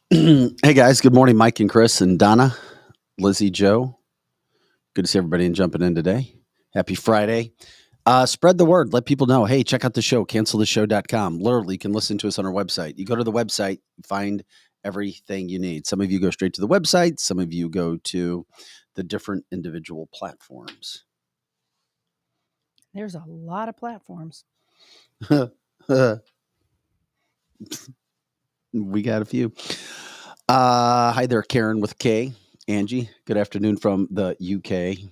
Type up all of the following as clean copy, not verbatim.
Hey guys, good morning, Mike and Chris and Donna, Lizzie, Joe. Good to see everybody and jumping in today. Happy Friday. Spread the word. Let people know. Hey, check out the show, canceltheshow.com. Literally, you can listen to us on our website. You go to the website, find everything you need. Some of you go straight to the website. Some of you go to the different individual platforms. There's a lot of platforms. We got a few. Hi there, Karen with K. Angie, good afternoon from the UK.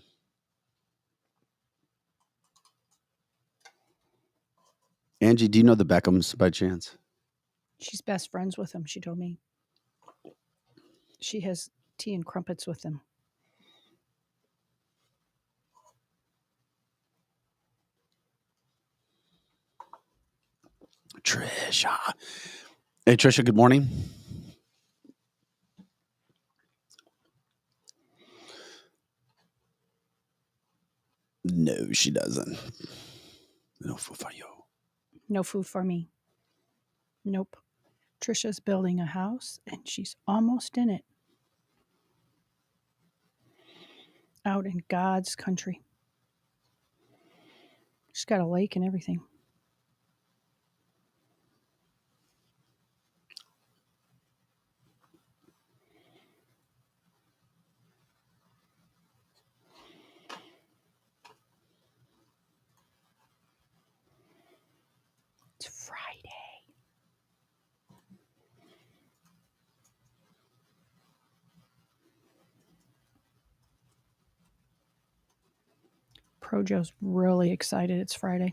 Angie, do you know the Beckhams by chance? She's best friends with them, she told me. She has tea and crumpets with them. Trisha. Hey, Trisha, good morning. No, she doesn't. No food for you. No food for me. Nope. Trisha's building a house and she's almost in it. Out in God's country. She's got a lake and everything. It's Friday. Projo's really excited it's Friday.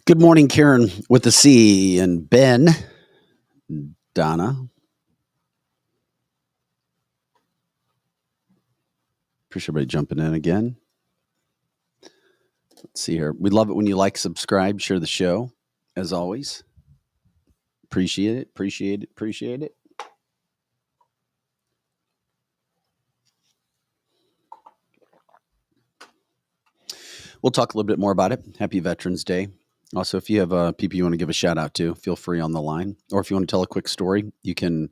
Good morning, Karen with the C and Ben, Donna. Appreciate everybody jumping in again. Let's see here. We love it when you like, subscribe, share the show, as always. Appreciate it. Appreciate it. Appreciate it. We'll talk a little bit more about it. Happy Veterans Day. Also, if you have people you want to give a shout out to, feel free on the line. Or if you want to tell a quick story, you can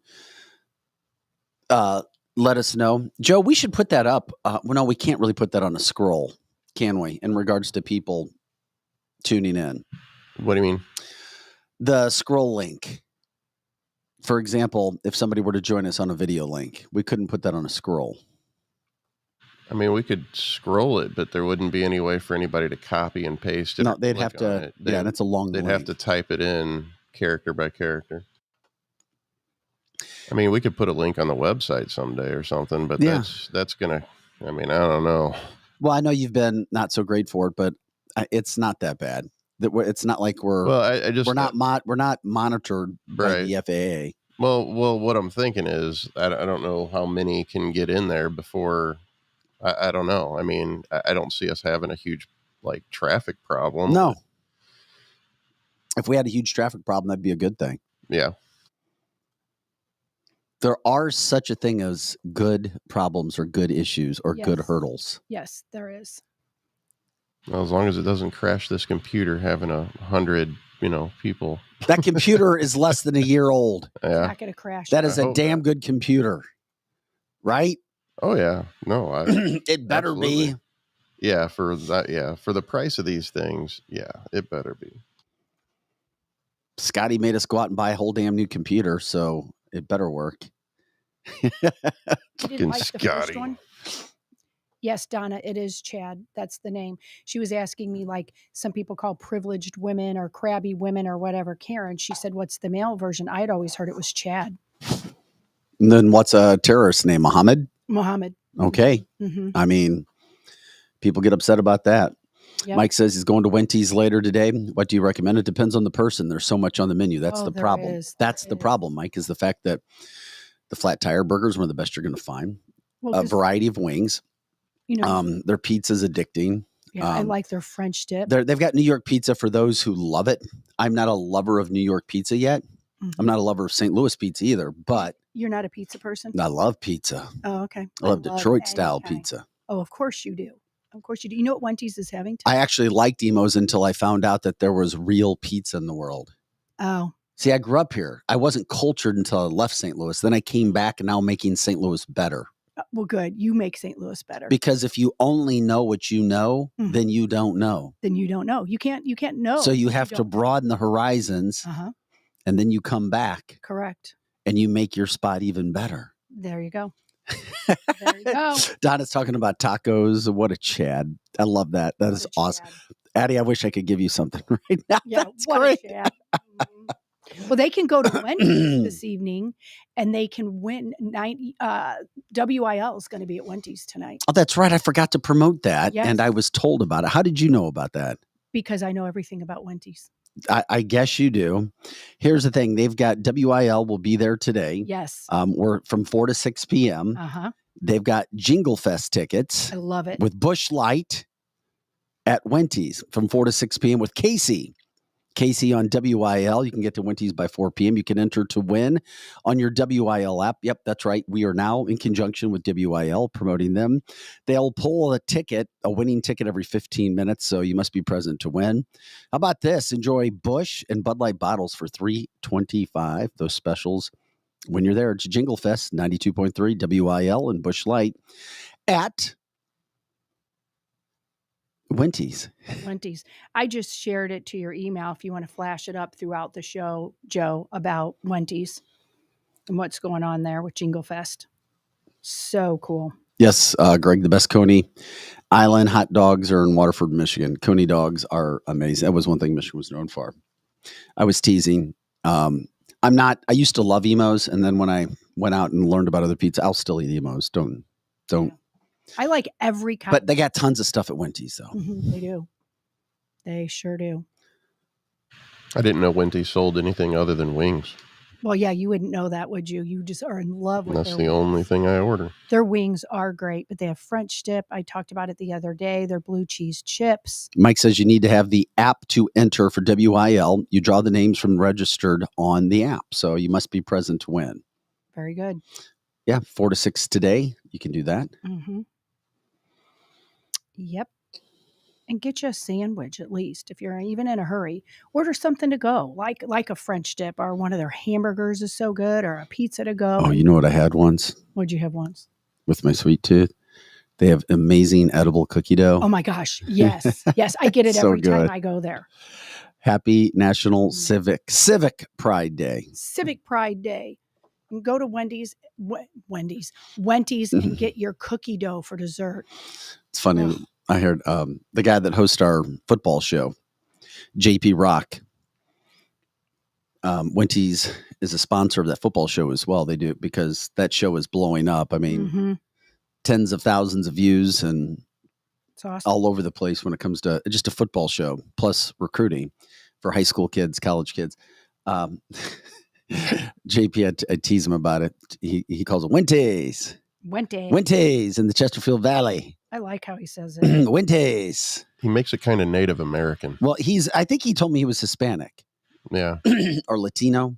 let us know. Joe, we should put that up. Well, no, we can't really put that on a scroll, can we? In regards to people tuning in. What do you mean? The scroll link. For example, if somebody were to join us on a video link, we couldn't put that on a scroll. I mean, we could scroll it, but there wouldn't be any way for anybody to copy and paste it. No, they'd have to. Yeah, that's a long. They'd have to type it in character by character. I mean, we could put a link on the website someday or something, but that's gonna. I mean, I don't know. Well, I know you've been not so great for it, but it's not that bad. It's not like we're. Well, I just we're not monitored by the FAA. Well, what I'm thinking is I don't know how many can get in there before. I don't know. I mean, I don't see us having a huge traffic problem. No. If we had a huge traffic problem, that'd be a good thing. Yeah. There are such a thing as good problems or good issues or good hurdles. Yes, there is. Well, as long as it doesn't crash this computer having 100, people. That computer is less than a year old. Yeah. It's not going to crash. That is a damn good computer. Right? Oh, yeah. No, it better absolutely. be. Yeah, for that. Yeah, for the price of these things. Yeah, it better be. Scotty made us go out and buy a whole damn new computer, so it better work. Fucking Scotty. Yes, Donna, it is Chad. That's the name. She was asking me, like some people call privileged women or crabby women or whatever. Karen, she said, what's the male version? I'd always heard it was Chad. And then what's a terrorist name? Mohammed? Mohammed. Okay. Mm-hmm. I mean, people get upset about that. Yep. Mike says he's going to Wendy's later today. What do you recommend? It depends on the person. There's so much on the menu. That's the problem. That's the problem, Mike, is the fact that the flat tire burger is one of the best you're going to find. A variety of wings. Their pizza's addicting. Yeah, I like their French dip. They've got New York pizza for those who love it. I'm not a lover of New York pizza yet. Mm-hmm. I'm not a lover of St. Louis pizza either, but... You're not a pizza person? I love pizza. Oh, okay. I love Detroit-style pizza. Oh, of course you do. Of course you do. You know what Wendy's is having I today? actually liked emos until I found out that there was real pizza in the world. Oh, See, I grew up here. I wasn't cultured until I left St. Louis. Then I came back and now I'm making St. Louis better. well, good. You make St. Louis better. Because if you only know what you know, Mhm. then you don't know. Then you don't know. You can't know. So you what have to don't know. broaden the horizons, Uh-huh. and then you come back Correct. and you make your spot even better. There you go. There you go. Donna's talking about tacos. What a Chad. I love that. That is awesome. Addie, I wish I could give you something right now. Yeah, That's what great. a Chad. Well, they can go to Wendy's this evening and they can win 90. WIL is going to be at Wendy's tonight. Oh, that's right. I forgot to promote that. Yes. And I was told about it. How did you know about that? Because I know everything about Wendy's. I guess you do. Here's the thing. They've got WIL will be there today. Yes. We're from 4 to 6 p.m. Uh-huh. They've got Jingle Fest tickets I love it. with Busch Light at Wendy's from 4 to 6 p.m. with Casey. Casey on WIL. You can get to Wendy's by 4 p.m. You can enter to win on your WIL app. Yep, that's right. We are now in conjunction with WIL promoting them. They'll pull a winning ticket every 15 minutes, so you must be present to win. How about this? Enjoy Busch and Bud Light bottles for $3.25. Those specials when you're there. It's Jingle Fest, 92.3 WIL and Busch Light at Wendy's. Wendy's. I just shared it to your email if you want to flash it up throughout the show, Joe, about Wendy's and what's going on there with Jingle Fest. So cool. Yes, Greg, the best Coney Island hot dogs are in Waterford, Michigan. Coney dogs are amazing. That was one thing Michigan was known for. I was teasing. I used to love emos, and then when I went out and learned about other pizza, I'll still eat emos. Don't. Yeah. I like every kind. But they got tons of stuff at Wendy's, though. Mm-hmm, they do. They sure do. I didn't know Wendy's sold anything other than wings. Well, yeah, you wouldn't know that, would you? You just are in love with That's the only thing I order. Their wings are great, but they have French dip. I talked about it the other day. Their blue cheese chips. Mike says you need to have the app to enter for WIL. You draw the names from registered on the app, so you must be present to win. Very good. Yeah, 4 to 6 today. You can do that. Mm-hmm. Yep. And get you a sandwich at least. If you're even in a hurry, order something to go, like a French dip, or one of their hamburgers is so good, or a pizza to go. Oh, you know what I had once? What'd you have once? With my sweet tooth. They have amazing edible cookie dough. Oh my gosh. Yes. Yes. I get it So every time good. I go there. Happy National Civic Pride Day. Civic Pride Day. And go to Wendy's and get your cookie dough for dessert. It's funny. Ugh. I heard the guy that hosts our football show, JP Rock. Wendy's is a sponsor of that football show as well. They do because that show is blowing up. I mean, tens of thousands of views and it's awesome. all over the place when it comes to just a football show, plus recruiting for high school kids, college kids. JP, I tease him about it. He calls it Wendy's. Wendy's in the Chesterfield Valley. I like how he says it. Wendy's. He makes it kind of Native American. Well, I think he told me he was Hispanic. Yeah. Or Latino.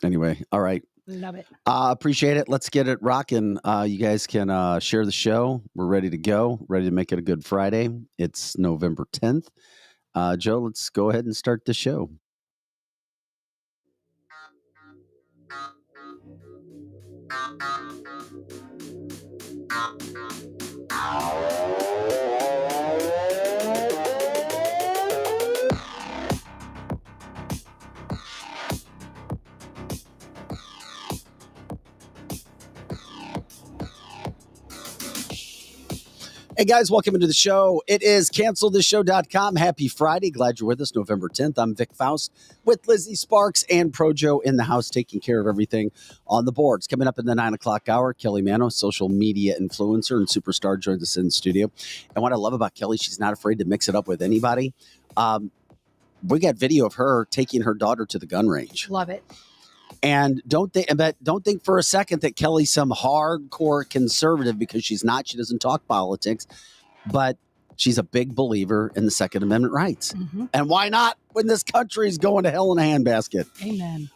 Anyway, all right. Love it. Appreciate it. Let's get it rocking. You guys can share the show. We're ready to go. Ready to make it a good Friday. It's November 10th. Joe, let's go ahead and start the show. Hey guys, welcome into the show. It is cancelthisshow.com. Happy Friday. Glad you're with us. November 10th. I'm Vic Faust with Lizzie Sparks and Projo in the house, taking care of everything on the boards. Coming up in the 9 o'clock hour, Kelly Manno, social media influencer and superstar, joins us in the studio. And what I love about Kelly, she's not afraid to mix it up with anybody. We got video of her taking her daughter to the gun range. Love it. And don't think for a second that Kelly's some hardcore conservative, because she's not. She doesn't talk politics, but she's a big believer in the Second Amendment rights. Mm-hmm. And why not when this country is going to hell in a handbasket? Amen.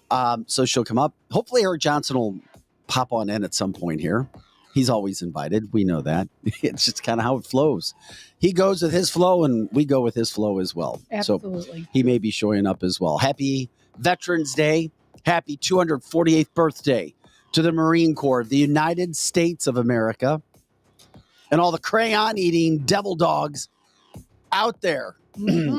So she'll come up. Hopefully Eric Johnson will pop on in at some point here. He's always invited. We know that. It's just kind of how it flows. He goes with his flow, and we go with his flow as well. Absolutely. So he may be showing up as well. Happy Veterans Day. Happy 248th birthday to the Marine Corps of the United States of America and all the crayon-eating devil dogs out there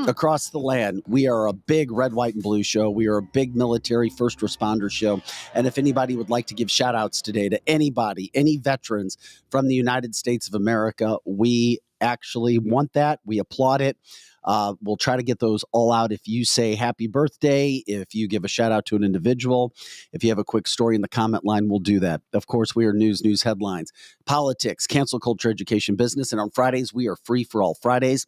across the land. We are a big red, white, and blue show. We are a big military first responder show. And if anybody would like to give shout outs today to anybody, any veterans from the United States of America, we actually want that. We applaud it. We'll try to get those all out. If you say happy birthday, if you give a shout out to an individual, if you have a quick story in the comment line, we'll do that. Of course, we are news headlines, politics, cancel culture, education, business. And on Fridays, we are free for all Fridays.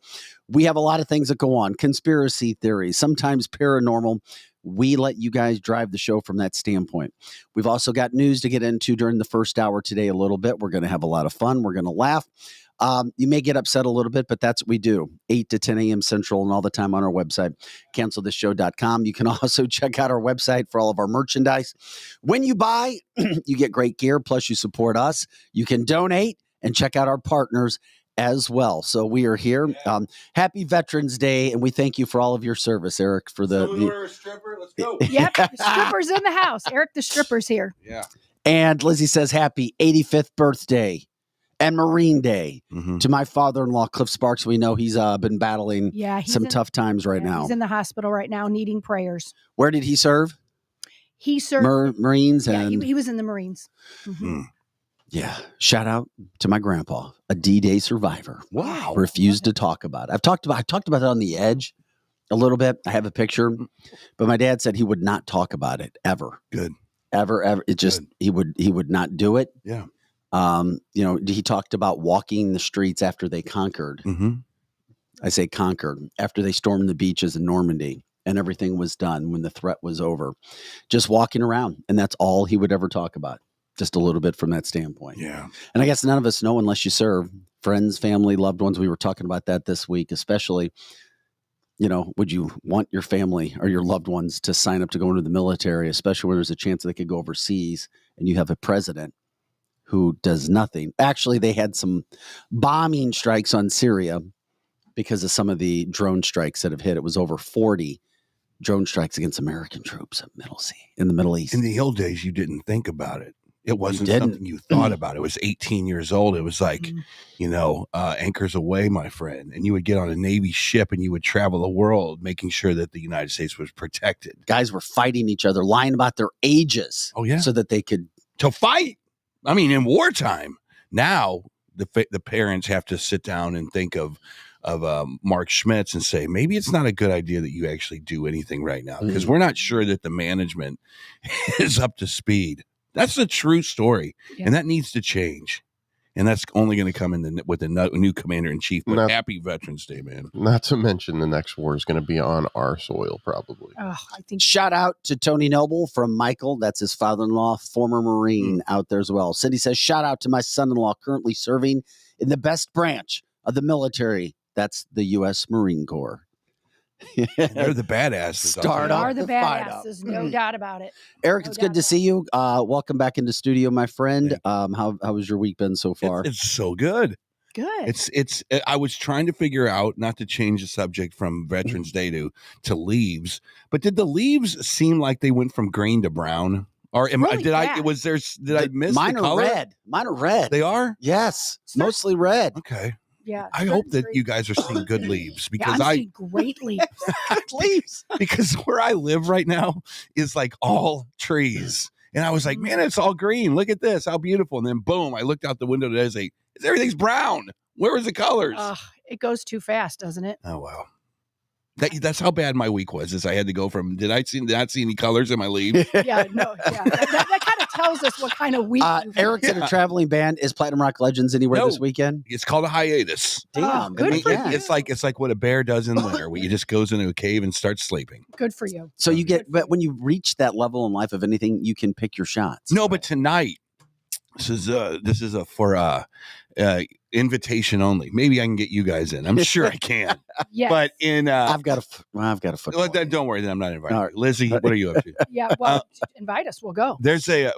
We have a lot of things that go on, conspiracy theories, sometimes paranormal. We let you guys drive the show from that standpoint. We've also got news to get into during the first hour today a little bit. We're going to have a lot of fun. We're going to laugh. You may get upset a little bit, but that's what we do, 8 to 10 a.m. Central and all the time on our website, cancelthisshow.com. You can also check out our website for all of our merchandise. When you buy, you get great gear, plus you support us. You can donate and check out our partners as well. So we are here. Happy Veterans Day, and we thank you for all of your service, Eric, for We're a stripper. Let's go. Yep. Strippers in the house. Eric the stripper's here. Yeah. And Lizzie says happy 85th birthday and Marine Day to my father-in-law, Cliff Sparks. We know he's been battling some tough times right now. He's in the hospital right now needing prayers. Where did he serve? He served Marines. Yeah, and he was in the Marines. Mm-hmm. Yeah. Shout out to my grandpa, a D-Day survivor. Wow. Refused to talk about it. I talked about it on the edge a little bit. I have a picture, but my dad said he would not talk about it ever. Good. Ever. It just, he would not do it. Yeah. He talked about walking the streets after they conquered. Mm-hmm. I say conquered, after they stormed the beaches in Normandy and everything was done, when the threat was over, just walking around. And that's all he would ever talk about. Just a little bit from that standpoint. Yeah. And I guess none of us know unless you serve. Friends, family, loved ones. We were talking about that this week, especially, would you want your family or your loved ones to sign up to go into the military, especially when there's a chance they could go overseas and you have a president who does nothing. Actually, they had some bombing strikes on Syria because of some of the drone strikes that have hit. It was over 40 drone strikes against American troops in the Middle East. In the old days, you didn't think about it. It wasn't something you thought about. It was 18 years old. It was like, anchors aweigh, my friend. And you would get on a Navy ship and you would travel the world making sure that the United States was protected. Guys were fighting each other, lying about their ages. Oh, yeah. So that they could. To fight. I mean, in wartime. Now, the parents have to sit down and think of Mark Schmitz and say, maybe it's not a good idea that you actually do anything right now because we're not sure that the management is up to speed. That's a true story, and that needs to change. And that's only going to come with a new commander-in-chief. But happy Veterans Day, man. Not to mention the next war is going to be on our soil, probably. I think. Shout out to Tony Noble from Michael. That's his father-in-law, former Marine out there as well. Cindy says, shout out to my son-in-law currently serving in the best branch of the military. That's the U.S. Marine Corps. They're the badasses. They are the badasses, no doubt about it. Eric, it's good to see you. Welcome back into studio, my friend. How has your week been so far? It's so good. Good. It's. I was trying to figure out, not to change the subject from Veterans Day to leaves, but did the leaves seem like they went from green to brown? Or did I miss mine the color? Red. Mine are red. They are? Yes, mostly red. Okay. Yeah, I hope that you guys are seeing good leaves because I'm seeing great leaves. Leaves. Because where I live right now is like all trees. And I was like, man, it's all green. Look at this. How beautiful. And then boom, I looked out the window today. I was like, everything's brown. Where is the colors? It goes too fast, doesn't it? Oh, wow. That's how bad my week was. Is I had to go from did not see any colors in my leaves? That kind of tells us what kind of week. Eric's in a traveling band. Is Platinum Rock Legends anywhere this weekend? It's called a hiatus. Damn, good for you. It's like what a bear does in winter, where you just goes into a cave and starts sleeping. Good for you. So but when you reach that level in life of anything, you can pick your shots. No, but tonight. This is for invitation only. Maybe I can get you guys in. I'm sure I can. Yes. But I've got a football. Well, then don't worry. Then I'm not invited. All right. Lizzie, what are you up to? Yeah. Well, invite us. We'll go. There's a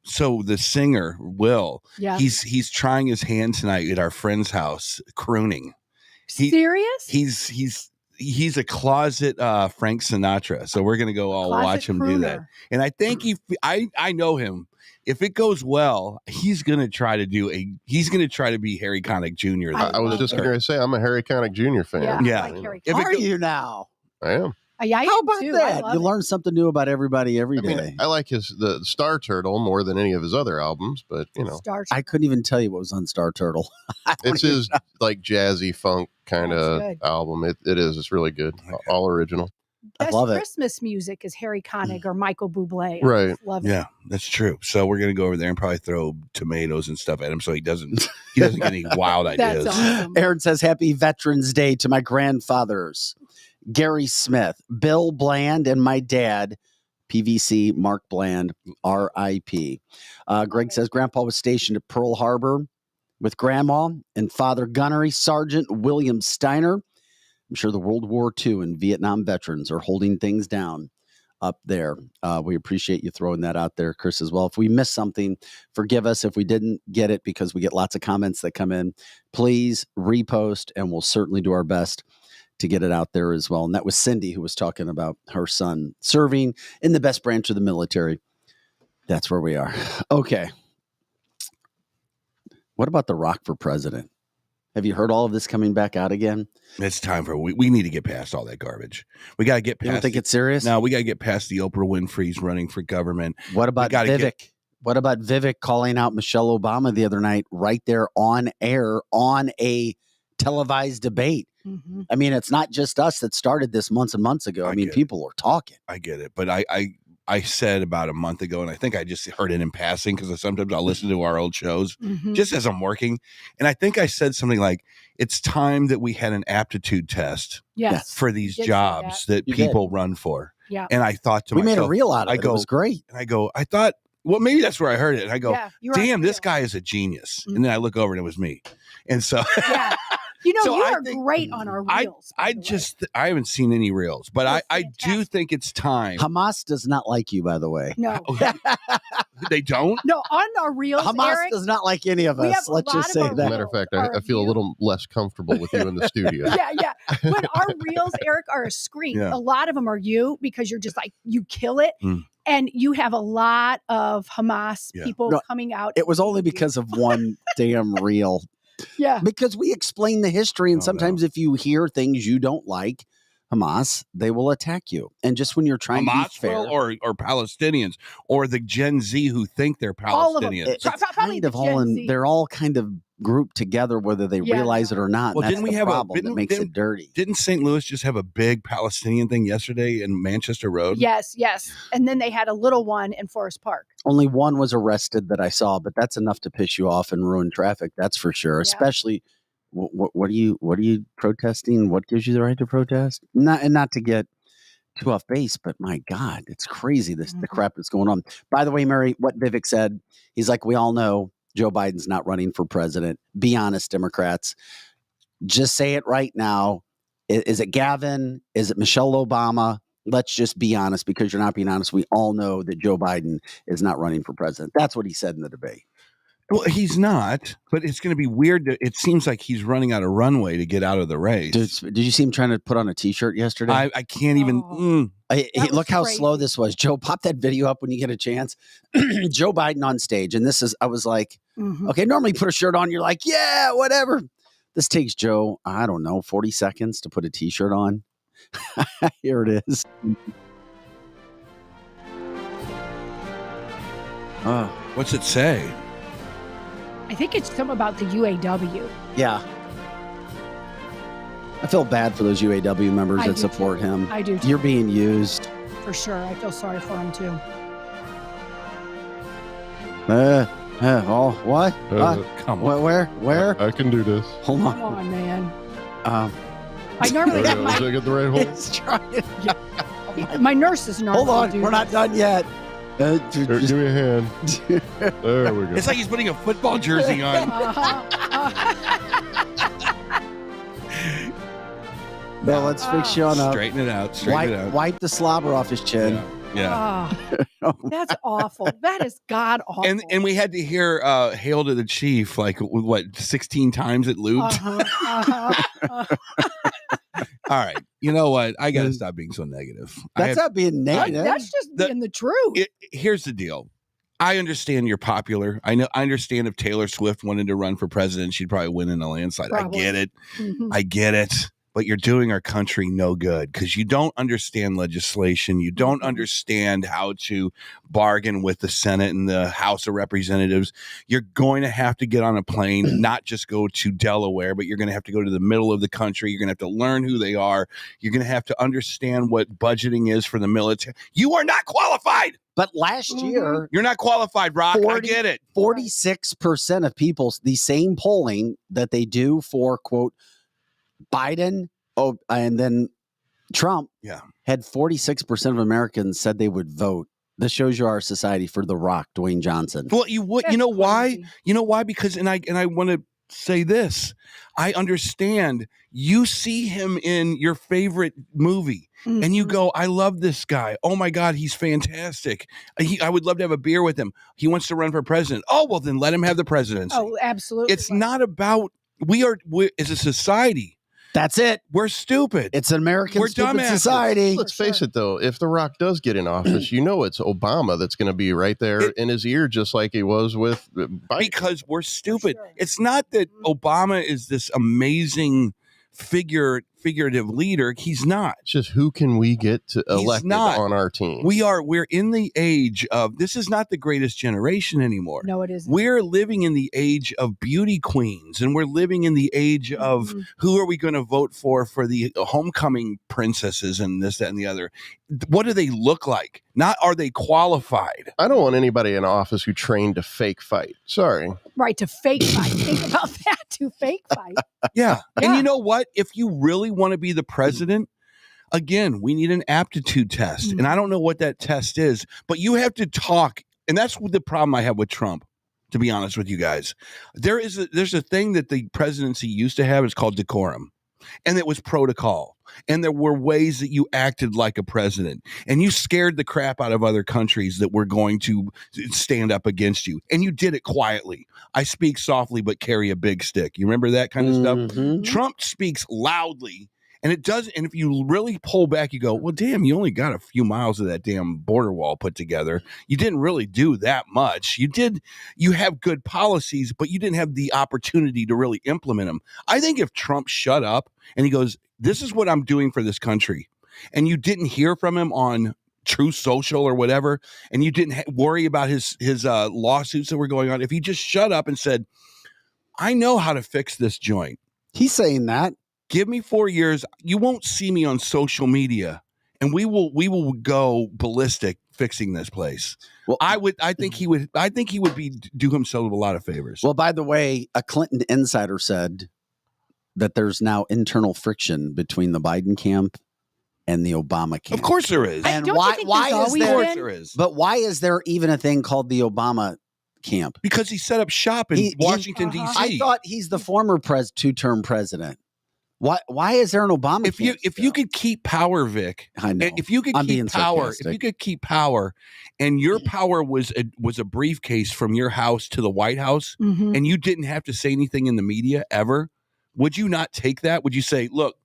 So the singer Will, Yeah. he's trying his hand tonight at our friend's house, crooning. Serious? He's a closet Frank Sinatra. So we're gonna go all Closet watch him do that. crooner. And I think I know him. If it goes well, he's gonna try to be Harry Connick Jr. I was just going to say, I'm a Harry Connick Jr. fan. Yeah. I like Harry If it Are go- you now? I am. Yeah, I How am about too. I that? love You it. learn something new about everybody every I day. mean, I like the Star Turtle more than any of his other albums, but Star I couldn't even tell you what was on Star Turtle. it's his like jazzy funk kind That's of good. album. It is. It's really good. All original. I Best love it. Christmas music is Harry Connick or Michael Bublé. I Right. just love it. Yeah, that's true. So we're gonna go over there and probably throw tomatoes and stuff at him so he doesn't get any wild ideas. That's awesome. Aaron says, Happy Veterans Day to my grandfathers, Gary Smith, Bill Bland, and my dad, PVC Mark Bland, RIP. Greg says, Grandpa was stationed at Pearl Harbor with Grandma and Father Gunnery Sergeant William Steiner. I'm sure the World War II and Vietnam veterans are holding things down up there. We appreciate you throwing that out there, Chris, as well. If we missed something, forgive us if we didn't get it because we get lots of comments that come in. Please repost, and we'll certainly do our best to get it out there as well. And that was Cindy who was talking about her son serving in the best branch of the military. That's where we are. Okay. What about The Rock for president? Have you heard all of this coming back out again? It's time for we need to get past all that garbage. We got to get past. You don't think it's serious? No, we got to get past the Oprah Winfrey's running for government. What about Vivek? What about Vivek calling out Michelle Obama the other night right there on air on a televised debate? Mm-hmm. I mean, it's not just us that started this months and months ago. I mean, people are talking. I get it. But I said about a month ago, and I think I just heard it in passing because sometimes I'll listen to our old shows just as I'm working. And I think I said something like, it's time that we had an aptitude test for these jobs that people run for. Yeah. And I thought to myself, we made a reel out of it. It was great. And I thought, well, maybe that's where I heard it. And I go, damn, this guy is a genius. Mm-hmm. And then I look over and it was me. And so you know, so you I are think- great on our reels. I haven't seen any reels, but I do think it's time. Hamas does not like you, by the way. No. They don't? No, on our reels, Hamas Eric, does not like any of us. Let's just say that. Matter of fact, I feel a little less comfortable with you in the studio. Yeah. When our reels, Eric, are a screen, a lot of them are you because you're just like, you kill it. And you have a lot of Hamas people coming out. It was only because of one damn reel. Yeah. Because we explain the history, and sometimes if you hear things you don't like, Hamas, they will attack you. And just when you're trying Hamas to be fair, or Palestinians or the Gen Z who think they're Palestinians. All of them. it's kind of all in, they're all kind of grouped together, whether they realize it or not. Well, That's didn't we the have problem that makes it dirty? Didn't St. Louis just have a big Palestinian thing yesterday in Manchester Road? Yes. And then they had a little one in Forest Park. Only one was arrested that I saw, but that's enough to piss you off and ruin traffic. That's for sure. Especially, what are you protesting? What gives you the right to protest? Not to get too off base, but my God, it's crazy the crap that's going on. By the way, Mary, what Vivek said, he's like, we all know Joe Biden's not running for president. Be honest, Democrats. Just say it right now. Is it Gavin? Is it Michelle Obama? Let's just be honest, because you're not being honest. We all know that Joe Biden is not running for president. That's what he said in the debate. Well, he's not, but it's going to be weird. It seems like he's running out of runway to get out of the race. Did you see him trying to put on a T-shirt yesterday? I can't even. Look how slow this was. Joe, pop that video up when you get a chance. Joe Biden on stage. And I was like, okay, normally you put a shirt on. You're like, yeah, whatever. This takes Joe, I don't know, 40 seconds to put a T-shirt on. Here it is. What's it say? I think it's something about the UAW. Yeah. I feel bad for those UAW members that support him. I do too. You're being used. For sure. I feel sorry for him too. What? Come on. Where? I can do this. Hold on. Come on, man. I normally have Did I get the right hole? He's trying. My nurse is normally Hold on. do We're not this. done yet. Here, give me a hand. There we go. It's like he's putting a football jersey on. No, let's fix you on up. Straighten it out. Wipe the slobber off his chin. Yeah. That's awful. That is god awful. And we had to hear "Hail to the Chief" like what 16 times it looped. All right, you know what? I got to stop being so negative. That's not being negative. That's just being the truth. Here's the deal. I understand you're popular. I understand if Taylor Swift wanted to run for president, she'd probably win in a landslide. Probably. I get it. Mhm. I get it. But you're doing our country no good because you don't understand legislation. You don't understand how to bargain with the Senate and the House of Representatives. You're going to have to get on a plane, not just go to Delaware, but you're going to have to go to the middle of the country. You're going to have to learn who they are. You're going to have to understand what budgeting is for the military. You are not qualified. But last year, You're not qualified, Rock. I get it. 46% of people, the same polling that they do for, quote, Biden, and then Trump, had 46% of Americans said they would vote. This shows you our society for The Rock, Dwayne Johnson. Well, you know why? You know why? Because and I want to say this. I understand you see him in your favorite movie and you go, I love this guy. Oh my God, he's fantastic. I would love to have a beer with him. He wants to run for president. Oh, well, then let him have the presidency. Oh, absolutely. It's not about we as a society. That's it. We're stupid. It's an American We're stupid dumbasses. society. Let's face it, though. If The Rock does get in office, you know it's Obama that's going to be right there in his ear, just like he was with Biden. Because we're stupid. Sure. It's not that Obama is this amazing figurative leader. He's not. It's just who can we get to elected on our team? We're in the age of, this is not the greatest generation anymore. No, it isn't. We're living in the age of beauty queens, and we're living in the age of who are we going to vote for the homecoming princesses and this, that, and the other. What do they look like? Not are they qualified? I don't want anybody in office who trained to fake fight. Sorry. Right, to fake fight. Think about that, to fake fight. Yeah. And you know what? If you really want to be the president, again, we need an aptitude test. And I don't know what that test is, but you have to talk. And that's the problem I have with Trump, to be honest with you guys. There's a thing that the presidency used to have. It's called decorum. And it was protocol. And there were ways that you acted like a president. And you scared the crap out of other countries that were going to stand up against you. And you did it quietly. I speak softly, but carry a big stick. You remember that kind of stuff? Trump speaks loudly. And it does. And if you really pull back, you go, well, damn, you only got a few miles of that damn border wall put together. You didn't really do that much. You have good policies, but you didn't have the opportunity to really implement them. I think if Trump shut up and he goes, this is what I'm doing for this country, and you didn't hear from him on Truth Social or whatever, and you didn't worry about his lawsuits that were going on, if he just shut up and said, I know how to fix this joint. He's saying that. Give me 4 years. You won't see me on social media, and we will go ballistic fixing this place. Well, I think he would do himself a lot of favors. Well, by the way, a Clinton insider said that there's now internal friction between the Biden camp and the Obama camp. Of course there is. And Don't you think there's always been? There is. But why is there even a thing called the Obama camp? Because he set up shop in Washington, D.C. I thought he's the former two-term president. Why is there an Obama camp? If you could keep power, Vic, I know. if you could I'm being keep power, sarcastic. if you could keep power, and your power was a briefcase from your house to the White House, and you didn't have to say anything in the media ever, would you not take that? Would you say, look,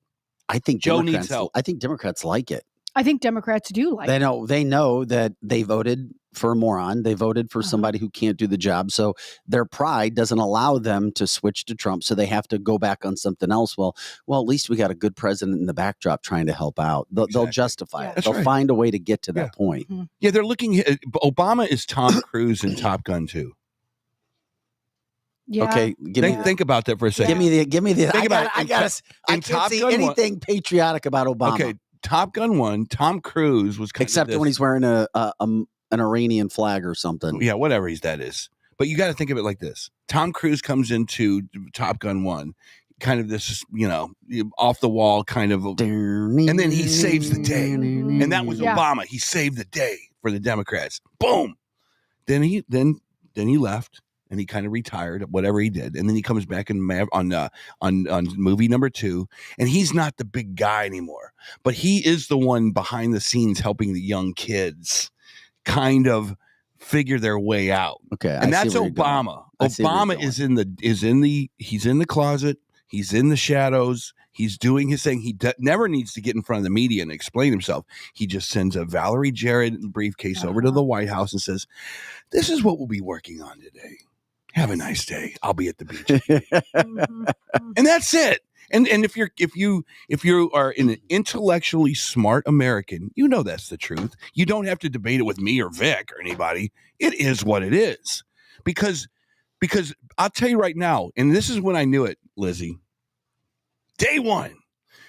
I think Joe Democrats, needs help. I think Democrats like it. I think Democrats do like it. They know that they voted for a moron. They voted for somebody who can't do the job. So their pride doesn't allow them to switch to Trump. So they have to go back on something else. Well, at least we got a good president in the backdrop trying to help out. They'll justify it. That's They'll right. find a way to get to that point. Yeah, they're looking. Obama is Tom Cruise in Top Gun 2. Yeah. Okay, Think about that for a second. give me the. Think about it. I can't Top see Gun anything patriotic about Obama. Okay, Top Gun 1, Tom Cruise was kind except of when he's wearing an Iranian flag or something. yeah, whatever that is. But you got to think of it like this: Tom Cruise comes into Top Gun 1, kind of this, off the wall kind of, and then he saves the day, and that was Obama. He saved the day for the Democrats. Boom. Then he left. And he kind of retired, whatever he did, and then he comes back on movie number 2, and he's not the big guy anymore, but he is the one behind the scenes helping the young kids kind of figure their way out. Okay, And that's Obama. Obama he's in the closet. He's in the shadows. He's doing his thing. He never needs to get in front of the media and explain himself. He just sends a Valerie Jarrett briefcase over to the White House and says, "This is what we'll be working on today. Have a nice day. I'll be at the beach." And that's it. And if you are an intellectually smart American, you know that's the truth. You don't have to debate it with me or Vic or anybody. It is what it is. Because I'll tell you right now, and this is when I knew it, Lizzie. Day one.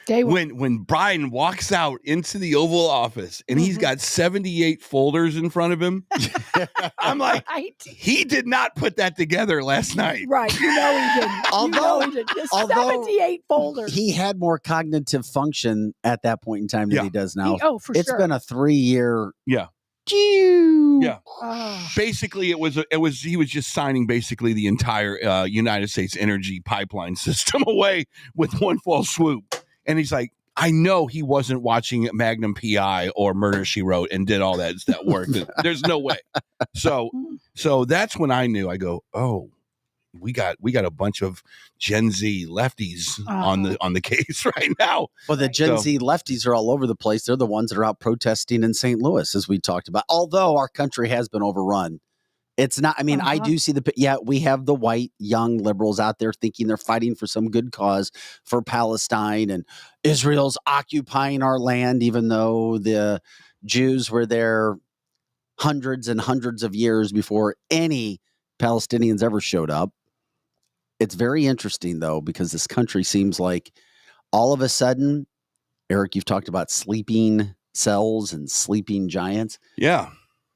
When Biden walks out into the Oval Office and he's got 78 folders in front of him, I'm like, he did not put that together last night. Right. You know he didn't. Although 78 folders. He had more cognitive function at that point in time than he does now. For sure. It's been a 3-year. Yeah. Yeah. Basically, he was just signing basically the entire United States energy pipeline system away with one fell swoop. And he's like, I know he wasn't watching Magnum PI or Murder, She Wrote and did all that work. There's no way. So that's when I knew. I go, oh, we got a bunch of Gen Z lefties on the case right now. Well, the Gen Z lefties are all over the place. They're the ones that are out protesting in St. Louis, as we talked about. Although our country has been overrun. It's not, I mean, I do see we have the white young liberals out there thinking they're fighting for some good cause for Palestine, and Israel's occupying our land, even though the Jews were there hundreds and hundreds of years before any Palestinians ever showed up. It's very interesting, though, because this country seems like all of a sudden, Eric, you've talked about sleeping cells and sleeping giants. Yeah.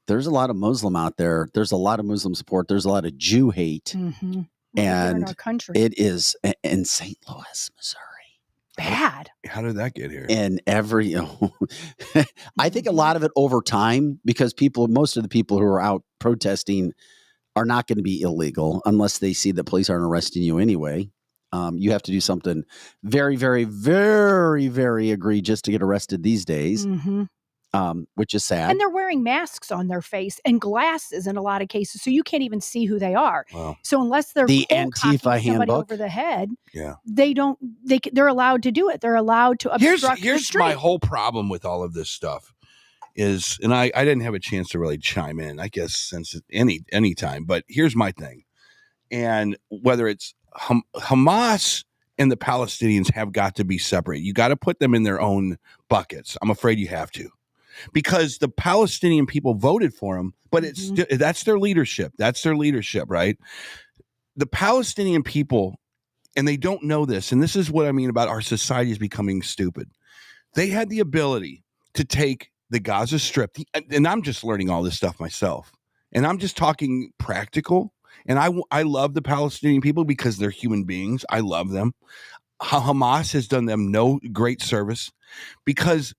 There's a lot of Muslim out there. There's a lot of Muslim support. There's a lot of Jew hate. Mm-hmm. And in our country. It is in St. Louis, Missouri. Bad. How did that get here? And I think a lot of it over time, because most of the people who are out protesting are not going to be illegal unless they see that police aren't arresting you anyway. You have to do something very, very, very, very egregious to get arrested these days. Mm-hmm. Which is sad. And they're wearing masks on their face and glasses in a lot of cases, so you can't even see who they are. Wow. So unless they're the Antifa handbook over the head, yeah, they're allowed to do it. They're allowed to obstruct the street. My whole problem with all of this stuff is, and I didn't have a chance to really chime in, I guess, since any time. But here's my thing, and whether it's Hamas and the Palestinians have got to be separate. You got to put them in their own buckets. I'm afraid you have to. Because the Palestinian people voted for him, but that's their leadership. That's their leadership, right? The Palestinian people, and they don't know this, and this is what I mean about our society is becoming stupid. They had the ability to take the Gaza Strip, and I'm just learning all this stuff myself, and I'm just talking practical, and I love the Palestinian people because they're human beings. I love them. Hamas has done them no great service because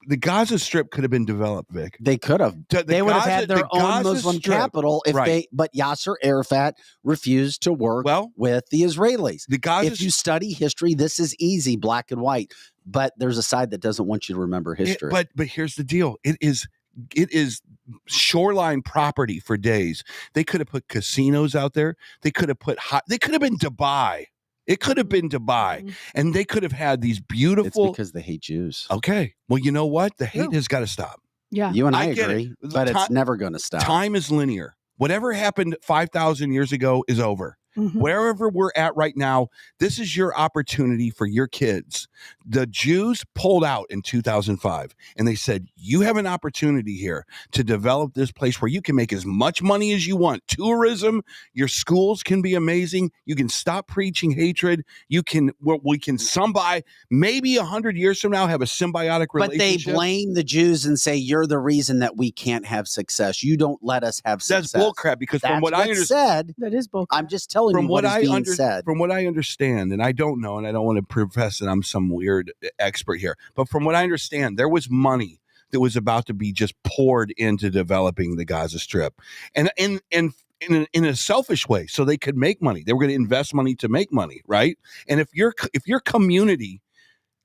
the Gaza Strip could have been developed, Vic. They could have. They would have had their own Muslim capital but Yasser Arafat refused to work with the Israelis. If you study history, this is easy, black and white. But there's a side that doesn't want you to remember history. But here's the deal. It is shoreline property for days. They could have put casinos out there. They could have they could have been Dubai. It could have been Dubai, and they could have had these beautiful. It's because they hate Jews. Okay. Well, you know what? The hate has got to stop. Yeah. You and I agree, but it's never going to stop. Time is linear. Whatever happened 5,000 years ago is over. Mm-hmm. Wherever we're at right now, this is your opportunity for your kids. The Jews pulled out in 2005, and they said, you have an opportunity here to develop this place where you can make as much money as you want. Tourism, your schools can be amazing. You can stop preaching hatred. We can maybe 100 years from now have a symbiotic relationship. But they blame the Jews and say, you're the reason that we can't have success. You don't let us have success. That's bullcrap, because from what I understand, that is bullcrap. I'm just telling you what is being said. From what I understand, and I don't know, and I don't want to profess that I'm some weird expert here, but from what I understand, there was money that was about to be just poured into developing the Gaza Strip, and in a selfish way, so they could make money. They were going to invest money to make money, right? And if your community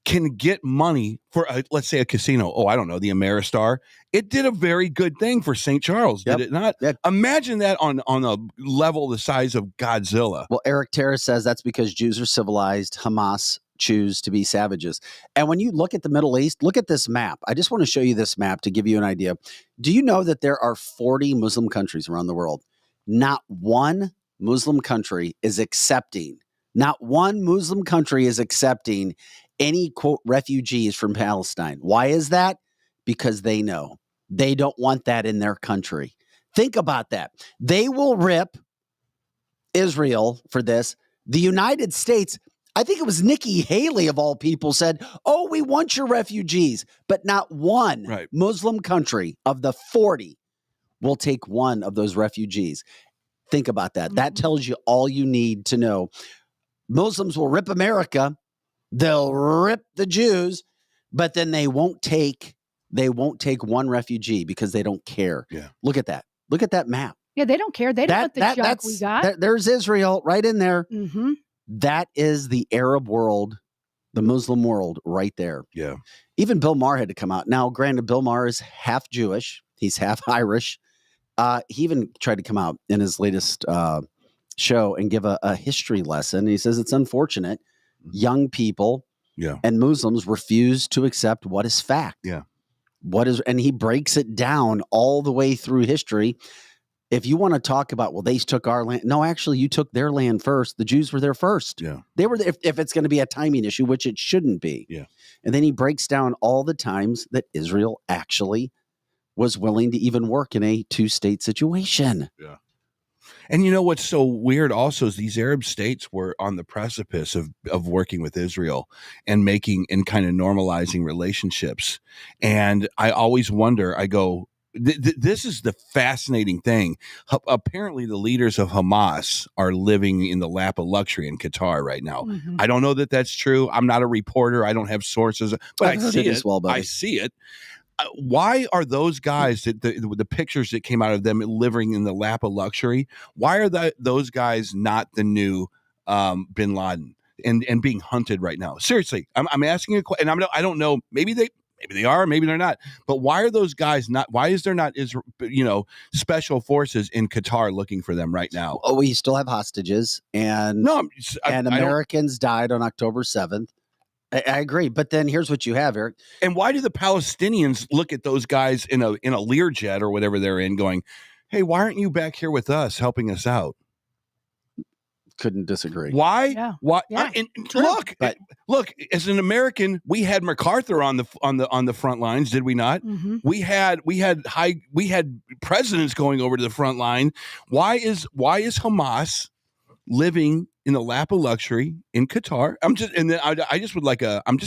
can get money for, let's say, a casino. Oh, I don't know, the Ameristar. It did a very good thing for St. Charles, Yep. did it not? Yep. Imagine that on a level the size of Godzilla. Well, Eric Terrace says that's because Jews are civilized. Hamas choose to be savages. And when you look at the Middle East, look at this map. I just want to show you this map to give you an idea. Do you know that there are 40 Muslim countries around the world? Not one Muslim country is accepting, any, quote, refugees from Palestine. Why is that? Because they know they don't want that in their country. Think about that. They will rip Israel for this. The United States, I think it was Nikki Haley of all people, said, oh, we want your refugees, but not one Muslim country of the 40 will take one of those refugees. Think about that. That tells you all you need to know. Muslims will rip America. They'll rip the Jews, but then they won't take one refugee because they don't care. Yeah. Look at that. Look at that map. Yeah, they don't care. They don't want the junk we got. There's Israel right in there. Mm-hmm. That is the Arab world, the Muslim world right there. Yeah. Even Bill Maher had to come out. Now, granted, Bill Maher is half Jewish. He's half Irish. He even tried to come out in his latest show and give a history lesson. He says it's unfortunate young people and Muslims refuse to accept what is fact. Yeah. And he breaks it down all the way through history. If you want to talk about, well, they took our land. No, actually, you took their land first. The Jews were there first. Yeah. They were there if it's going to be a timing issue, which it shouldn't be. Yeah. And then he breaks down all the times that Israel actually was willing to even work in a two-state situation. Yeah. And you know what's so weird also is these Arab states were on the precipice of working with Israel and making and kind of normalizing relationships. And I always wonder, I go, this is the fascinating thing. Apparently, the leaders of Hamas are living in the lap of luxury in Qatar right now. Mm-hmm. I don't know that that's true. I'm not a reporter. I don't have sources, but I see it. I see it. Why are those guys that the pictures that came out of them living in the lap of luxury? Why are those guys not the new Bin Laden and being hunted right now? Seriously, I'm asking a question, and I don't know. Maybe they are, maybe they're not. But why are those guys not? Why is there not special forces in Qatar looking for them right now? Oh, we still have hostages, and Americans died on October 7th. I agree, but then here's what you have, Eric. And why do the Palestinians look at those guys in a Learjet or whatever they're in, going, "Hey, why aren't you back here with us, helping us out?" Couldn't disagree. Why? Yeah. Why? Yeah. Look. As an American, we had MacArthur on the front lines, did we not? Mm-hmm. We had presidents going over to the front line. Why is Hamas living in the lap of luxury in Qatar? I'm just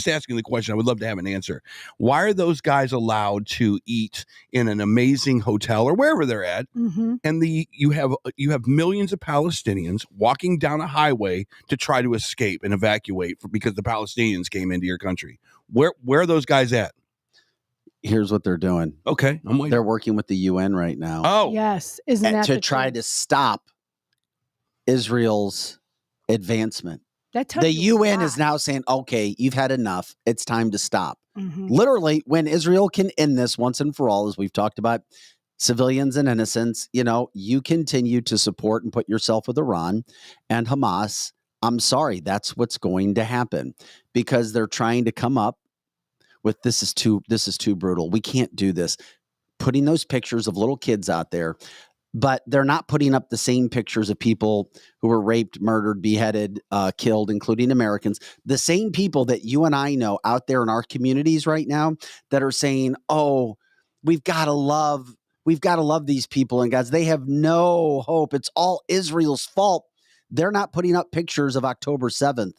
asking the question. I would love to have an answer. Why are those guys allowed to eat in an amazing hotel or wherever they're at? Mm-hmm. And you have millions of Palestinians walking down a highway to try to escape and evacuate because the Palestinians came into your country. Where are those guys at? Here's what they're doing. Okay, I'm waiting. They're working with the UN right now. Oh, yes, isn't that to try to stop Israel's advancement. The UN is now saying, okay, you've had enough. It's time to stop. Mm-hmm. Literally, when Israel can end this once and for all, as we've talked about, civilians and innocents, you continue to support and put yourself with Iran and Hamas. I'm sorry, that's what's going to happen because they're trying to come up with this is too brutal. We can't do this. Putting those pictures of little kids out there. But they're not putting up the same pictures of people who were raped, murdered, beheaded, killed, including Americans. The same people that you and I know out there in our communities right now that are saying, oh, we've got to love these people and guys. They have no hope. It's all Israel's fault. They're not putting up pictures of October 7th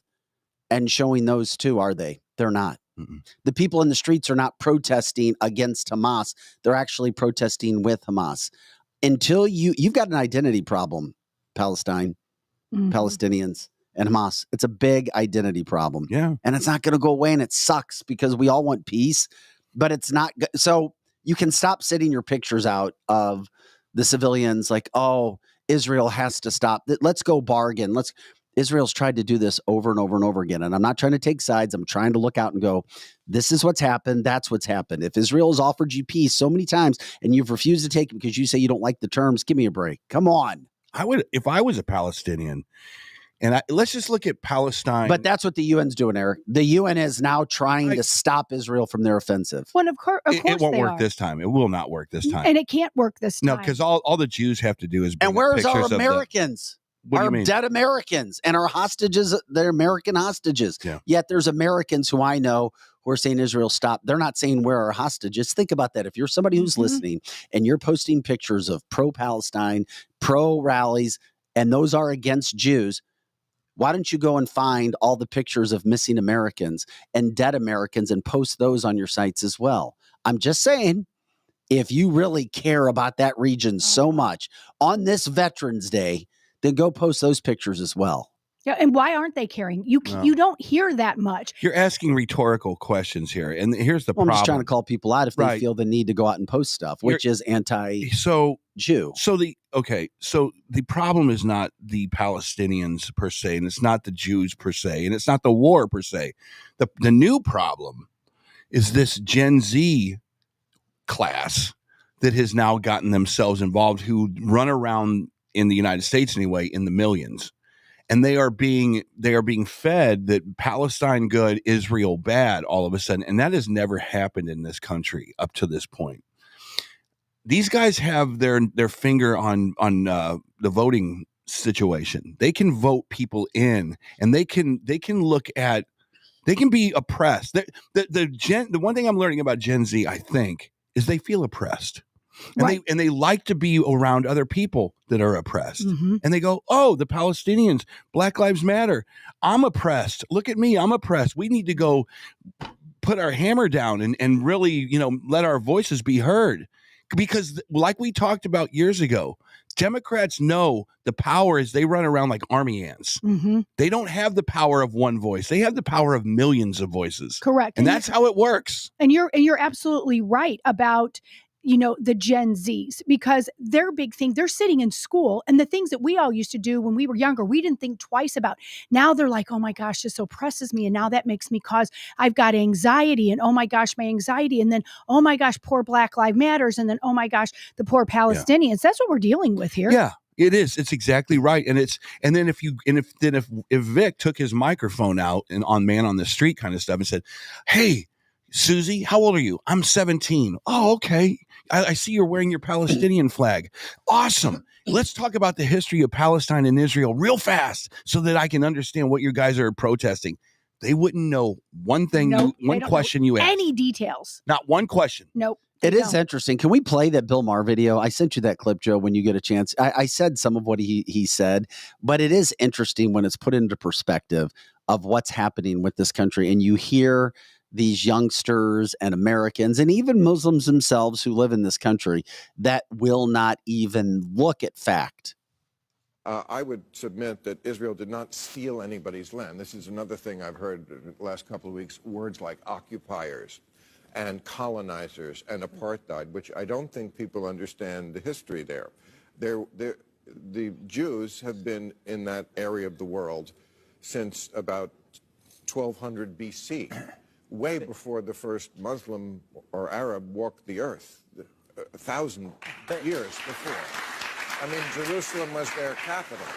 and showing those too, are they? They're not. Mm-mm. The people in the streets are not protesting against Hamas. They're actually protesting with Hamas. Until you've got an identity problem, Palestine, Palestinians, and Hamas. It's a big identity problem. Yeah. And it's not going to go away, and it sucks because we all want peace, but it's not. So you can stop sending your pictures out of the civilians like, oh, Israel has to stop. Let's go bargain. Israel's tried to do this over and over and over again. And I'm not trying to take sides. I'm trying to look out and go, this is what's happened. That's what's happened. If Israel has offered you peace so many times and you've refused to take it because you say you don't like the terms, give me a break. Come on. I would, if I was a Palestinian, and let's just look at Palestine. But that's what the UN's doing, Eric. The UN is now trying to stop Israel from their offensive. Well, of course it won't work this time. It will not work this time. And it can't work this time. No, because all the Jews have to do is bring and where's our pictures Americans? What do you our mean? dead Americans and our hostages, they're American hostages. Yeah. Yet there's Americans who I know who are saying Israel stop. They're not saying where are hostages. Think about that. If you're somebody who's listening and you're posting pictures of pro-Palestine, pro-rallies, and those are against Jews, why don't you go and find all the pictures of missing Americans and dead Americans and post those on your sites as well? I'm just saying, if you really care about that region so much on this Veterans Day, then go post those pictures as well. Yeah, and why aren't they caring? You don't hear that much. You're asking rhetorical questions here, and here's the problem. I'm just trying to call people out if they feel the need to go out and post stuff, which is anti-Jew. So the problem is not the Palestinians per se, and it's not the Jews per se, and it's not the war per se. The new problem is this Gen Z class that has now gotten themselves involved, who run around in the United States anyway in the millions. And they are being fed that Palestine good, Israel bad all of a sudden. And that has never happened in this country up to this point. These guys have their finger on the voting situation. They can vote people in, and they can be oppressed. The one thing I'm learning about Gen Z, I think, is they feel oppressed. And they like to be around other people that are oppressed. Mm-hmm. And they go, oh, the Palestinians, Black Lives Matter. I'm oppressed. Look at me. I'm oppressed. We need to go put our hammer down and really, let our voices be heard. Because like we talked about years ago, Democrats know the power is they run around like army ants. Mm-hmm. They don't have the power of one voice. They have the power of millions of voices. Correct. And that's how it works. And you're absolutely right about the Gen Zs, because their big thing, they're sitting in school, and the things that we all used to do when we were younger, we didn't think twice about. Now they're like, oh my gosh, this oppresses me. And now that makes me I've got anxiety, and oh my gosh, my anxiety. And then, oh my gosh, poor Black Lives Matters. And then, oh my gosh, the poor Palestinians. Yeah. That's what we're dealing with here. Yeah. It is. It's exactly right. And then if Vic took his microphone out and on Man on the Street kind of stuff and said, hey, Susie, how old are you? I'm 17. Oh, okay. I see you're wearing your Palestinian flag. Awesome. Let's talk about the history of Palestine and Israel real fast so that I can understand what you guys are protesting. They wouldn't know one thing, one question you asked. Any details. Not one question. Nope. It is interesting. Can we play that Bill Maher video? I sent you that clip, Joe, when you get a chance. I said some of what he said, but it is interesting when it's put into perspective of what's happening with this country. And you hear these youngsters and Americans and even Muslims themselves who live in this country that will not even look at fact. I would submit that Israel did not steal anybody's land. This is another thing I've heard in the last couple of weeks, words like occupiers and colonizers and apartheid, which I don't think people understand the history there. The Jews have been in that area of the world since about 1200 BC. Way before the first Muslim or Arab walked the earth, 1,000 years before. I mean, Jerusalem was their capital.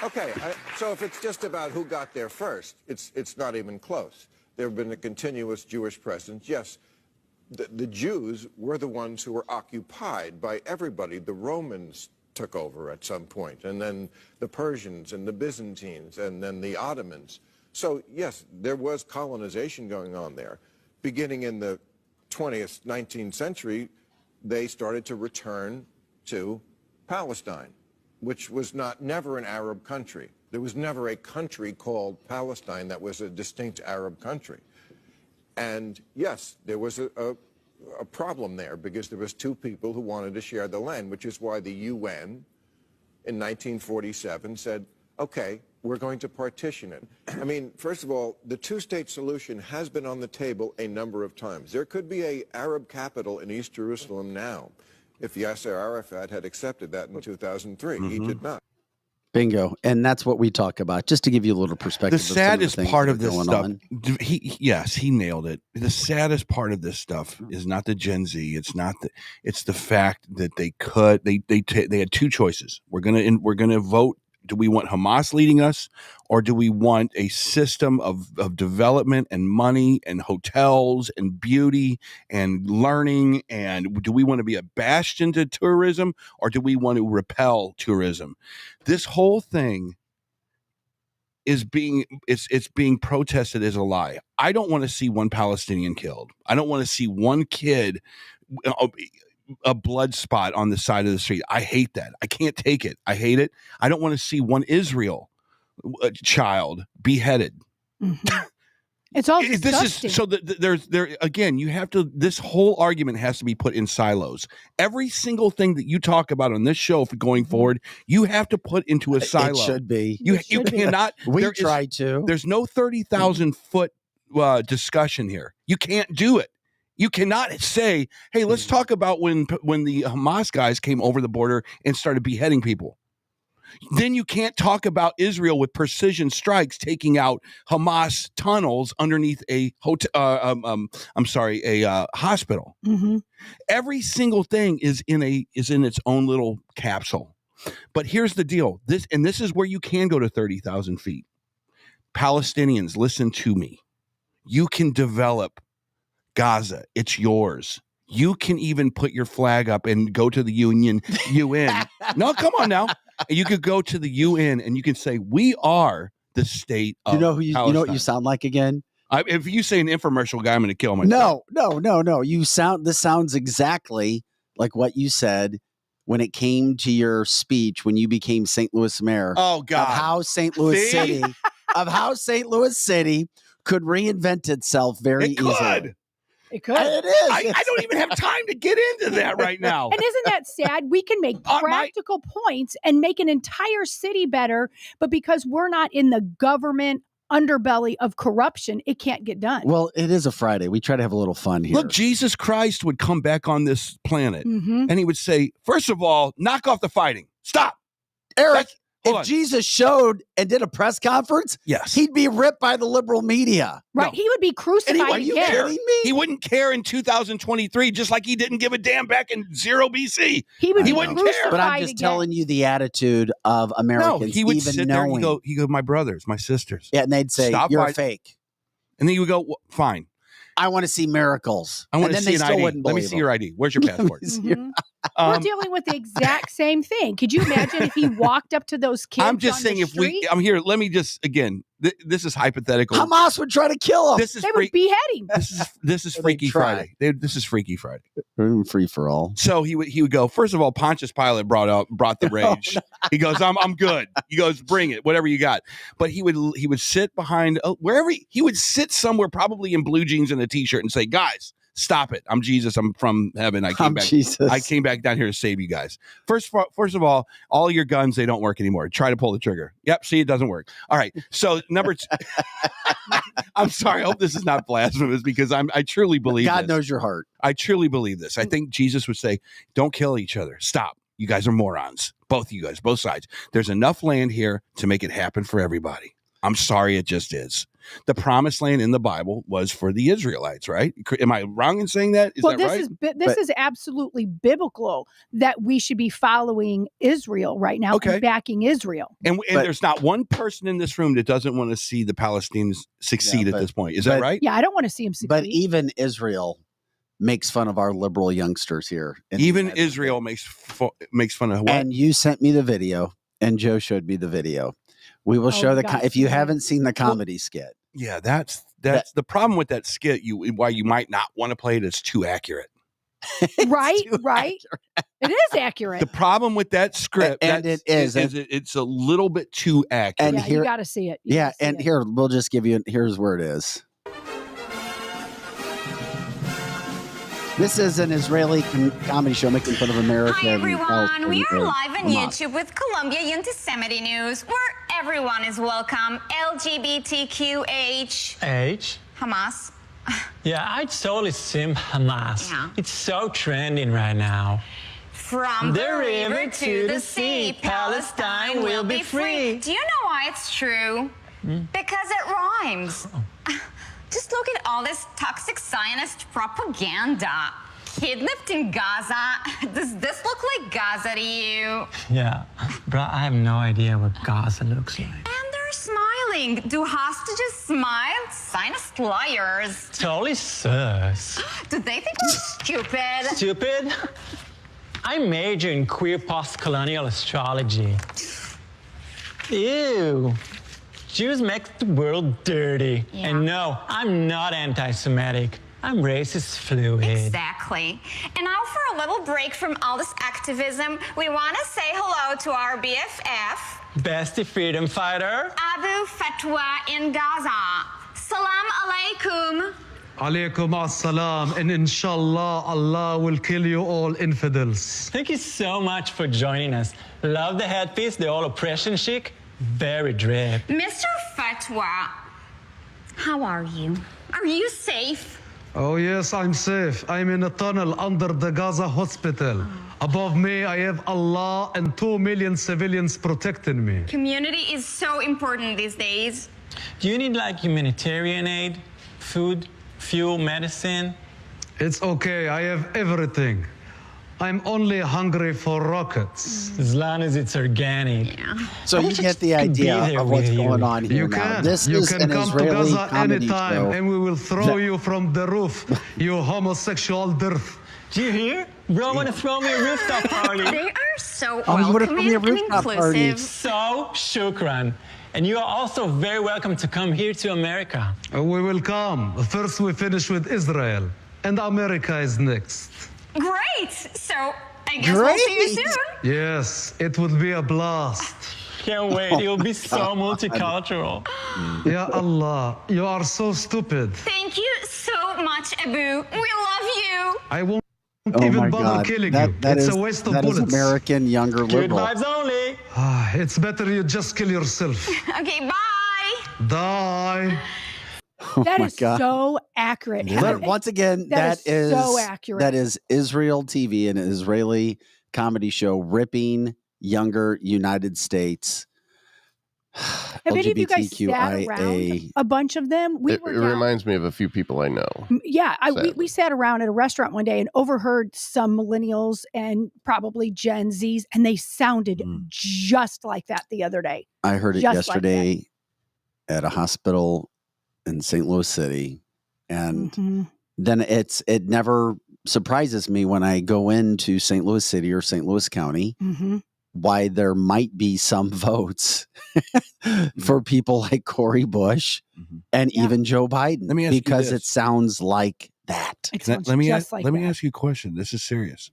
Okay, so if it's just about who got there first, it's not even close. There have been a continuous Jewish presence. Yes, the Jews were the ones who were occupied by everybody. The Romans took over at some point, and then the Persians and the Byzantines, and then the Ottomans. So, yes, there was colonization going on there. Beginning in the 20th, 19th century, they started to return to Palestine, which was never an Arab country. There was never a country called Palestine that was a distinct Arab country. And, yes, there was a problem there because there was two people who wanted to share the land, which is why the UN in 1947 said, okay, we're going to partition it. I mean, first of all, the two-state solution has been on the table a number of times. There could be an Arab capital in East Jerusalem now if Yasser Arafat had accepted that in 2003. Mm-hmm. He did not. Bingo. And that's what we talk about, just to give you a little perspective. The saddest part of this stuff, on. he nailed it. The saddest part of this stuff is not the Gen Z. It's the fact that they had two choices. We're gonna vote. Do we want Hamas leading us, or do we want a system of development and money and hotels and beauty and learning? And do we want to be a bastion to tourism, or do we want to repel tourism? This whole thing is being protested as a lie. I don't want to see one Palestinian killed. I don't want to see one kid, a blood spot on the side of the street. I hate that. I can't take it. I hate it. I don't want to see one Israel child beheaded. Mm-hmm. It's all disgusting. There again, you have to, this whole argument has to be put in silos. Every single thing that you talk about on this show for going forward, you have to put into a silo. It should be. You cannot. There's no 30,000 foot discussion here. You can't do it. You cannot say, hey, let's talk about when the Hamas guys came over the border and started beheading people. Then you can't talk about Israel with precision strikes taking out Hamas tunnels underneath a hotel. A hospital. Mm-hmm. Every single thing is in its own little capsule. But here's the deal. This is where you can go to 30,000 feet. Palestinians, listen to me. You can develop Gaza. It's yours. You can even put your flag up and go to the UN. No, come on now. You could go to the UN and you can say, we are the state of Palestine. You know what you sound like again? If you say an infomercial guy, I'm going to kill myself. No. This sounds exactly like what you said when it came to your speech when you became St. Louis mayor. Oh God. Of how St. Louis City could reinvent itself very easily. It could. It is. I don't even have time to get into that right now. And isn't that sad? We can make practical points and make an entire city better, but because we're not in the government underbelly of corruption, it can't get done. Well, it is a Friday. We try to have a little fun here. Look, Jesus Christ would come back on this planet and he would say, first of all, knock off the fighting. Stop. Eric, if Jesus showed and did a press conference, yes, he'd be ripped by the liberal media. Right. No. He would be crucified again. Are you kidding me? He wouldn't care in 2023, just like he didn't give a damn back in 0 BC. He wouldn't care. But I'm just telling you the attitude of Americans. No, he would sit there and he'd go, my brothers, my sisters. Yeah, and they'd say, you're a fake. And then you would go, well, fine. I want to see miracles. I want to see an ID. Let me see your ID. Where's your passport? We're dealing with the exact same thing. Could you imagine if he walked up to those kids? I'm just saying, I'm here. Let me just again. This is hypothetical. Hamas would try to kill him. They would behead him. This is Freaky Friday. This is Freaky Friday. Free for all. So he would go. First of all, Pontius Pilate brought the rage. He goes, I'm good. He goes, bring it, whatever you got. But he would sit behind wherever he would sit somewhere, probably in blue jeans and a t-shirt, and say, guys, stop it. I'm Jesus. I'm from heaven. I came back down here to save you guys. First of all your guns, they don't work anymore. Try to pull the trigger. Yep. See, it doesn't work. All right. So number 2, I'm sorry. I hope this is not blasphemous because I truly believe God knows your heart. I truly believe this. I think Jesus would say, don't kill each other. Stop. You guys are morons. Both of you guys, both sides. There's enough land here to make it happen for everybody. I'm sorry. It just is. The promised land in the Bible was for the Israelites, right? Am I wrong in saying that? Is that right? This is absolutely biblical that we should be following Israel right now and backing Israel. And there's not one person in this room that doesn't want to see the Palestinians succeed at this point. Is that right? Yeah, I don't want to see them succeed. But even Israel makes fun of our liberal youngsters here. Even Israel makes fun of what? And you sent me the video, and Joe showed me the video. We will show if you haven't seen the comedy skit. Yeah, that's the problem with that skit. Why you might not want to play it is too accurate. Right. It is accurate. The problem with that script, it's a little bit too accurate. And you got to see it. Here we'll just give you. Here's where it is. This is an Israeli comedy show making fun of America. Hi, everyone. We are live on YouTube with Colombia Anti-Semitic News, where everyone is welcome. LGBTQH. Hamas. Yeah, I totally sim Hamas. Yeah. It's so trending right now. From the river to the sea, Palestine will be free. Do you know why it's true? Because it rhymes. Just look at all this toxic Zionist propaganda. Kidnapped in Gaza. Does this look like Gaza to you? Yeah, but I have no idea what Gaza looks like. And they're smiling. Do hostages smile? Zionist liars. Totally sus. Do they think we're stupid? Stupid? I major in queer post-colonial astrology. Ew. Jews make the world dirty. Yeah. And no, I'm not anti-Semitic. I'm racist fluid. Exactly. And now for a little break from all this activism, we want to say hello to our BFF, Bestie freedom fighter. Abu Fatwa in Gaza. Salam alaikum. Alaykum as-salam, and inshallah, Allah will kill you all infidels. Thank you so much for joining us. Love the headpiece, the all oppression chic. Very drip. Mr. Fatwa, how are you? Are you safe? Oh yes, I'm safe. I'm in a tunnel under the Gaza hospital. Above me, I have Allah and 2 million civilians protecting me. Community is so important these days. Do you need like humanitarian aid, food, fuel, medicine? It's okay, I have everything. I'm only hungry for rockets. As long as it's organic. Yeah. So I you wish I get just the could be idea there of what's with you. going on here You now. can. This You is can an come to Israeli Gaza comedy anytime, show. and we will throw you from the roof, you homosexual dirt. Do you hear? Bro, want to throw me a rooftop party. They are so Oh, you wanna throw welcoming me a and rooftop party. inclusive. So, shukran. And you are also very welcome to come here to America. We will come. First, we finish with Israel, and America is next. Great. So I guess we'll see you Great. soon. Yes, it will be a blast. Can't wait. It'll be so multicultural. Ya Allah, you are so stupid. Thank you so much, Abu. We love you. I won't Oh my even bother God. killing That- you. that It's is- a waste of that is bullets. American younger Good liberal. vibes only. It's better you just kill yourself. Okay, bye. Die. Oh That my is God. so accurate. But once again, That that is so accurate. That is Israel TV, an Israeli comedy show ripping younger United States. Have any of you guys sat around LGBTQIA. a bunch of them? We It were down- reminds me of a few people I know. Yeah, we Sadly. sat around at a restaurant one day and overheard some millennials and probably Gen Zs, and they sounded just like that the other day. I heard it Just like that. yesterday at a hospital in St. Louis City, and Mhm. then it never surprises me when I go into St. Louis City or St. Louis County Mhm. why there might be some votes for people like Cory Bush Mhm. and Yeah. even Joe Biden, Let me ask you because this. it sounds like that. It Can I- sounds let me just ask, like let me that. ask you a question. This is serious.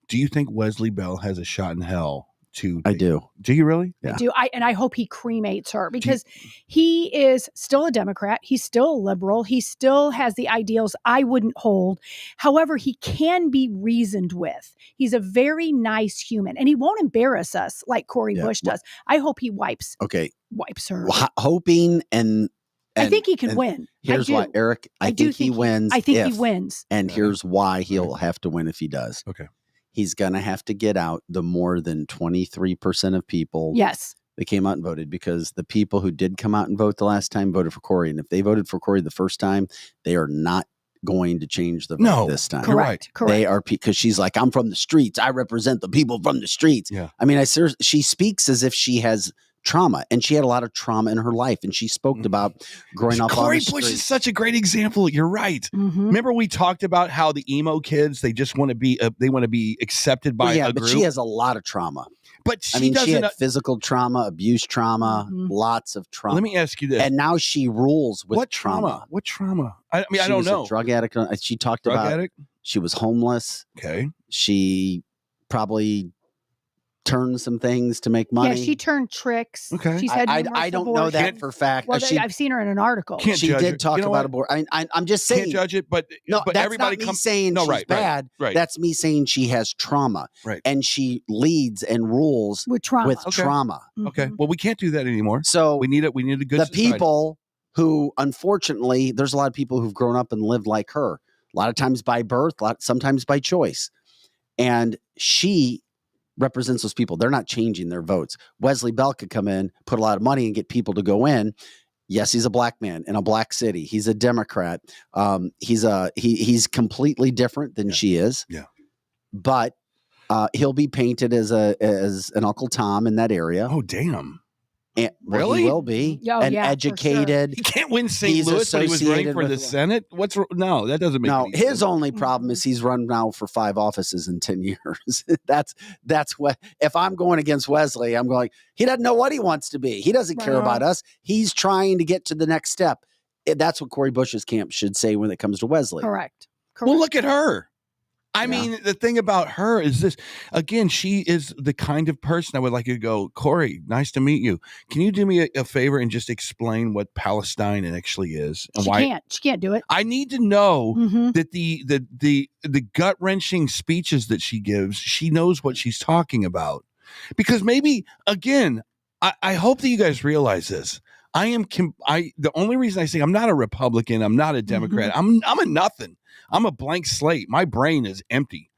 Do you think Wesley Bell has a shot in hell to? I do. Do you really? Yeah. And I hope he cremates her because he is still a Democrat. He's still a liberal. He still has the ideals I wouldn't hold. However, he can be reasoned with. He's a very nice human, and he won't embarrass us like Cory Yeah. Bush does. I hope he wipes Okay, her. hoping and I think he can and win. Here's I why, do. Eric. I do think he wins. I think if, he wins. and here's why he'll have to win if he does. Okay. He's going to have to get out the more than 23% of people Yes. that came out and voted, because the people who did come out and vote the last time voted for Cory. And if they voted for Cory the first time, they are not going to change the vote No, this time. You're right. Correct. They are, because she's like, I'm from the streets. I represent the people from the streets. Yeah. I mean, she speaks as if she has trauma, and she had a lot of trauma in her life. And she spoke about growing up on Cory the Bush street. is such a great example. You're right. Mhm. Remember we talked about how the emo kids, they just want to be accepted by Well, yeah, a but group. she has a lot of trauma. But she I mean, she doesn't. had physical trauma, abuse trauma, Mhm. lots of trauma. Let me ask you this: and now she rules with what trauma? What trauma? I mean, I She don't was know. A drug addict. She talked Drug about addict. she was homeless. Okay. She probably turned some things to make money. Yeah, she turned tricks. Okay. She's had I numerous don't know that abortions. for fact. Well, she I've seen her in an article. Can't she judge did her. talk You know about what? abortion. I'm just saying. Can't judge it, but No, but that's everybody not me comes. saying No, she's right, bad. right. That's me saying she has trauma, Right. and she leads and rules with trauma. with Okay. trauma. Okay. Mhm. Well, we can't do that anymore. So We need it. We need a good the society. people who, unfortunately, there's a lot of people who've grown up and lived like her. A lot of times by birth, sometimes by choice. And she represents those people. They're not changing their votes. Wesley Bell could come in, put a lot of money and get people to go in. Yes, he's a black man in a black city. He's a Democrat. He's completely different than she is. Yeah. But he'll be painted as an Uncle Tom in that area. Oh, damn. And, Really? He will be educated. He can't win St. He's Louis, but he was running associated for the with- Senate. No, that doesn't make No, any his sense. only problem is he's run now for 5 offices in 10 years. That's what, if I'm going against Wesley, I'm going, he doesn't know what he wants to be. He doesn't care about us. He's trying to get to the next step. That's what Cori Bush's camp should say when it comes to Wesley. Correct. Well, look at her. I mean, the thing about her is this. Again, she is the kind of person I would like you to go, Cori, nice to meet you. Can you do me a favor and just explain what Palestine actually is and why? She can't do it. I need to know that the gut-wrenching speeches that she gives, she knows what she's talking about. Because maybe, again, I hope that you guys realize this. The only reason I say I'm not a Republican, I'm not a Democrat, I'm a nothing. I'm a blank slate. My brain is empty.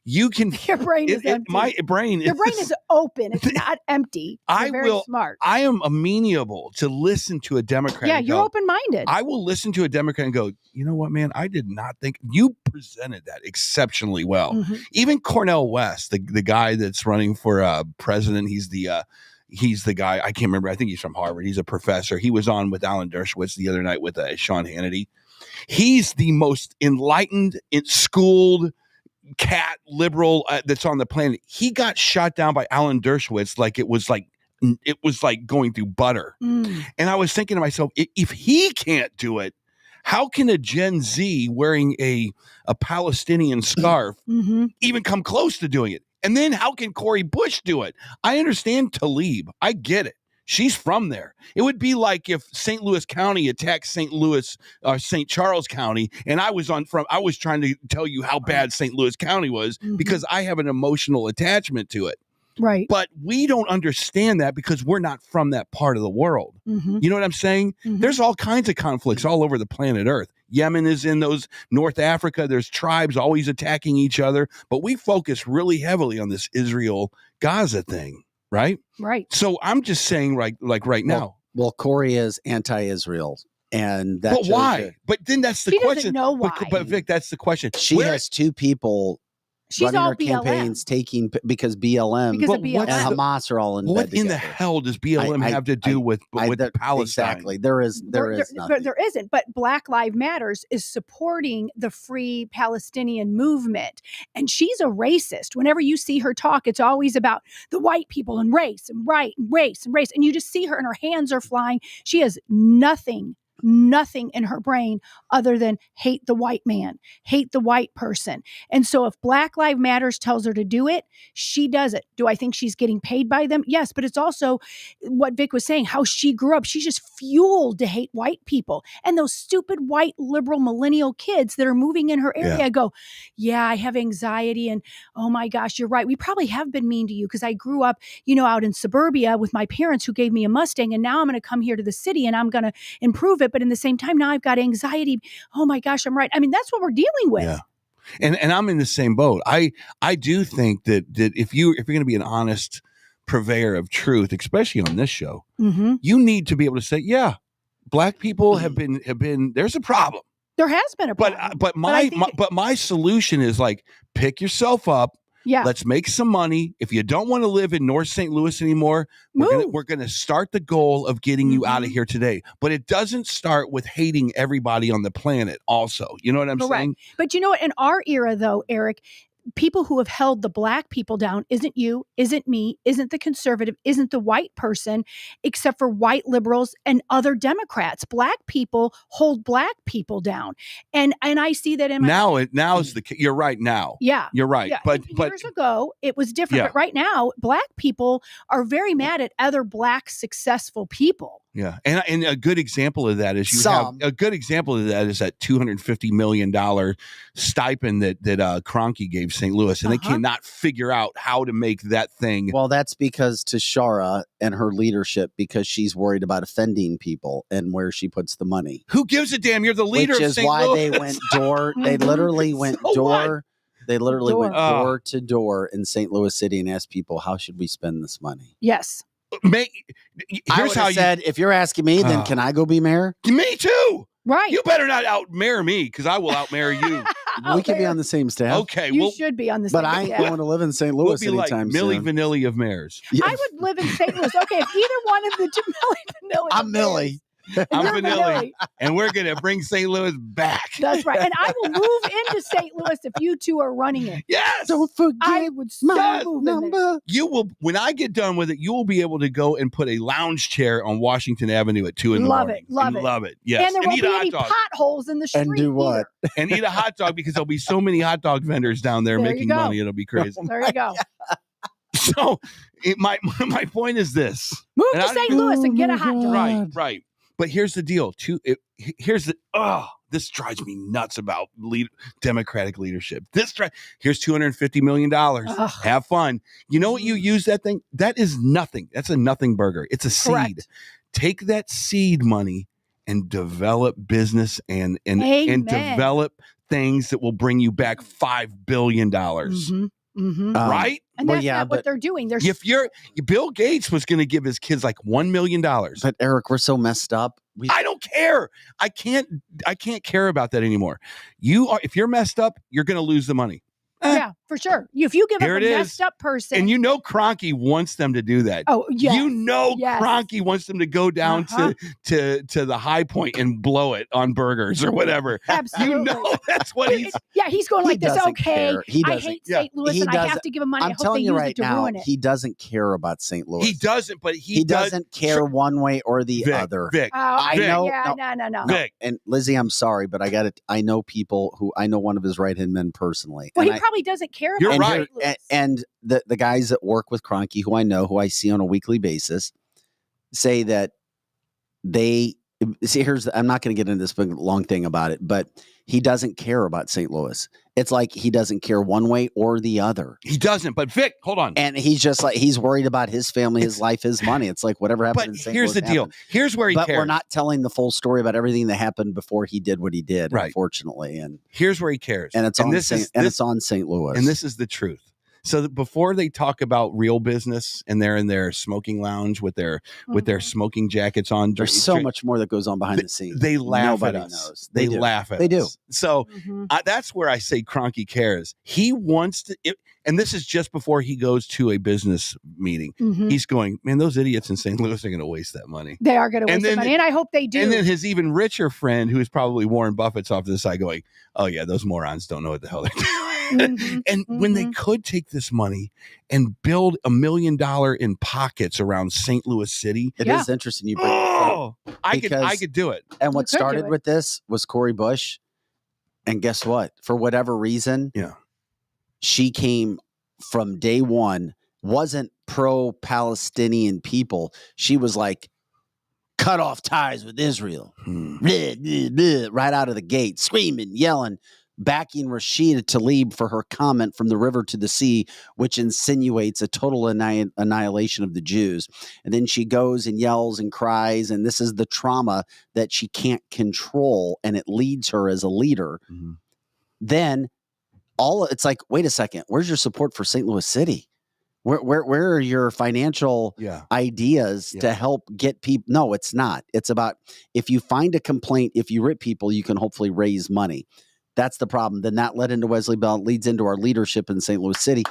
Your brain is empty. My brain Your brain is open. It's not empty. You're very smart. I am amenable to listen to a Democrat. Yeah, you're open-minded. I will listen to a Democrat and go, you know what, man? I did not think you presented that exceptionally well. Even Cornel West, the guy that's running for president, he's the guy. I can't remember. I think he's from Harvard. He's a professor. He was on with Alan Dershowitz the other night with Sean Hannity. He's the most enlightened, schooled cat liberal that's on the planet. He got shot down by Alan Dershowitz like it was like going through butter. And I was thinking to myself, if he can't do it, how can a Gen Z wearing a Palestinian scarf even come close to doing it? And then how can Cori Bush do it? I understand Tlaib. I get it. She's from there. It would be like if St. Louis County attacked St. Louis or St. Charles County, and I was trying to tell you how bad St. Louis County was because I have an emotional attachment to it. Right. But we don't understand that because we're not from that part of the world. You know what I'm saying? There's all kinds of conflicts all over the planet Earth. Yemen is in those, North Africa. There's tribes always attacking each other. But we focus really heavily on this Israel-Gaza thing. Right. So I'm just saying, right now. Well, Cori is anti-Israel, and that. But why? But then that's the question. She doesn't know why. But Vic, that's the question. She has 2 people. She's running all her BLM. campaigns, because BLM, Because of BLM. and Hamas are all in What bed in the together. hell does BLM have to do with Palestine? Exactly. There is nothing. There isn't. But Black Lives Matters is supporting the free Palestinian movement. And she's a racist. Whenever you see her talk, it's always about the white people and race and right and race and race. And you just see her and her hands are flying. She has nothing in her brain other than hate the white man, hate the white person. And so if Black Lives Matters tells her to do it, she does it. Do I think she's getting paid by them? Yes, but it's also what Vic was saying, how she grew up. She's just fueled to hate white people. And those stupid white liberal millennial kids that are moving in her area go, yeah, I have anxiety. And oh my gosh, you're right. We probably have been mean to you because I grew up, out in suburbia with my parents who gave me a Mustang. And now I'm going to come here to the city and I'm going to improve it. But in the same time, now I've got anxiety. Oh my gosh, I'm right. I mean, that's what we're dealing with. Yeah. And I'm in the same boat. I do think that if you're going to be an honest purveyor of truth, especially on this show, you need to be able to say, yeah, Black people have been there's a problem. There has been a problem. But my solution is like, pick yourself up. Yeah. Let's make some money. If you don't want to live in North St. Louis anymore, we're gonna start the goal of getting you out of here today. But it doesn't start with hating everybody on the planet also. You know what I'm saying? But you know what? In our era, though, Eric, people who have held the Black people down isn't you, isn't me, isn't the conservative, isn't the white person, except for white liberals and other Democrats. Black people hold Black people down, and I see that in my you're right now. Yeah, you're right. Yeah. But years ago it was different. But right now, Black people are very mad at other Black successful people. Yeah, and a good example of that is that $250 million stipend that Kroenke gave St. Louis, and they cannot figure out how to make that thing. Well, that's because Tashara and her leadership, because she's worried about offending people and where she puts the money. Who gives a damn? You're the leader of St. Louis. Which is why they went door. They literally went door They literally went Door. door to door in St. Louis City and asked people, how should we spend this money? Yes. I Here's would how have said, if you're asking me, then can I go be mayor? Me too. Right. You better not out-mayor me because I will out-mayor you. We could be on the same staff. Okay. You should be on the same But I ain't staff. going to live in St. We'll Louis be like anytime Milli soon. Vanilli of mayors. Yeah. I would live in St. Louis. Okay, if either one of the two Millie I'm Millie. I'm You're Vanilli, Vanilli. and we're going to bring St. Louis back. That's right. And I will move into St. Louis if you two are running it. Yes. Don't forget I would so my move in there. number. You will, when I get done with it, you will be able to go and put a lounge chair on Washington Avenue at 2 in the Love morning. it, love And it. Love it. Yes. And there won't eat be a hot any dog. potholes in the street. And do what? either. And eat a hot dog because there'll be so many hot dog vendors down there There you making go. money. It'll be crazy. There you go. So my point is this. Move And to I- St. Louis and get a hot dog. Right, right. But here's the deal. This drives me nuts about Democratic leadership. Here's $250 million. Ugh. Have fun. You know what you use that thing? That is nothing. That's a nothing burger. It's a seed. Correct. Take that seed money and develop business and Amen. develop things that will bring you back $5 billion. Mhm, mhm. Right? And well, that's yeah, not what but- they're doing. They're Bill Gates was going to give his kids like $1 million. But Eric, we're so messed up. I don't care. I can't care about that anymore. If you're messed up, you're going to lose the money. yeah, for sure. If you give up Here a it is. messed up person, And you know Cronky wants them to do that. oh yeah, You know Yes. Cronky wants them to go down Uh-huh. to the high point and blow it on burgers or whatever. absolutely. You know that's what he's Yeah, he's going He like this. doesn't Okay, care. He I doesn't- hate yeah. St. Louis, He and I have doesn't- to give him money. I I'm hope they telling you use right it to now, ruin it. he doesn't care about St. Louis. he doesn't, but He doesn't care one way or the Vic, other. Vic, Oh, I Vic. know. know- Yeah, no. Vic. And Lizzie, I'm sorry, but I know people who I know one of his right hand men personally. Well, and he probably doesn't care. You're about and right. St. Louis. and the guys that work with Cronky, who I know, who I see on a weekly basis, say that they see. I'm not going to get into this big long thing about it, but he doesn't care about St. Louis. It's like he doesn't care one way or the other, He doesn't. But Vic, hold on. and he's just like he's worried about his family, his life, his money. It's like whatever happened But in St. here's Louis the deal. happened. Here's where he But cares. we're not telling the full story about everything that happened before he did what he did, Right. unfortunately. And Here's where he cares. it's on this St. is and this- it's on St. Louis. And this is the truth. So that before they talk about real business and they're in their smoking lounge with their Mhm. smoking jackets on, there's so much more that goes on behind the scenes. they laugh Nobody at us. knows. They do. laugh at They do. us. So Mhm. that's where I say Cronky cares. He wants to, and this is just before he goes to a business meeting. Mhm. He's going, man, those idiots in St. Louis are going to waste that money. They are going to And waste the then- money, and I hope they do. And then his even richer friend, who is probably Warren Buffett's off to the side, going, "Oh yeah, those morons don't know what the hell they're doing." Mhm, And when they mhm. could take this money and build $1 million in pockets around St. Louis City, It Yeah. is interesting you bring this up. oh, I Because- could do it. And what You could do started it. with this was Cori Bush. And guess what? For whatever reason, Yeah. she came from day one, wasn't pro-Palestinian people. She was like, cut off ties with Israel. Hmm. Bleh, bleh, bleh, right out of the gate, screaming, yelling, backing Rashida Tlaib for her comment from the river to the sea, which insinuates a total annihilation of the Jews. And then she goes and yells and cries, and this is the trauma that she can't control, and it leads her as a leader. Mhm. Then it's like, wait a second, where's your support for St. Louis City? Where are your financial Yeah. ideas Yeah. to help get people? No, it's not. It's about if you find a complaint, if you rip people, you can hopefully raise money. That's the problem. Then that led into Wesley Bell, leads into our leadership in St. Louis City.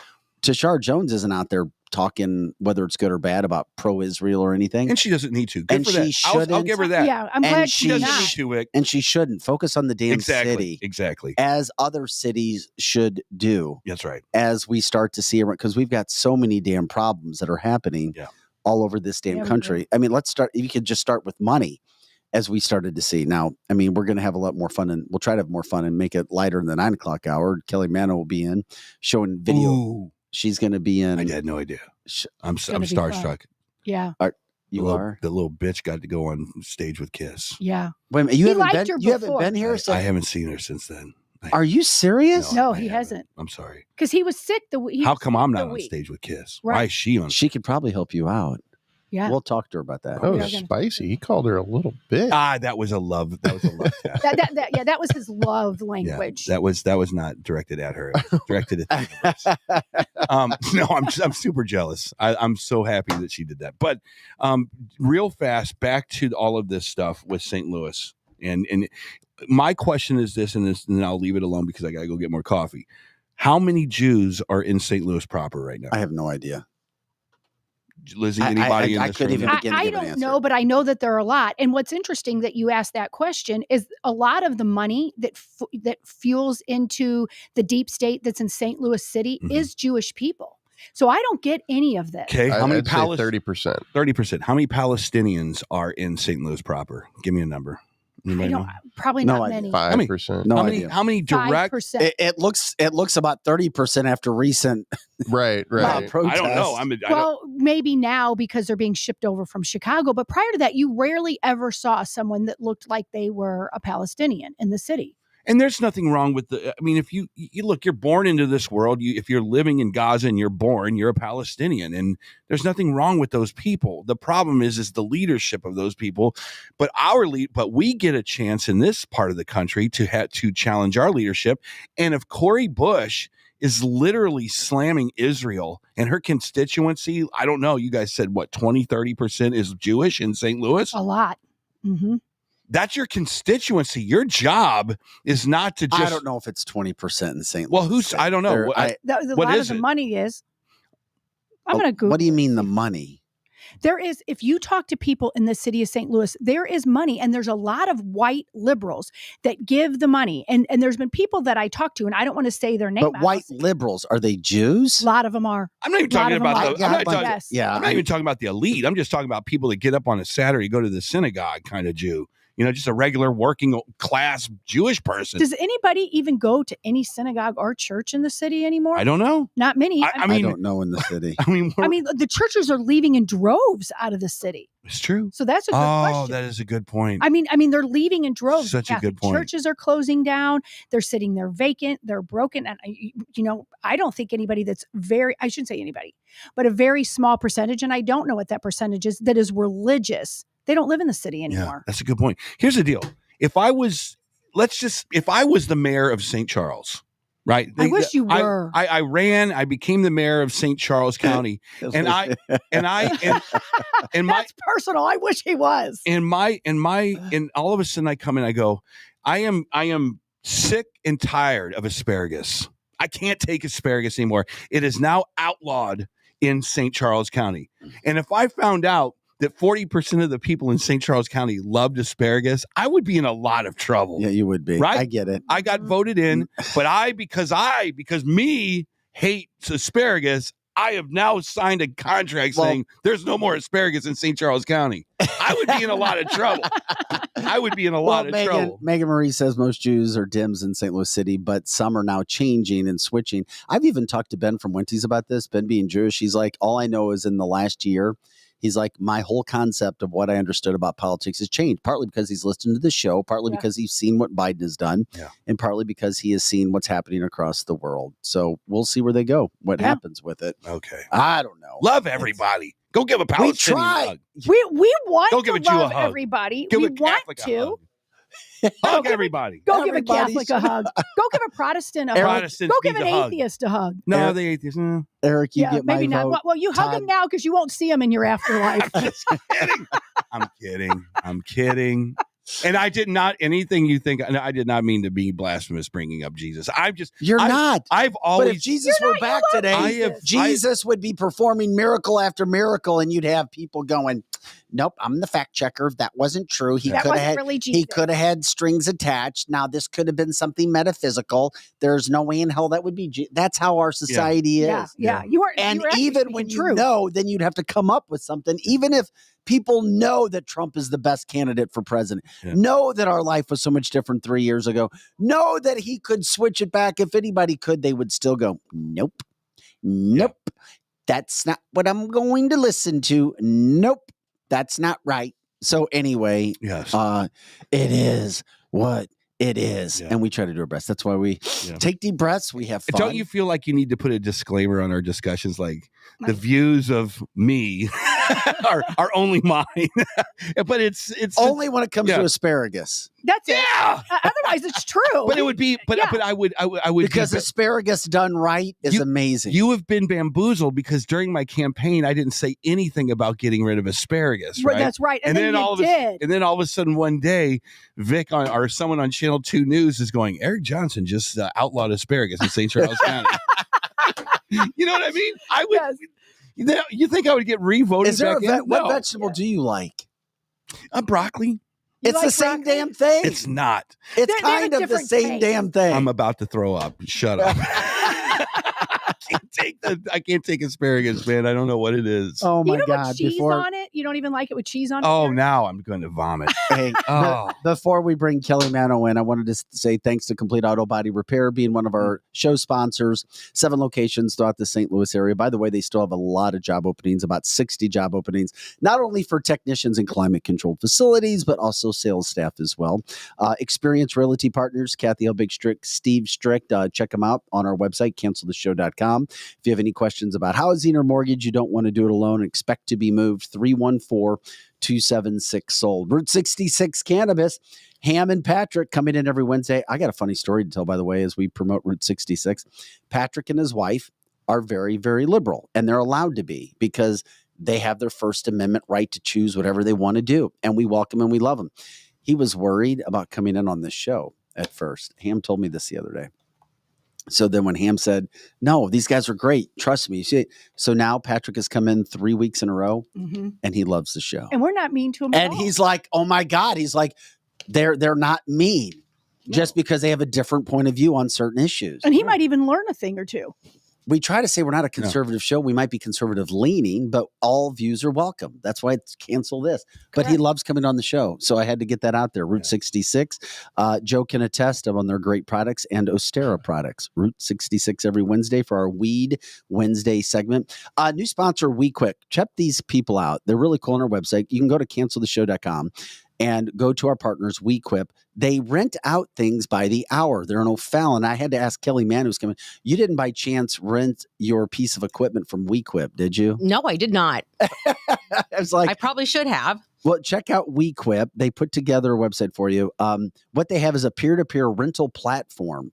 Tashar Jones isn't out there talking whether it's good or bad about pro-Israel or anything. And she doesn't need to. Good And for that. she I'll shouldn't. give her that. Yeah, I'm And glad She she she's doesn't not. need to, Vic. And she shouldn't focus on the damn Exactly. city Exactly. as other cities should do. That's right. As we start to see around, because we've got so many damn problems that are happening Yeah. all over this damn Yeah, we country. I mean, let's start. If you could just start with money, as we started to see. Now, I mean, we're going to have a lot more fun, and we'll try to have more fun and make it lighter in the 9 o'clock hour. Kelly Manno will be in showing video. Ooh, She's going to be in. I had no idea. I'm gonna be starstruck. Yeah, You are. The little bitch got to go on stage with Kiss. yeah. Wait a minute, you He haven't liked been. her You haven't before. been here. I haven't seen her since then. Are you serious? No, I he haven't. hasn't. I'm sorry. Because he was sick the week. How come I'm the not on week. stage with Kiss? Right. Why is she on? She could probably help you out. Yeah. We'll talk to her about that. That we was are gonna- spicy. He called her a little bitch. That was a love tap. that was his love language. That was not directed at her. It was directed at the universe. No, I'm super jealous. I'm so happy that she did that. But real fast, back to all of this stuff with St. Louis. And my question is this, and then I'll leave it alone because I got to go get more coffee. How many Jews are in St. Louis proper right now? I have no idea. Lizzie, anybody in I this couldn't room? even begin to I give an don't answer. know, but I know that there are a lot. And what's interesting that you asked that question is a lot of the money that fuels into the deep state that's in St. Louis City is Jewish people. So I don't get any of this. Okay, how many 30%. 30%. How many Palestinians are in St. Louis proper? Give me a number. I don't, probably No not idea. many. 5%. No how idea. many direct? 5%. It looks about 30% after recent Right. protests. I don't know. Well, maybe now because they're being shipped over from Chicago. But prior to that, you rarely ever saw someone that looked like they were a Palestinian in the city. And there's nothing wrong with if you look, you're born into this world. If you're living in Gaza and you're a Palestinian, and there's nothing wrong with those people. The problem is the leadership of those people. But we get a chance in this part of the country to challenge our leadership. And if Cori Bush is literally slamming Israel and her constituency, I don't know, you guys said what, 20-30% is Jewish in St. Louis? A lot. Mm-hmm. That's your constituency. Your job is not to just. I don't know if it's 20% in St. Louis. Well, I don't know. A what lot is of the it? money is. I'm going to Google. What do you mean the money? There is, if you talk to people in the city of St. Louis, there is money, and there's a lot of white liberals that give the money. And there's been people that I talk to, and I don't want to say their name. But white liberals, are they Jews? A lot of them are. I'm not even talking about I'm not even talking about the elite. I'm just talking about people that get up on a Saturday, go to the synagogue kind of Jew. Just a regular working class Jewish person. Does anybody even go to any synagogue or church in the city anymore? I don't know. Not many. I don't know in the city. I mean, the churches are leaving in droves out of the city. It's true. So that's a good question. Oh, that is a good point. I mean, they're leaving in droves. Such a good point. Churches are closing down. They're sitting there vacant. They're broken. And, I don't think anybody I shouldn't say anybody, but a very small percentage, and I don't know what that percentage is, that is religious. They don't live in the city anymore. Yeah, that's a good point. Here's the deal. If I was the mayor of St. Charles, right? I wish you were. I became the mayor of St. Charles County. and That's personal. I wish he was. And all of a sudden I come in, I go, I am sick and tired of asparagus. I can't take asparagus anymore. It is now outlawed in St. Charles County. And if I found out that 40% of the people in St. Charles County loved asparagus, I would be in a lot of trouble. Yeah, you would be. Right? I get it. I got voted in, but because me hates asparagus, I have now signed a contract saying there's no more asparagus in St. Charles County. I would be in a lot of trouble. Trouble. Megan Marie says most Jews are Dims in St. Louis City, but some are now changing and switching. I've even talked to Ben from Winties about this. Ben being Jewish, he's like, all I know is in the last year, he's like, my whole concept of what I understood about politics has changed, partly because he's listened to the show, partly because he's seen what Biden has done, and partly because he has seen what's happening across the world. So we'll see where they go, what happens with it. Okay. I don't know. Love everybody. Go give a Palestinian a hug. We want Go give to a Jew a love hug. everybody. Give we a want Catholic to. a hug. Hug everybody. Go give a Catholic a hug. Go give a Protestant a hug. Protestants Go give need an a hug. atheist a hug. No, the atheist. No. Eric, you get maybe my not. vote. Well, you hug him now because you won't see him in your afterlife. I'm just kidding. I'm kidding. And I did not anything you think. I did not mean to be blasphemous bringing up Jesus. You're not. I've always. But if Jesus were back today, Jesus would be performing miracle after miracle, and you'd have people going, "Nope, I'm the fact checker. That wasn't true. He could have had really Jesus. He could have had strings attached. Now this could have been something metaphysical. There's no way in hell that would be. That's how our society is. Yeah. You weren't. And you were even when you know, then you'd have to come up with something. Even if people know that Trump is the best candidate for president, know that our life was so much different 3 years ago, know that he could switch it back. If anybody could, they would still go, nope. That's not what I'm going to listen to. Nope. That's not right. So anyway, it is what it is. And we try to do our best. That's why we take deep breaths. We have fun. Don't you feel like you need to put a disclaimer on our discussions? Like the views of me are only mine. But it's Only when it comes to asparagus. That's it. Yeah. Otherwise, it's true. But it would be, but I would because asparagus done right is amazing. You have been bamboozled because during my campaign, I didn't say anything about getting rid of asparagus. Right, that's right. And then all of a sudden, one day, Vic or someone on Channel 2 News is going, Eric Johnson just outlawed asparagus in St. Charles County. You know what I mean? I would. Yes. You think I would get revoted? Is there what vegetable do you like? Broccoli. It's the same damn thing. It's not. It's kind of the same damn thing. I'm about to throw up. Shut up. I can't take asparagus, man. I don't know what it is. Oh my God! God! With cheese on it, you don't even like it with cheese on it. Oh, now I'm going to vomit. Hey, before we bring Kelly Manno in, I wanted to say thanks to Complete Auto Body Repair being one of our show sponsors. 7 locations throughout the St. Louis area. By the way, they still have a lot of job openings, about 60 job openings, not only for technicians in climate-controlled facilities, but also sales staff as well. Experienced Realty Partners, Kathy Helbig Strick, Steve Strick. Check them out on our website, canceltheshow.com. If you have any questions about housing or mortgage, you don't want to do it alone, expect to be moved, 314-276-SOLD. Route 66 Cannabis, Ham and Patrick coming in every Wednesday. I got a funny story to tell, by the way, as we promote Route 66. Patrick and his wife are very, very liberal, and they're allowed to be because they have their First Amendment right to choose whatever they want to do, and we welcome and we love them. He was worried about coming in on this show at first. Ham told me this the other day. So then when Ham said, no, these guys are great. Trust me. So now Patrick has come in 3 weeks in a row and he loves the show. And we're not mean to him. And he's like, oh my God. He's like, they're not mean just because they have a different point of view on certain issues. And he might even learn a thing or two. We try to say we're not a conservative show. We might be conservative leaning, but all views are welcome. That's why it's cancel this. Correct. But he loves coming on the show. So I had to get that out there. Route 66. Joe can attest on their great products and Ostera products. Route 66 every Wednesday for our Weed Wednesday segment. New sponsor, WeQuick. Check these people out. They're really cool on our website. You can go to canceltheshow.com and go to our partners, WeQuip. They rent out things by the hour. They're in O'Fallon. I had to ask Kelly Mann, who's coming. You didn't by chance rent your piece of equipment from WeQuip, did you? No, I did not. I was like, I probably should have. Well, check out WeQuip. They put together a website for you. What they have is a peer-to-peer rental platform,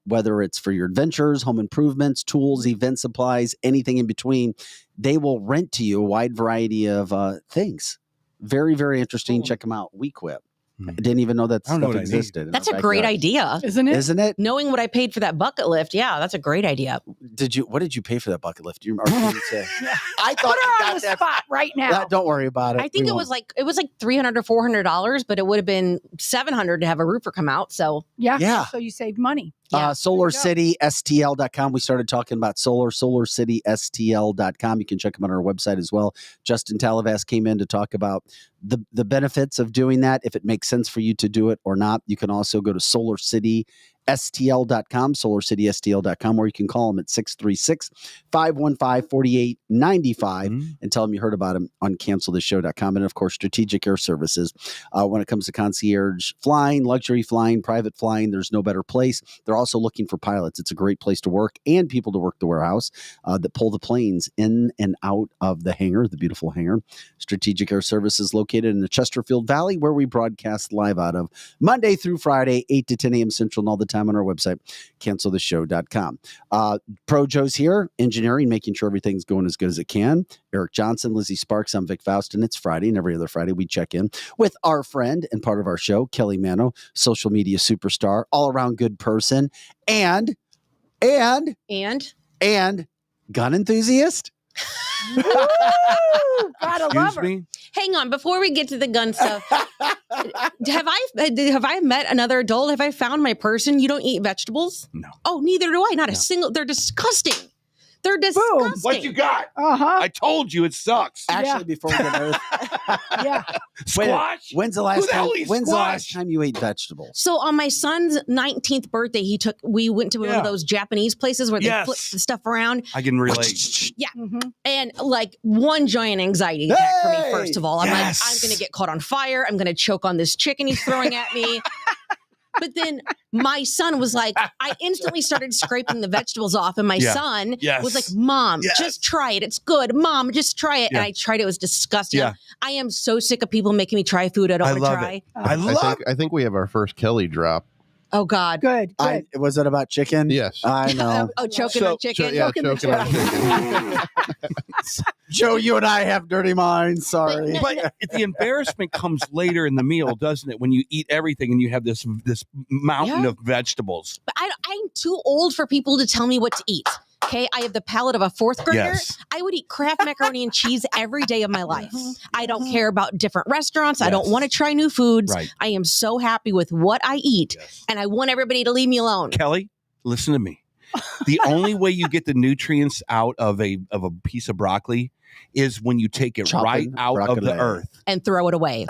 whether it's for your adventures, home improvements, tools, event supplies, anything in between. They will rent to you a wide variety of things. Very, very interesting. Check them out. WeQuip. I didn't even know that stuff existed. That's a great idea. Isn't it? Isn't it? Knowing what I paid for that bucket lift. Yeah, that's a great idea. What did you pay for that bucket lift? Do you remember? I thought you got on the spot right now. Don't worry about it. I think it was like $300 or $400, but it would have been $700 to have a roofer come out. So yeah. So you saved money. SolarCitySTL.com. We started talking about solar, SolarCitySTL.com. You can check them on our website as well. Justin Talavas came in to talk about the benefits of doing that, if it makes sense for you to do it or not. You can also go to SolarCitySTL.com, SolarCitySTL.com, or you can call them at 636-515-4895 and tell them you heard about them on CancelTheShow.com. And, of course, Strategic Air Services. When it comes to concierge flying, luxury flying, private flying, there's no better place. They're also looking for pilots. It's a great place to work and people to work the warehouse that pull the planes in and out of the hangar, the beautiful hangar. Strategic Air Services located in the Chesterfield Valley, where we broadcast live out of Monday through Friday, 8 to 10 a.m. Central, and all the time on our website, canceltheshow.com. Pro Joe's here, engineering, making sure everything's going as good as it can. Eric Johnson, Lizzie Sparks, I'm Vic Faust, and it's Friday, and every other Friday we check in with our friend and part of our show, Kelly Manno, social media superstar, all-around good person, and gun enthusiast. Gotta love her. Hang on, before we get to the gun stuff, have I met another adult? Have I found my person? You don't eat vegetables? No. Oh, neither do I. Not a single. They're disgusting. They're disgusting. Boom. What you got? I told you it sucks. Actually, before we get to Squash? When's the last time you ate vegetables? So on my son's 19th birthday, we went to one of those Japanese places where they flip the stuff around. I can relate. Yeah. And like one giant anxiety attack for me, first of all. I'm like, I'm going to get caught on fire. I'm going to choke on this chicken he's throwing at me. But then my son was like, I instantly started scraping the vegetables off, and my son was like, Mom, just try it. It's good. Mom, just try it. And I tried it. It was disgusting. Yeah. I am so sick of people making me try food I don't want to try. I think we have our first Kelly drop. Oh, God. Good. Was it about chicken? Yes. I know. Choking on chicken. Choking on chicken. Joe, you and I have dirty minds. Sorry. But the embarrassment comes later in the meal, doesn't it? When you eat everything and you have this mountain of vegetables. But I'm too old for people to tell me what to eat. Okay, I have the palate of a fourth grader. Yes. I would eat Kraft macaroni and cheese every day of my life. I don't care about different restaurants. I don't want to try new foods. Right. I am so happy with what I eat, and I want everybody to leave me alone. Kelly, listen to me. The only way you get the nutrients out of a piece of broccoli is when you take it right out of the earth and throw it away.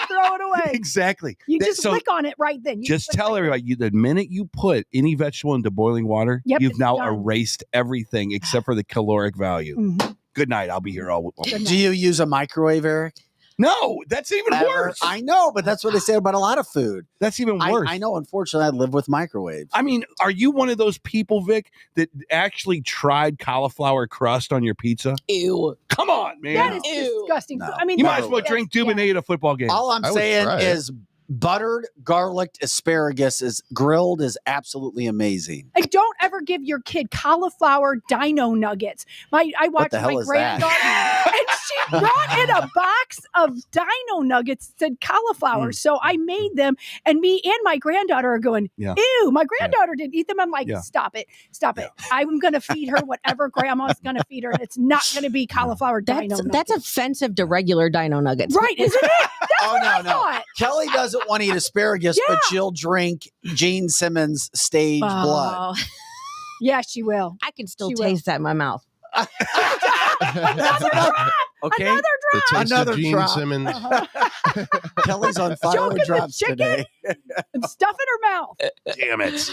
Throw it away. Exactly. You just click on it right then. Just tell everybody, the minute you put any vegetable into boiling water, you've now erased everything except for the caloric value. Good night. I'll be here all Do you use a microwave, Eric? No, that's even worse. I know, but that's what they say about a lot of food. That's even worse. I know. Unfortunately, I live with microwaves. I mean, are you one of those people, Vic, that actually tried cauliflower crust on your pizza? Ew. Come on, man. That is disgusting. No. I mean, You might as well drink Dubonnet at a football game. All I'm saying is buttered garlic asparagus is grilled is absolutely amazing. And don't ever give your kid cauliflower dino nuggets. I watched the hell my is granddaughter and she brought in a box of dino nuggets that said cauliflower. So I made them, and me and my granddaughter are going, ew, my granddaughter didn't eat them. I'm like, stop it. I'm going to feed her whatever grandma's going to feed her, and it's not going to be cauliflower dino nuggets. That's offensive to regular dino nuggets. Right, isn't it? That's what I thought. Kelly doesn't want to eat asparagus, but she'll drink Gene Simmons stage blood. Yeah, she will. I can still taste that in my mouth. Another drop. Okay. Another The drop. taste of Gene Simmons. Kelly's on fire Choking with the drops chicken today. and stuff in her mouth. Damn it.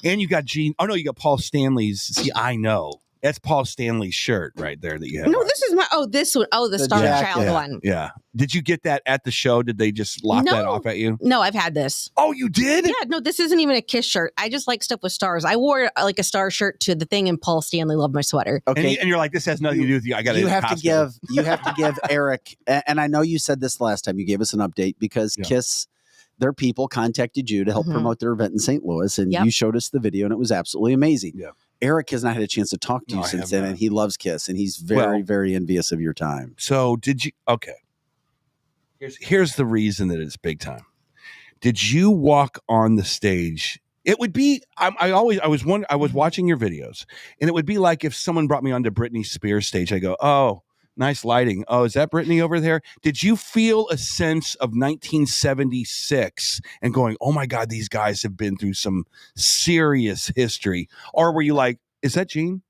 And you got Gene. Oh, no, you got Paul Stanley's. See, I know. That's Paul Stanley's shirt right there that you have. No, this is my. Oh, this one. Oh, the Star Child one. Yeah. Did you get that at the show? Did they just lock that off at you? No, I've had this. Oh, you did? Yeah. No, this isn't even a Kiss shirt. I just like stuff with stars. I wore like a star shirt to the thing, and Paul Stanley loved my sweater. Okay, and you're like, this has nothing to do with you. I got You have to give Eric. And I know you said this last time. You gave us an update because Kiss. Their people contacted you to help promote their event in St. Louis, and you showed us the video, and it was absolutely amazing. Yeah. Eric has not had a chance to talk to you since then, and he loves Kiss, and he's very, very envious of your time. So did you? Okay. Here's the reason that it's big time. Did you walk on the stage? It would be. I was watching your videos, and it would be like if someone brought me onto Britney Spears stage. I go, oh. Nice lighting. Oh, is that Brittany over there? Did you feel a sense of 1976 and going, oh my God, these guys have been through some serious history? Or were you like, is that Gene?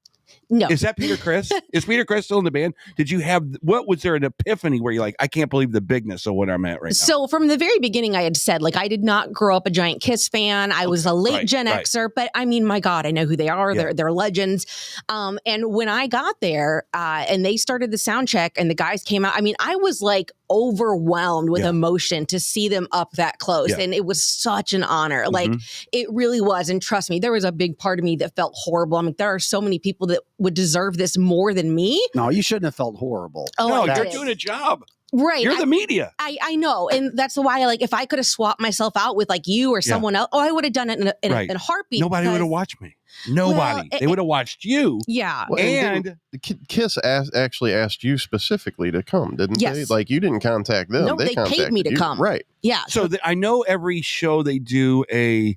No. Is that Peter Criss? Is Peter Criss still in the band? Did you have, was there an epiphany where you're like, I can't believe the bigness of what I'm at right now? So from the very beginning, I had said, like, I did not grow up a giant Kiss fan. I was a late Gen Xer, but I mean, my God, I know who they are. They're legends. And when I got there and they started the sound check and the guys came out, I mean, I was like overwhelmed with emotion to see them up that close. And it was such an honor. Like it really was. And trust me, there was a big part of me that felt horrible. I mean, there are so many people that would deserve this more than me. No, you shouldn't have felt horrible. Oh, no, you're doing a job. Right. You're the media. I know. And that's why, like, if I could have swapped myself out with like you or someone else, I would have done it in a heartbeat. Nobody would have watched me. Nobody. They would have watched you. Yeah. Well, and Kiss actually asked you specifically to come, didn't they? Like, you didn't contact them. No, they paid me to come. Right. Yeah. So I know every show they do a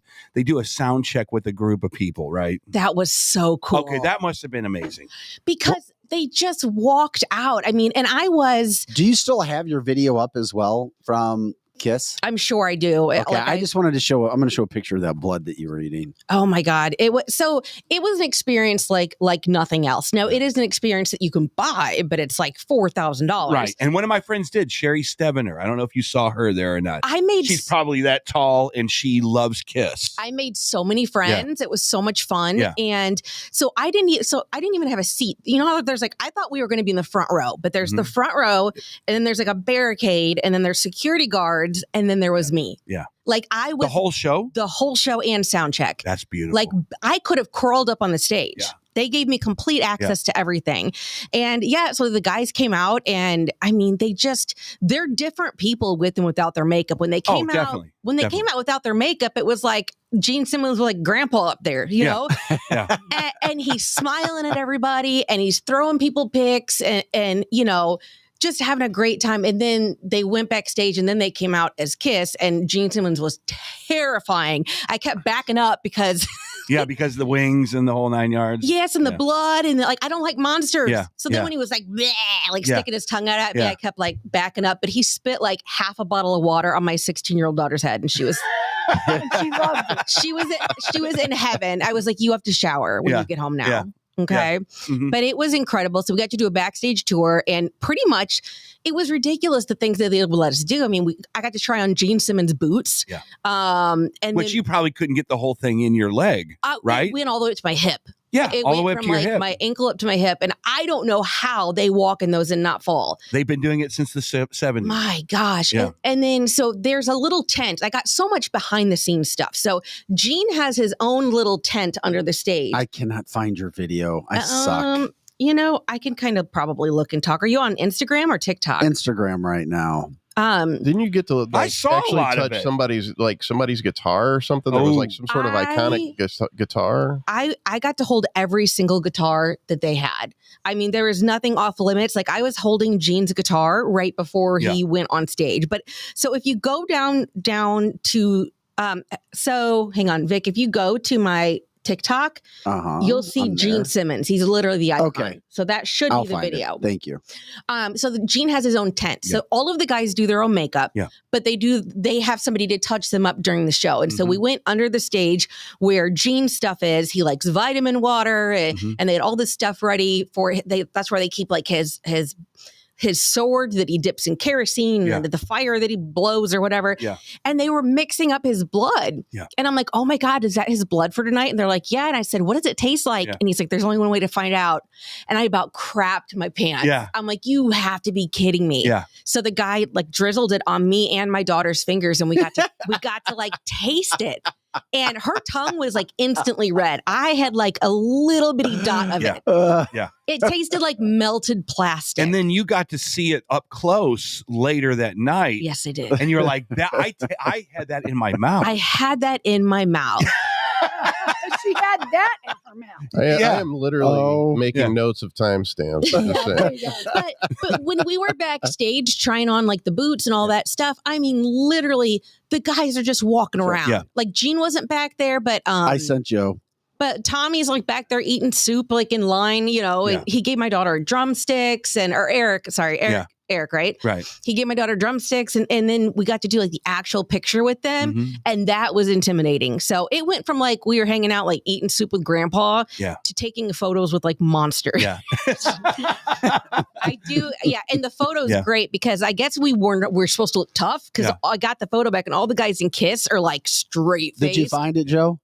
sound check with a group of people, right? That was so cool. Okay, that must have been amazing. Because they just walked out. I mean, and I was. Do you still have your video up as well from Kiss? I'm sure I do. Okay, like, I just wanted to show. I'm going to show a picture of that blood that you were eating. Oh my God! It was an experience like nothing else. Now it is an experience that you can buy, but it's like $4,000. Right. And one of my friends did, Sherry Stevener. I don't know if you saw her there or not. She's probably that tall, and she loves Kiss. I made so many friends. It was so much fun, and so I didn't even have a seat. You know how there's like, I thought we were going to be in the front row, but there's the front row, and then there's like a barricade, and then there's security guards. yards, and then there was me. Yeah. Like I was the whole show and sound check. That's beautiful. Like I could have crawled up on the stage. Yeah. They gave me complete access to everything. And so the guys came out, and I mean, they're different people with and without their makeup. When they came out, came out without their makeup, it was like Gene Simmons was like grandpa up there, you know? Yeah. And he's smiling at everybody, and he's throwing people pics and just having a great time. And then they went backstage, and then they came out as Kiss, and Gene Simmons was terrifying. I kept backing up because because of the wings and the whole 9 yards. Yes, and the blood, and I don't like monsters. Yeah. So then when he was like, bleh, sticking his tongue out at me, I kept like backing up. But he spit like half a bottle of water on my 16-year-old daughter's head, and she was She loved it. she was in heaven. I was like, you have to shower when you get home now. Yeah. Okay. Yeah. Mm-hmm. But it was incredible. So we got to do a backstage tour, and pretty much it was ridiculous the things that they would let us do. I mean, I got to try on Gene Simmons boots. Yeah. And which you probably couldn't get the whole thing in your leg, right? It went all the way to my hip. Yeah, it all went the way up from to your hip. My ankle up to my hip. And I don't know how they walk in those and not fall. They've been doing it since the 70s. My gosh. Yeah. And then, so there's a little tent. I got so much behind the scenes stuff. So Gene has his own little tent under the stage. I cannot find your video. I suck. I can kind of probably look and talk. Are you on Instagram or TikTok? Instagram right now. Didn't you get to I saw actually a lot of touch it. somebody's guitar or something that was like some sort of iconic guitar? I got to hold every single guitar that they had. I mean, there is nothing off limits. Like I was holding Gene's guitar right before he went on stage. But so if you go down to so hang on, Vic, if you go to my TikTok, you'll see Gene Simmons. He's literally the icon. Okay. So that should be the video. It. Thank you. So Gene has his own tent. So all of the guys do their own makeup, but they have somebody to touch them up during the show. And so we went under the stage where Gene's stuff is. He likes vitamin water and they had all this stuff ready for, that's where they keep like his sword that he dips in kerosene and the fire that he blows or whatever. Yeah. And they were mixing up his blood. Yeah. And I'm like, oh my God, is that his blood for tonight? And they're like, yeah. And I said, what does it taste like? Yeah. And he's like, there's only one way to find out. And I about crapped my pants. Yeah. I'm like, you have to be kidding me. Yeah. So the guy like drizzled it on me and my daughter's fingers, and we got to like taste it. And her tongue was like instantly red. I had like a little bitty dot of it. Yeah. It tasted like melted plastic. And then you got to see it up close later that night. Yes, I did. And you're like, that. I had that in my mouth. I had that in my mouth. She had that in her mouth. I am literally making notes of timestamps. But when we were backstage trying on like the boots and all that stuff, I mean, literally the guys are just walking around. Yeah. Like Gene wasn't back there, but I sent Joe. But Tommy's like back there eating soup, like in line, and he gave my daughter drumsticks Eric, right? Right. He gave my daughter drumsticks, and then we got to do like the actual picture with them, and that was intimidating. So it went from like we were hanging out, like eating soup with Grandpa, to taking photos with like monsters. Yeah. I do, and the photo's great because I guess we're supposed to look tough because I got the photo back, and all the guys in Kiss are like straight face. Did you find it, Joe?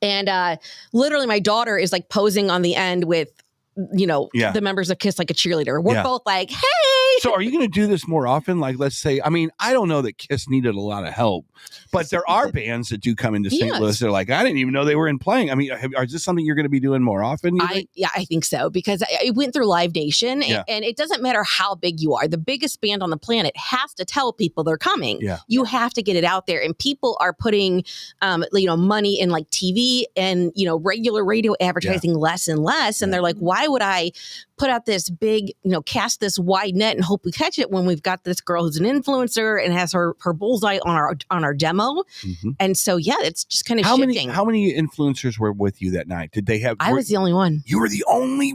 And literally, my daughter is like posing on the end with, the members of Kiss like a cheerleader. We're both like, hey. So are you going to do this more often? Like, let's say, I mean, I don't know that Kiss needed a lot of help, but there are bands that do come into St. Louis. They're like, I didn't even know they were in playing. I mean, is this something you're going to be doing more often? I think so, because I went through Live Nation, and it doesn't matter how big you are. The biggest band on the planet has to tell people they're coming. Yeah. You have to get it out there, and people are putting, money in like TV and, regular radio advertising less and less. And they're like, why would I put out this big, cast this wide net and hope we catch it when we've got this girl who's an influencer and has her bullseye on our demo. And so, it's just kind of shifting. How many influencers were with you that night? Did they have? I was the only one. You were the only.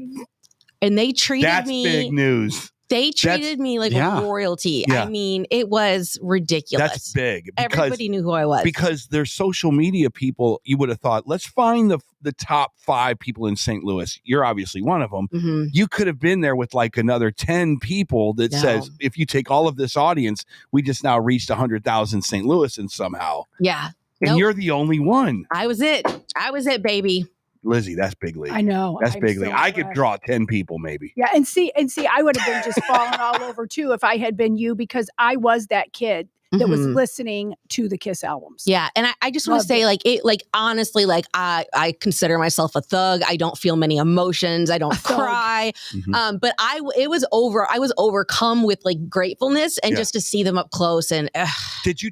And they treated me. That's big news. They treated me like royalty. Yeah. I mean, it was ridiculous. That's big. Everybody knew who I was. Because they're social media people, you would have thought, let's find the top 5 people in St. Louis. You're obviously one of them. You could have been there with like another 10 people that says, if you take all of this audience, we just now reached 100,000 St. Louis and somehow. Yeah. And you're the only one. I was it, baby. Lizzie, that's big league. I know. That's big league. I could draw 10 people maybe. Yeah, and see, I would have been just falling all over too if I had been you, because I was that kid that was Mhm. listening to the Kiss albums. Yeah. And I just want to Loved say, it. like, it, like, honestly, like, I consider myself a thug. I don't feel many emotions. I don't thug. cry. Mhm. But I was overcome with like gratefulness and just to see them up close. And Did you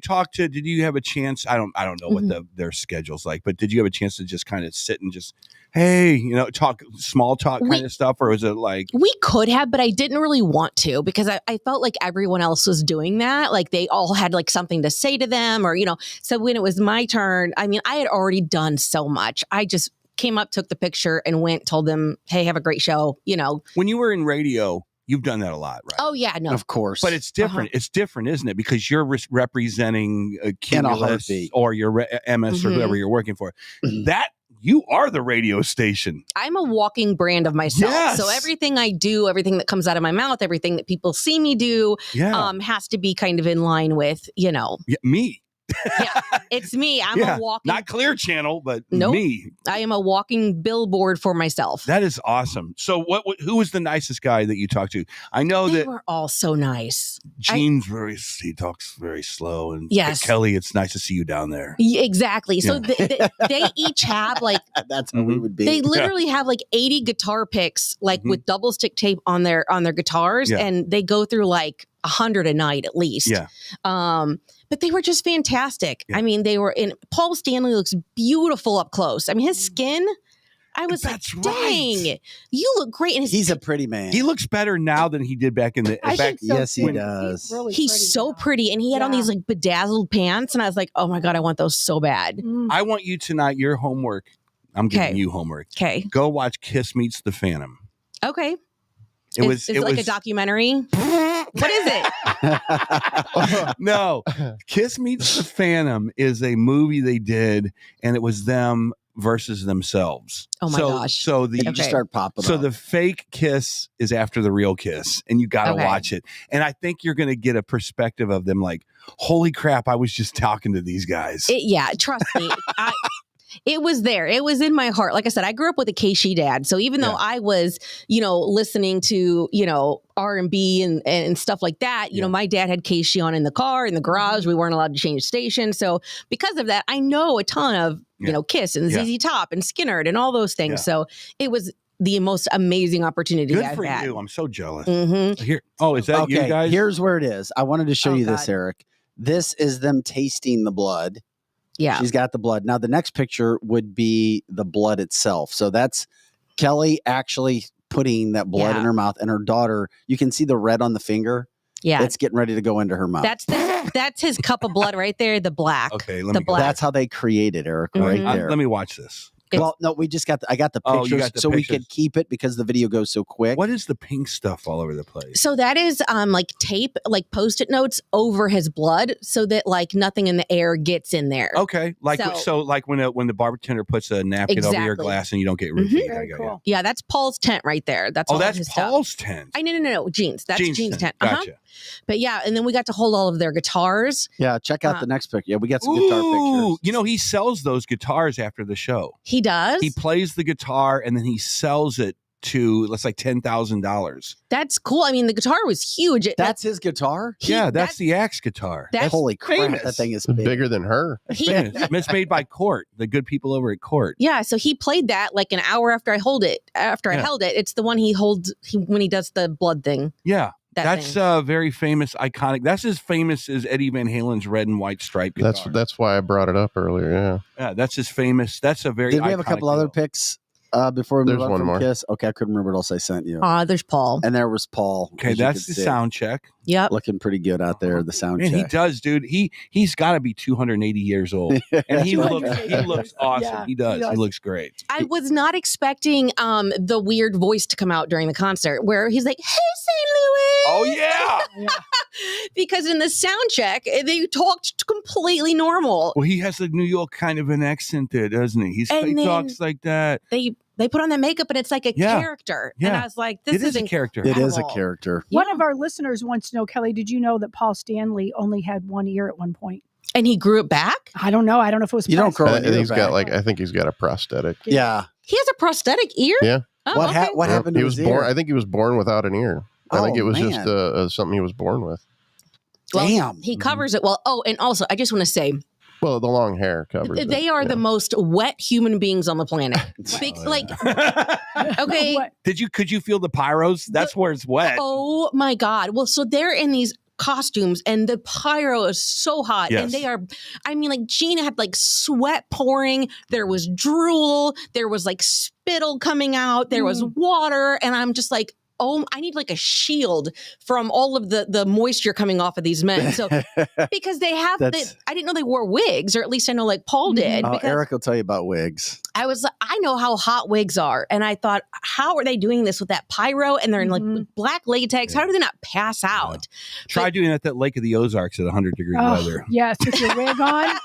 have a chance? I don't know what their schedule's like, but did you have a chance to just kind of sit and just, hey, talk small talk kind of stuff? Or was it like, we could have, but I didn't really want to because I felt like everyone else was doing that. Like they all had like something to say to them or, so when it was my turn, I mean, I had already done so much. I just came up, took the picture and went, told them, hey, have a great show. when you were in radio, you've done that a lot, right? Oh yeah, no, Of course. But it's different. It's different, isn't it? Because you're representing Cumulus heartbeat. or your MS or whoever you're working for. That you are the radio station. I'm a walking brand of myself. Yes. So everything I do, everything that comes out of my mouth, everything that people see me do, has to be kind of in line with, Yeah, me. Yeah, it's me. I'm a walking, not Clear Channel, but Nope. me. I am a walking billboard for myself. That is awesome. So who was the nicest guy that you talked to? I know They that were all so nice. Gene's he talks very slow. And Yes. Kelly, it's nice to see you down there. Exactly. So they each have like, That's how we would be. they literally have like 80 guitar picks, like with double stick tape on their guitars. Yeah. And they go through like 100 a night at least. Yeah. But they were just fantastic. Yeah. I mean, Paul Stanley looks beautiful up close. I mean, his skin, I was That's like, dang, right. you look great. And He's a pretty man. He looks better now than he did back in the I think so, yes, he too. does. He's really he's pretty so now. pretty. And he had on these like bedazzled pants. And I was like, oh my God, I want those so bad. Mm. I want you tonight, your homework. I'm giving you homework. Okay. Go watch Kiss Meets the Phantom. Okay. Is it like a documentary? What is it? No. Kiss Meets the Phantom is a movie they did, and it was them versus themselves. Oh my gosh. So the You just start popping So up. the fake Kiss is after the real Kiss, and you got to Okay. watch it. And I think you're going to get a perspective of them like, holy crap, I was just talking to these guys. Yeah, trust me. It was there. It was in my heart. Like I said, I grew up with a Keishi dad. So even though I was, listening to, R&B and stuff like that, my dad had Keishi on in the car, in the garage. We weren't allowed to change stations. So because of that, I know a ton of, Kiss and ZZ Top and Skynyrd and all those things. Yeah. So it was the most amazing opportunity Good I've for had. you. I'm so jealous. Mhm. Here. Oh, is that you guys? Here's where it is. I wanted to show Oh, you this, God. Eric. This is them tasting the blood. Yeah. She's got the blood. Now, the next picture would be the blood itself. So that's Kelly actually putting that blood in her mouth, and her daughter, you can see the red on the finger. Yeah. It's getting ready to go into her mouth. That's his cup of blood right there, the black. Okay, let the me go. black. That's how they created Eric, right there. Let me watch this. Well, no, we just got I got the Oh, you pictures got the so we pictures. could keep it because the video goes so quick. What is the pink stuff all over the place? So that is like tape, like Post-it notes over his blood so that like nothing in the air gets in there. Okay, like like when the bartender puts a napkin over your Exactly. glass and you don't get roofing. Very cool. Yeah, that's Paul's tent right there. That's Oh, all that's his stuff. Paul's tent. No, Jeans. That's Jeans tent. Gotcha. But yeah, and then we got to hold all of their guitars. Yeah, check out the next picture. Yeah, we got some guitar pictures. He sells those guitars after the show. He does? He plays the guitar and then he sells it to, let's like $10,000. That's cool. I mean, the guitar was huge. That's his guitar? Yeah, that's the Axe guitar. That's Holy crap, famous. that thing is It's big. bigger than her. It's made by Court, the good people over at Court. Yeah, so he played that like an hour after I held it. I held it, it's the one he holds when he does the blood thing. Yeah. That's very famous, iconic. That's as famous as Eddie Van Halen's red and white stripe guitar. That's why I brought it up earlier. Yeah. Yeah, that's as famous. That's a very. Did we have a iconic couple other deal. pics before we There's move on one from more. Kiss? Okay, I couldn't remember what else I sent you. There's Paul. And there was Paul. Okay, as you that's could the see. sound check. Yep. Looking pretty good out there, the sound Man, check. he does, dude. He's got to be 280 years old, and he looks awesome. Yeah, he does. he does. He looks great. I was not expecting the weird voice to come out during the concert where he's like, "Hey, St. Louis." Oh yeah. Because in the sound check, they talked completely normal. Well, he has a New York kind of an accent there, doesn't he? He And then talks like that. They put on the makeup and it's like a character. Yeah. And I was like, this It is a character. It is a incredible. character. One of our listeners wants to know, Kelly, did you know that Paul Stanley only had one ear at one point? And he grew it back? I don't know. I don't know if it was You don't plastic. grow I an think ear he's back. got I think he's got a prosthetic. Yeah. He has a prosthetic ear? Yeah. Oh, What okay. what happened to He was his born. ear? I think he was born without an ear. I think Oh, it was man. just something he was born with. Well, Damn. he covers it well. Oh, and also, I just want to say, Well, the long hair covers it. they are the most wet human beings on the planet. Okay. What? Could you feel the pyros? That's where it's wet. Oh my God. Well, so they're in these costumes and the pyro is so hot. Yes. And they are, I mean, like Gina had like sweat pouring. There was drool. There was like spittle coming out. There was water. And I'm just like, oh, I need like a shield from all of the moisture coming off of these men. So because they have, I didn't know they wore wigs, or at least I know like Paul did. Oh, Because Eric will tell you about wigs. I know how hot wigs are. And I thought, how are they doing this with that pyro? And they're in like black latex. How do they not pass out? Try doing it at that Lake of the Ozarks at 100-degree weather. Yes, with your wig on.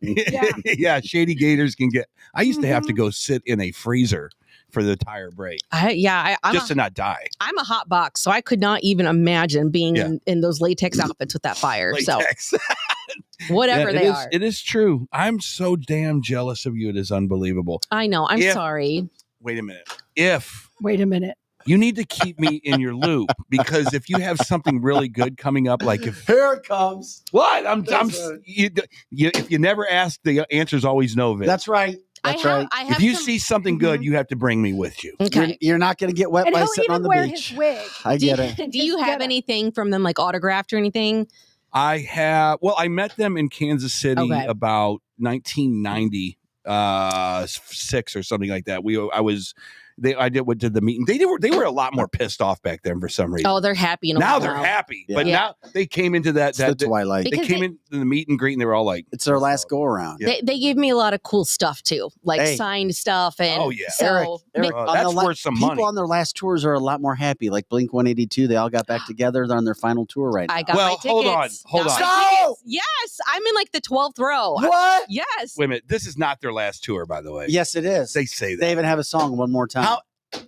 Yeah, shady gators can get. I used to have to go sit in a freezer for the tire break. I'm just to not die. I'm a hot box, so I could not even imagine being in those latex outfits with that fire. Latex. So whatever they are. It is true. I'm so damn jealous of you. It is unbelievable. I know. I'm sorry. Wait a minute. Wait a minute. You need to keep me in your loop, because if you have something really good coming up, like if here it comes. What? If you never ask, the answer is always no, Vince. That's right. That's right. If you see something good, you have to bring me with you. Okay. You're not going to get wet And by he'll sitting even on the wear beach. his wig. I get it. Do you have anything from them, like autographed or anything? I have. Well, I met them in Kansas City about 1996 or something like that. I did the meeting. They were a lot more pissed off back then for some reason. Oh, they're happy. Now they're happy, but now they came into that twilight. They came into the meet and greet, and they were all like, "It's their last go around." They gave me a lot of cool stuff too, like signed stuff. And so Eric, that's worth some money. People on their last tours are a lot more happy. Like Blink 182, they all got back together. They're on their final tour right now. I got my tickets. Hold on. No! Yes, I'm in like the 12th row. What? Yes. Wait a minute. This is not their last tour, by the way. Yes, it is. They say that. They even have a song, One More Time.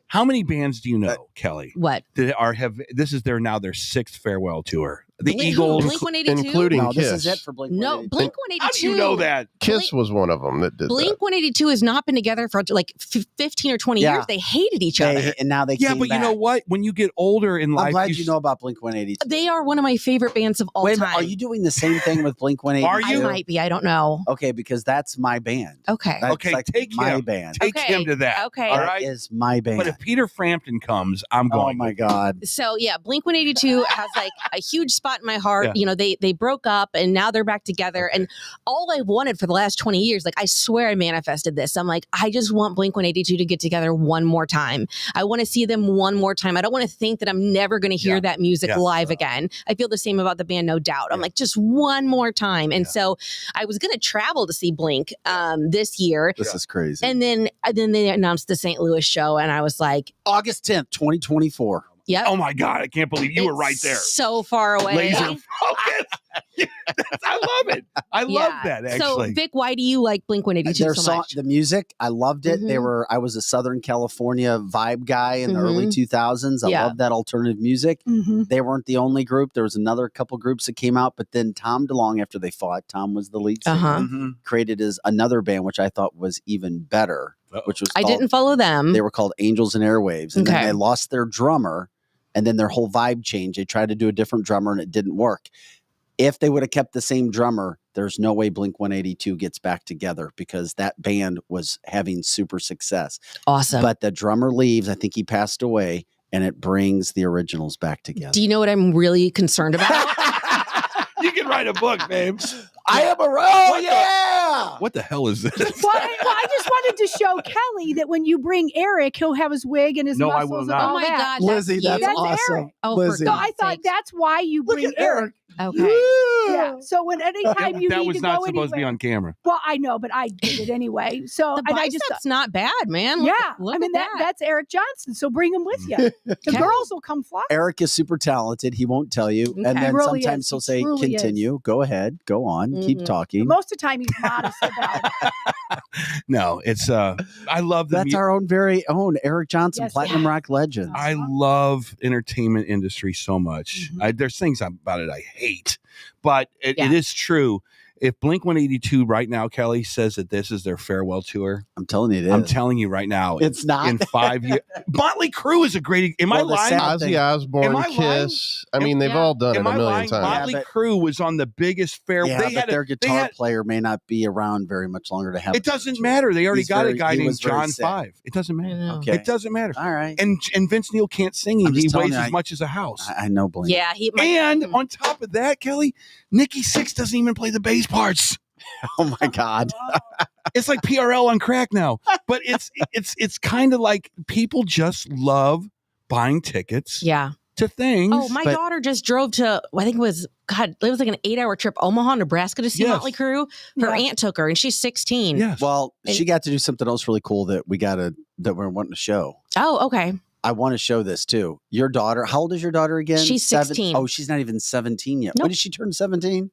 How many bands do you know, Kelly? What? This is their 6th farewell tour. The Blink- Eagles, Blink 182? including No, Kiss. this is it for Blink 182. No, Blink 182. How do you know that? Kiss was one of them that did Blink 182 has not been together for like 15 or 20 years. They hated each other. And now they came but back. you know what? When you get older in life, I'm glad you know about Blink 182. They are one of my favorite bands of all Wait a time. minute, are you doing the same thing with Blink 182? Are you? I might be. I don't know. Okay, because that's my band. Okay. That's Okay, like take my him. band. Take him to that. Okay. All That right. is my band. But if Peter Frampton comes, I'm Oh going. my God. So yeah, Blink 182 has like a huge spot in my heart. Yeah. You know, they broke up and now they're back together. And all I wanted for the last 20 years, like I swear I manifested this. I'm like, I just want Blink 182 to get together one more time. I want to see them one more time. I don't want to think that I'm never going to hear that music live again. I feel the same about the band, no doubt. I'm like, just one more time. And so I was going to travel to see Blink this year. This is crazy. And then they announced the St. Louis show, and I was like, August 10th, 2024. yep. Oh my God! I can't believe you were right there. So far away. Laser focus. I love it. I love that. Actually, So Vic, why do you like Blink 182 Their so song, much? the music, I loved it. I was a Southern California vibe guy in the early 2000s. I loved that alternative music. They weren't the only group. There was another couple groups that came out, but then Tom DeLonge, after they fought, Tom was the lead singer, created another band, which I thought was even better, which was I didn't follow them. They were called Angels and Airwaves. And then they lost their drummer, and then their whole vibe changed. They tried to do a different drummer, and it didn't work. If they would have kept the same drummer, there's no way Blink 182 gets back together, because that band was having super success. Awesome. But the drummer leaves. I think he passed away, and it brings the originals back together. Do you know what I'm really concerned about? you can write a book, babe. I am a What the hell is this? Well, I just wanted to show Kelly that when you bring Eric, he'll have his wig and his No, I muscles will and not. all Oh my that. God, Lizzie, that's That's awesome. Eric. Oh, Lizzie. So I thought that's why you bring Eric. Okay. Yeah. So when anytime you that need was to not go supposed to be anywhere- on camera. Well, I know, but I did it anyway. So The and I bicep's just thought, not bad, man. yeah. Look I mean at that's Eric Johnson. So bring him with you. The Okay. girls will come fly. Eric is super talented. He won't tell you. Okay. And then Really sometimes is. he'll He say, truly is. continue, go ahead, go on, keep talking. Most of the time he's modest about it. No, it's I love the That's our own very own Eric Johnson, Yes, Platinum yeah. Rock Legends. I love entertainment industry so much. There's things about it I hate, but it is true. if Blink-182 right now, Kelly, says that this is their farewell tour, I'm telling you, I'm telling you right now, it's not. In 5 years. Motley Crue is a great. Am I lying? Ozzy Osbourne, Kiss. I mean, they've all done it a million times. Motley Crue was on the biggest farewell. Yeah, but their guitar player may not be around very much longer to have. It doesn't matter. They already got a guy named John 5. It doesn't matter. Okay. It doesn't matter. All right. And Vince Neil can't sing. And he weighs as much as a house. I know, Blink. Yeah. And on top of that, Kelly, Nikki Sixx doesn't even play the bass parts. Oh my God. It's like PRL on crack now. But it's kind of like people just love buying tickets. Yeah. To things. Oh, my daughter just drove to, I think it was like an 8-hour trip, Omaha, Nebraska to see Motley Crue. Her aunt took her and she's 16. Yes. Well, she got to do something else really cool that we're wanting to show. Oh, okay. I want to show this too. Your daughter, how old is your daughter again? She's 16. Oh, she's not even 17 yet. Nope. When did she turn 17?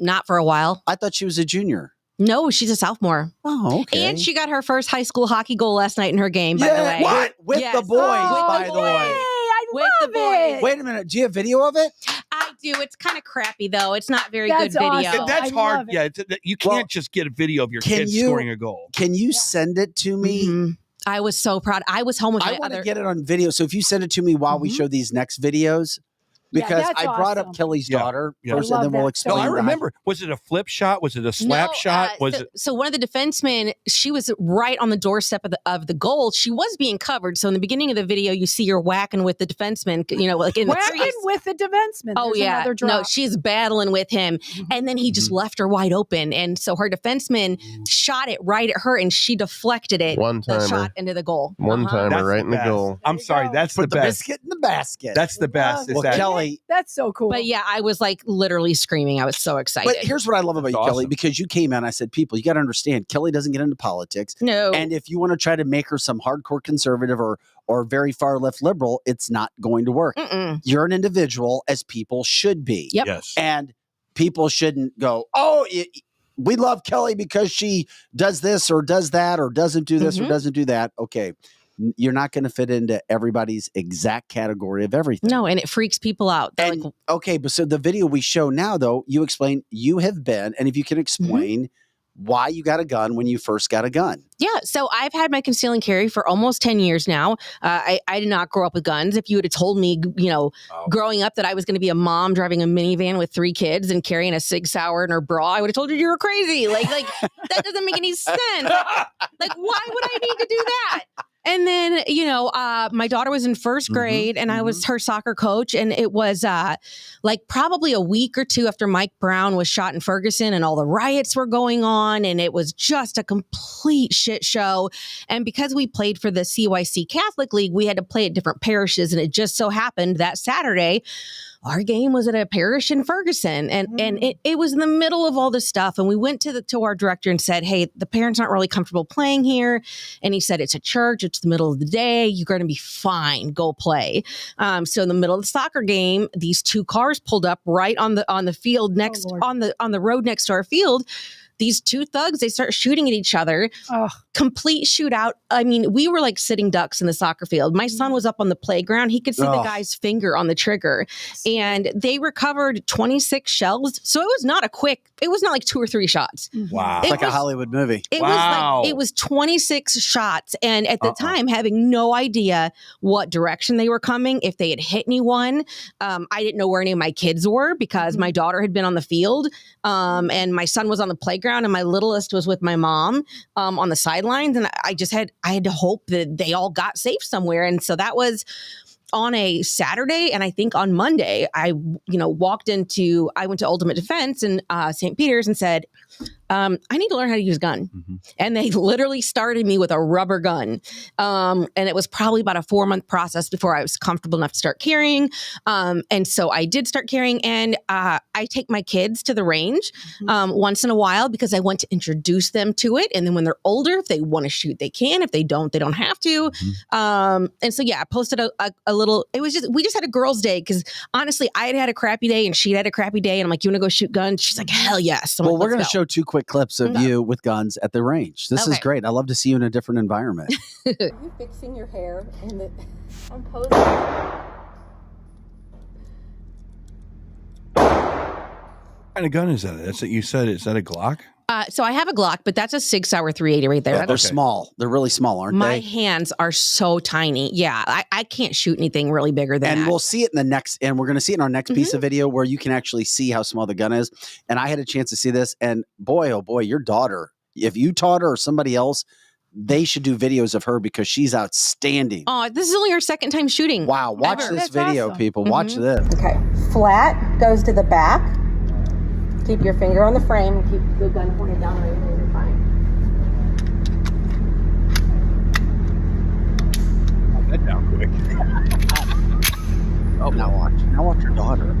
Not for a while. I thought she was a junior. No, she's a sophomore. Oh, okay. And she got her first high school hockey goal last night in her game, by the way. What? With the boys, by the way. I love it. Wait a minute. Do you have video of it? I do. It's kind of crappy, though. It's not very That's good video. awesome. That's I hard. love it. Yeah, you can't just get a video of your kids scoring a goal. Can you send it to me? Mm-hmm. I was so proud. I was home with my I want other. to get it on video. So if you send it to me while we show these next videos, because that's I brought up awesome. Kelly's daughter Yeah. first, I and then love we'll that. explain. No, I that. remember. Was it a flip shot? Was it a slap shot? Was it? So one of the defensemen, she was right on the doorstep of the goal. She was being covered. So in the beginning of the video, you see her whacking with the defenseman. Like in the Whacking crease. with the defenseman. Oh, There's yeah. another drop. No, she's battling with him. And then he just left her wide open. And so her defenseman shot it right at her and she deflected it. One-timer. The shot into the goal. One-timer That's right the in the best. goal. I'm sorry. That's the Put the best. biscuit in the basket. That's the best. Is Well, that Kelly. That's so cool. But yeah, I was like literally screaming. I was so excited. But here's what I love about you, That's Kelly, awesome. because you came out and I said, people, you got to understand, Kelly doesn't get into politics. No. And if you want to try to make her some hardcore conservative or very far left liberal, it's not going to work. Mm-mm. You're an individual, as people should be. Yep. Yes. And people shouldn't go, oh, we love Kelly because she does this or does that or doesn't do this or doesn't do that. Okay. You're not going to fit into everybody's exact category of everything. No, and it freaks people out. They're And like, okay, but so the video we show now, though, you explain you have been, and if you can explain why you got a gun when you first got a gun. yeah, so I've had my conceal and carry for almost 10 years now. I did not grow up with guns. If you would have told me, growing up that I was going to be a mom driving a minivan with 3 kids and carrying a Sig Sauer in her bra, I would have told you were crazy. Like that doesn't make any sense. Like, why would I need to do that? And then, my daughter was in first grade and I was her soccer coach. And it was like probably a week or two after Mike Brown was shot in Ferguson and all the riots were going on. And it was just a complete shit show. And because we played for the CYC Catholic League, we had to play at different parishes. And it just so happened that Saturday, our game was at a parish in Ferguson, and it was in the middle of all this stuff. And we went to our director and said, hey, the parents aren't really comfortable playing here. And he said, it's a church. It's the middle of the day. You're going to be fine. Go play. So in the middle of the soccer game, these 2 cars pulled up right on the field on the road next to our field. These 2 thugs, they start shooting at each other. Complete shootout. I mean, we were like sitting ducks in the soccer field. My son was up on the playground. He could see the guy's finger on the trigger. And they recovered 26 shells. So it was not like 2 or 3 shots. Wow. It's like a Hollywood movie. It was 26 shots. And at the time, having no idea what direction they were coming, if they had hit anyone. I didn't know where any of my kids were because my daughter had been on the field. And my son was on the playground and my littlest was with my mom on the sidelines. And I had to hope that they all got safe somewhere. And so that was on a Saturday. And I think on Monday, I went to Ultimate Defense in St. Peter's and said, I need to learn how to use a gun. And they literally started me with a rubber gun. And it was probably about a 4-month process before I was comfortable enough to start carrying. And so I did start carrying, and I take my kids to the range once in a while because I want to introduce them to it. And then when they're older, if they want to shoot, they can. If they don't have to. And so, yeah, I posted a little, we just had a girls' day because honestly, I had a crappy day and she had a crappy day. And I'm like, you want to go shoot guns? She's like, hell yes. Well, we're going to show 2 quick clips of you with guns at the range. This is great. I love to see you in a different environment. Are you fixing your hair? I'm posing. kind of gun is that? That's what you said. Is that a Glock? So I have a Glock, but that's a 6 Hour 380 right there. Yeah, they're small. They're really small, aren't My they? hands are so tiny. Yeah, I can't shoot anything really bigger than that. And we'll see it in the next, and we're going to see it in our next piece of video where you can actually see how small the gun is. And I had a chance to see this, and boy, oh boy, your daughter, if you taught her or somebody else, they should do videos of her because she's outstanding. Oh, this is only her second time shooting. Wow, watch this That's video, awesome. people. Watch this. Okay, flat goes to the back. Keep your finger on the frame and keep the gun pointed down right here. You're fine. That down quick. Oh, now watch your daughter.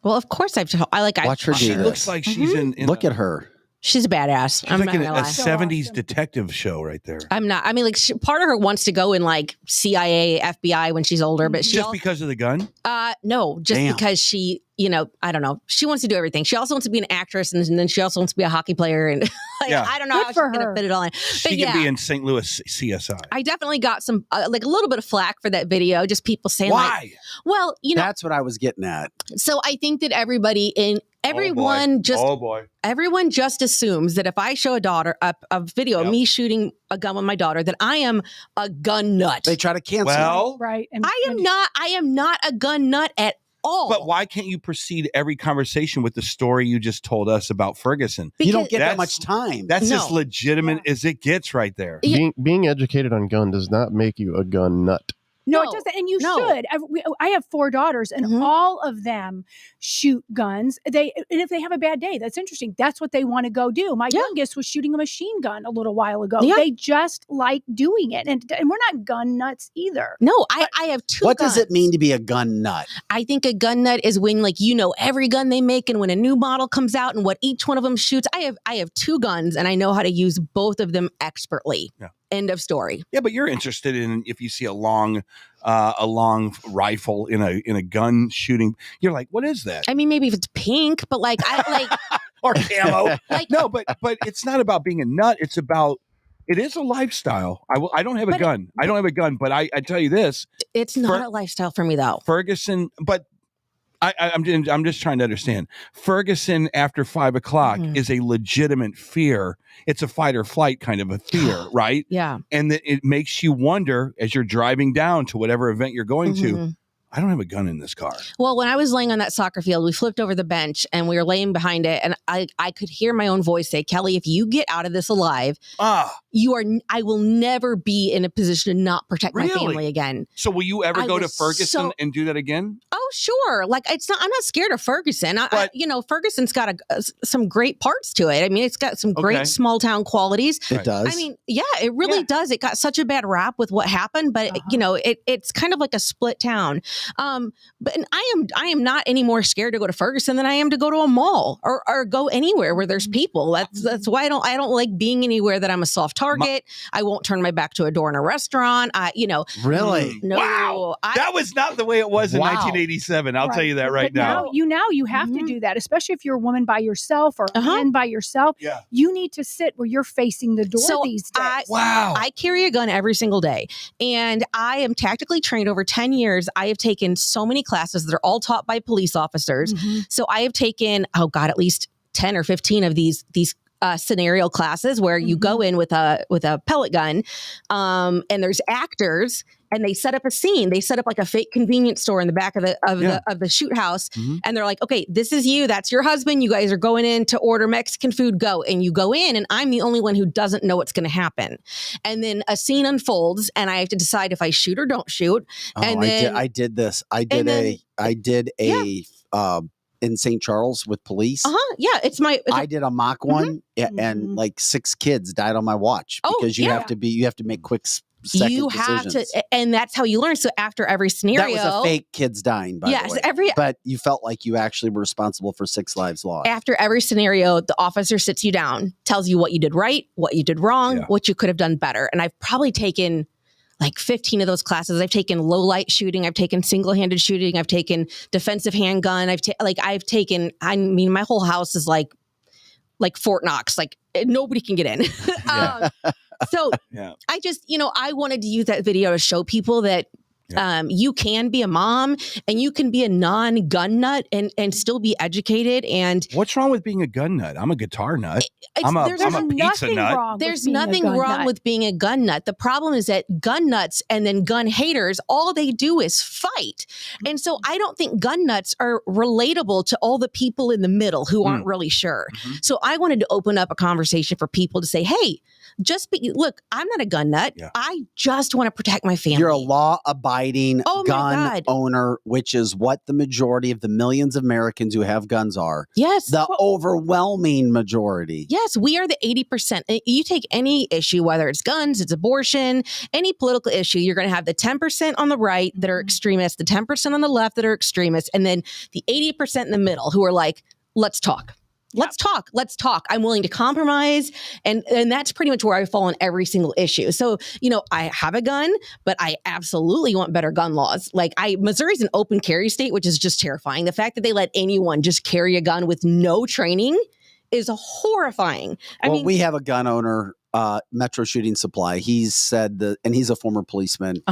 Well, of course Watch her do She this. looks like she's in Look at her. She's a badass. I'm like not in gonna a lie. 70s awesome. detective show right there. I'm not. I mean, like part of her wants to go in like CIA, FBI when she's older, but she Just because of the gun? no, just Damn. because she, I don't know. She wants to do everything. She also wants to be an actress, and then she also wants to be a hockey player, and Yeah. I don't know Good how she's for gonna her. fit it all in. She But could yeah, be in St. Louis CSI. I definitely got some like a little bit of flack for that video. Just people saying like, Why? well, That's what I was getting at. so I think that everyone just assumes that if I show a video of me shooting a gun with my daughter, that I am a gun nut. They try to cancel. Well, Right. And I am not a gun nut at all. but why can't you proceed every conversation with the story you just told us about Ferguson? You don't Because- get that That's- much time. That's No. as legitimate as it gets right there. Yeah. Being educated on gun does not make you a gun nut. No, No, it doesn't. And you no. should. I have 4 daughters, and Mhm. all of them shoot guns. And if they have a bad day, that's interesting. That's what they want to go do. My Yeah. youngest was shooting a machine gun a little while ago. Yeah. They just like doing it, and we're not gun nuts either. No, I have 2 What guns. does it mean to be a gun nut? I think a gun nut is when every gun they make and when a new model comes out and what each one of them shoots. I have 2 guns and I know how to use both of them expertly. Yeah. End of story. Yeah, but you're interested in if you see a long rifle in a gun shooting. You're like, what is that? I mean, maybe if it's pink, but like Or camo? like No, but it's not about being a nut. It is a lifestyle. I don't have a But gun. I don't have a gun, but I tell you this, it's not a lifestyle for me though. Ferguson. But I'm just trying to understand. Ferguson after 5 o'clock is a legitimate fear. It's a fight or flight kind of a fear, right? Yeah. And that it makes you wonder as you're driving down to whatever event you're going to. Mhm. I don't have a gun in this car. Well, when I was laying on that soccer field, we flipped over the bench and we were laying behind it, and I could hear my own voice say, "Kelly, if you get out of this alive, I will never be in a position to not protect my Really? family again." So will you ever I go to was Ferguson so- and do that again? Oh, sure. Like I'm not scared of Ferguson. Ferguson's got some great parts to it. I mean, it's got some great Okay. small town qualities. It does. I mean, yeah, it really does. It got such a bad rap with what happened, but it's kind of like a split town. But I am not any more scared to go to Ferguson than I am to go to a mall or go anywhere where there's people. That's why I don't like being anywhere that I'm a soft target. I won't turn my back to a door in a restaurant. Really? No. Wow. That was not the way it was in Wow. 1987. I'll tell you that right But now. you have to do that, especially if you're a woman by yourself or a Uh-huh. man by yourself. Yeah. You need to sit where you're facing the door So these days. Wow. I carry a gun every single day, and I am tactically trained over 10 years. I have taken so many classes that are all taught by police officers. So I have taken, at least 10 or 15 of these scenario classes where you go in with a pellet gun, and there's actors, and they set up a scene. They set up like a fake convenience store in the back of the shoot house, and they're like, "Okay, this is you. That's your husband. You guys are going in to order Mexican food. Go." And you go in, and I'm the only one who doesn't know what's going to happen. And then a scene unfolds, and I have to decide if I shoot or don't shoot. Oh, And then I did this. I did in St. Charles with police. yeah, I did a mock one, and like 6 kids died on my watch Oh, because you yeah. have to make quick second you have decisions. to, and that's how you learn. So after every scenario, That was a fake kids dying, by Yes, the way. every- but you felt like you actually were responsible for 6 lives lost. after every scenario, the officer sits you down, tells you what you did right, what you did wrong, what you could have done better. And I've probably taken like 15 of those classes. I've taken low light shooting. I've taken single-handed shooting. I've taken defensive handgun. My whole house is like Fort Knox. Like nobody can get in. So Yeah. I just, I wanted to use that video to show people that You can be a mom and you can be a non-gun nut and still be educated. And what's wrong with being a gun nut? I'm a guitar nut. I'm a pizza nut. There's nothing wrong with being a gun nut. The problem is that gun nuts and then gun haters, all they do is fight. And so I don't think gun nuts are relatable to all the people in the middle who aren't really sure. So I wanted to open up a conversation for people to say, hey, look, I'm not a gun nut. I just want to protect my family. You're a law-abiding gun owner, which is what the majority of the millions of Americans who have guns are. Yes. The overwhelming majority. Yes, we are the 80%. You take any issue, whether it's guns, it's abortion, any political issue, you're going to have the 10% on the right that are extremists, the 10% on the left that are extremists, and then the 80% in the middle who are like, let's talk. Let's talk. Let's talk. I'm willing to compromise. And that's pretty much where I fall on every single issue. So, I have a gun, but I absolutely want better gun laws. Like Missouri's an open carry state, which is just terrifying. The fact that they let anyone just carry a gun with no training is horrifying. I mean, we have a gun owner, Metro Shooting Supply. He's said and he's a former policeman.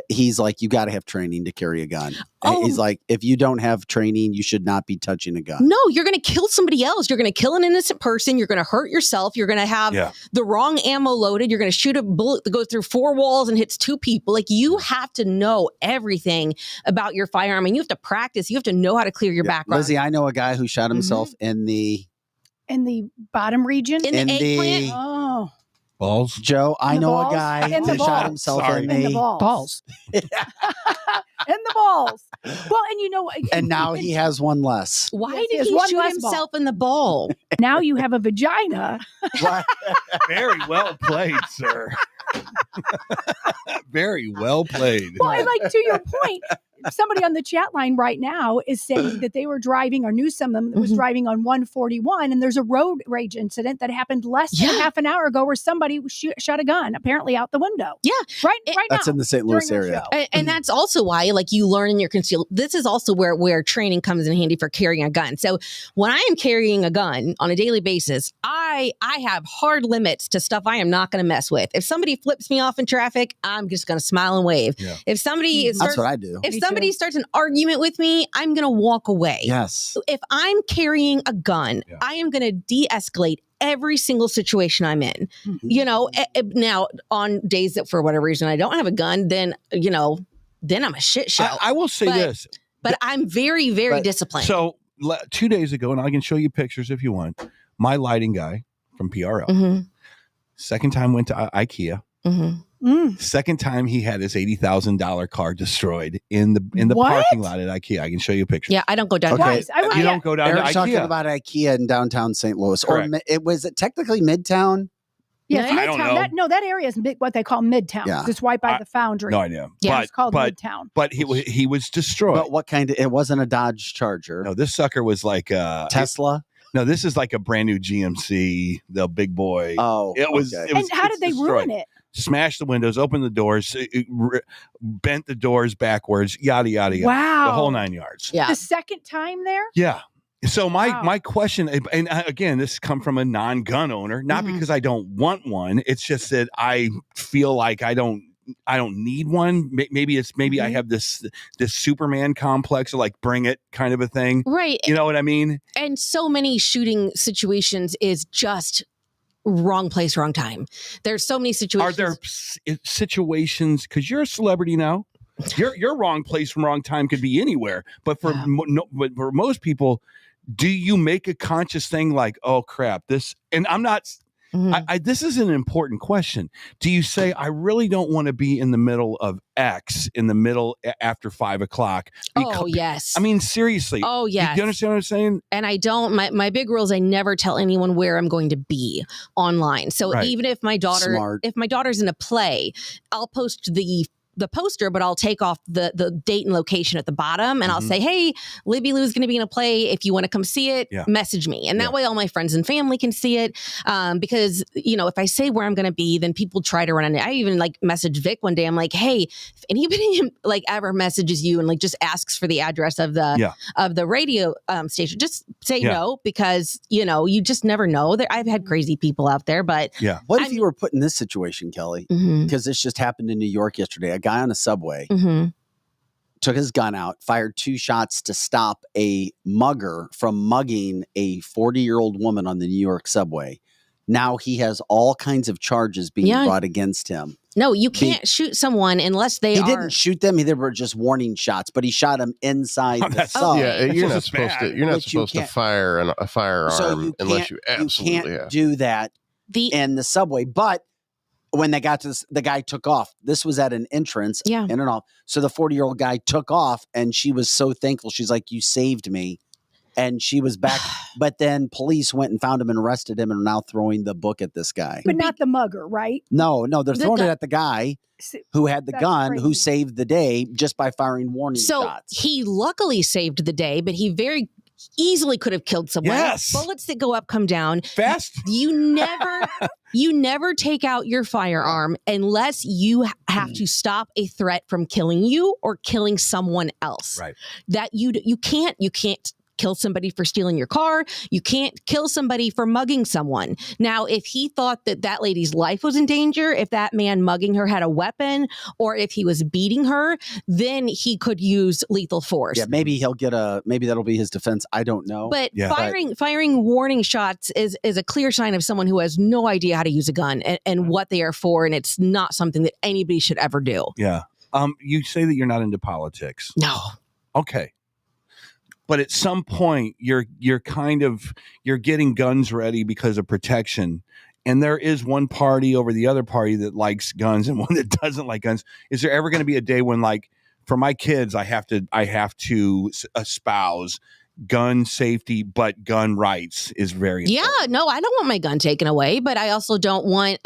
He's like, you got to have training to carry a gun. He's like, if you don't have training, you should not be touching a gun. No, you're going to kill somebody else. You're going to kill an innocent person. You're going to hurt yourself. You're going to have the wrong ammo loaded. You're going to shoot a bullet that goes through 4 walls and hits 2 people. Like, you have to know everything about your firearm, and you have to practice. You have to know how to clear your background. Lizzie, I know a guy who shot himself in the bottom region, in the eggplant. Balls. Joe, I know a guy who shot himself in the balls. In the balls. Well, and and now he has one less. Why did he shoot himself in the ball? Now you have a vagina. Very well played, sir. Very well played. Well, and to your point, somebody on the chat line right now is saying that they were driving, or knew someone that was driving on 141, and there's a road rage incident that happened less than half an hour ago where somebody shot a gun apparently out the window. Yeah. Right now. That's in the St. Louis area. And that's also why, you learn in your concealed. This is also where training comes in handy for carrying a gun. So when I am carrying a gun on a daily basis, I have hard limits to stuff I am not going to mess with. If somebody flips me off in traffic, I'm just going to smile and wave. Yeah. If somebody that's what I do. If somebody starts an argument with me, I'm going to walk away. Yes. If I'm carrying a gun, I am going to de-escalate every single situation I'm in. Now on days that for whatever reason I don't have a gun, then I'm a shit show. I will say this. But I'm very, very disciplined. So 2 days ago, and I can show you pictures if you want, my lighting guy from PRL, second time went to IKEA. Second time he had his $80,000 car destroyed in the parking lot at IKEA. I can show you pictures. Yeah, I don't go down. Okay. You don't go down Eric's to IKEA. talking about IKEA in downtown St. Louis. Correct. Or was it technically Midtown? Yes, I don't know. That area is what they call Midtown. Yeah. It's right by the Foundry. No idea. Yeah, it's called Midtown. But he was destroyed. But what kind of? It wasn't a Dodge Charger. No, this sucker was like Tesla. No, this is like a brand new GMC, the big boy. Oh, it was. okay. It was. And how did they ruin it? Smashed the windows, opened the doors, bent the doors backwards, yada yada yada. Wow, the whole 9 yards. Yeah, the second time there. Yeah. So my question, and again, this come from a non-gun owner, not because I don't want one. It's just that I feel like I don't need one. Maybe I have this Superman complex, or bring it kind of a thing. Right. You know what I mean? And so many shooting situations is just wrong place, wrong time. There's so many situations. Are there situations, because you're a celebrity now, your wrong place, wrong time could be anywhere. But for for most people, do you make a conscious thing like, oh crap, this? And I'm not. This is an important question. Do you say, I really don't want to be in the middle of X in the middle after 5 o'clock? Oh, yes. I mean, seriously. Oh, yes. You understand what I'm saying? And I don't, my big rule is I never tell anyone where I'm going to be online. So even if my daughter's in a play, I'll post the poster, but I'll take off the date and location at the bottom, and I'll say, hey, Libby Lou's going to be in a play. If you want to come see it, message me. And that way all my friends and family can see it. Because, if I say where I'm going to be, then people try to run on it. I even messaged Vic one day. I'm like, hey, if anybody ever messages you and just asks for the address of the radio station, just say no, because, you just never know. I've had crazy people out there, but what if you were put in this situation, Kelly? Because this just happened in New York yesterday. A guy on a subway took his gun out, fired 2 shots to stop a mugger from mugging a 40-year-old woman on the New York subway. Now he has all kinds of charges being brought against him. No, you can't shoot someone unless they He didn't shoot them. They were just warning shots, but he shot him inside the sub. Yeah, you're not supposed to fire a firearm unless you absolutely have. Do that in the subway. But when they got to the guy took off. This was at an entrance in and off. So the 40-year-old guy took off, and she was so thankful. She's like, "You saved me." And she was back. But then police went and found him and arrested him and are now throwing the book at this guy. But not the mugger, right? No, they're throwing it at the guy who had the gun, who saved the day just by firing warning shots. So he luckily saved the day, but he very easily could have killed someone. Yes. Bullets that go up come down. Fast. You never take out your firearm unless you have to stop a threat from killing you or killing someone else. Right. That you can't kill somebody for stealing your car. You can't kill somebody for mugging someone. Now, if he thought that lady's life was in danger, if that man mugging her had a weapon, or if he was beating her, then he could use lethal force. Yeah, maybe maybe that'll be his defense. I don't know. But firing warning shots is a clear sign of someone who has no idea how to use a gun and what they are for, and it's not something that anybody should ever do. Yeah. You say that you're not into politics. No. Okay. But at some point, you're getting guns ready because of protection, and there is one party over the other party that likes guns and one that doesn't like guns. Is there ever going to be a day when, like, for my kids, I have to espouse gun safety, but gun rights is very important. Yeah, no, I don't want my gun taken away, but I also don't want,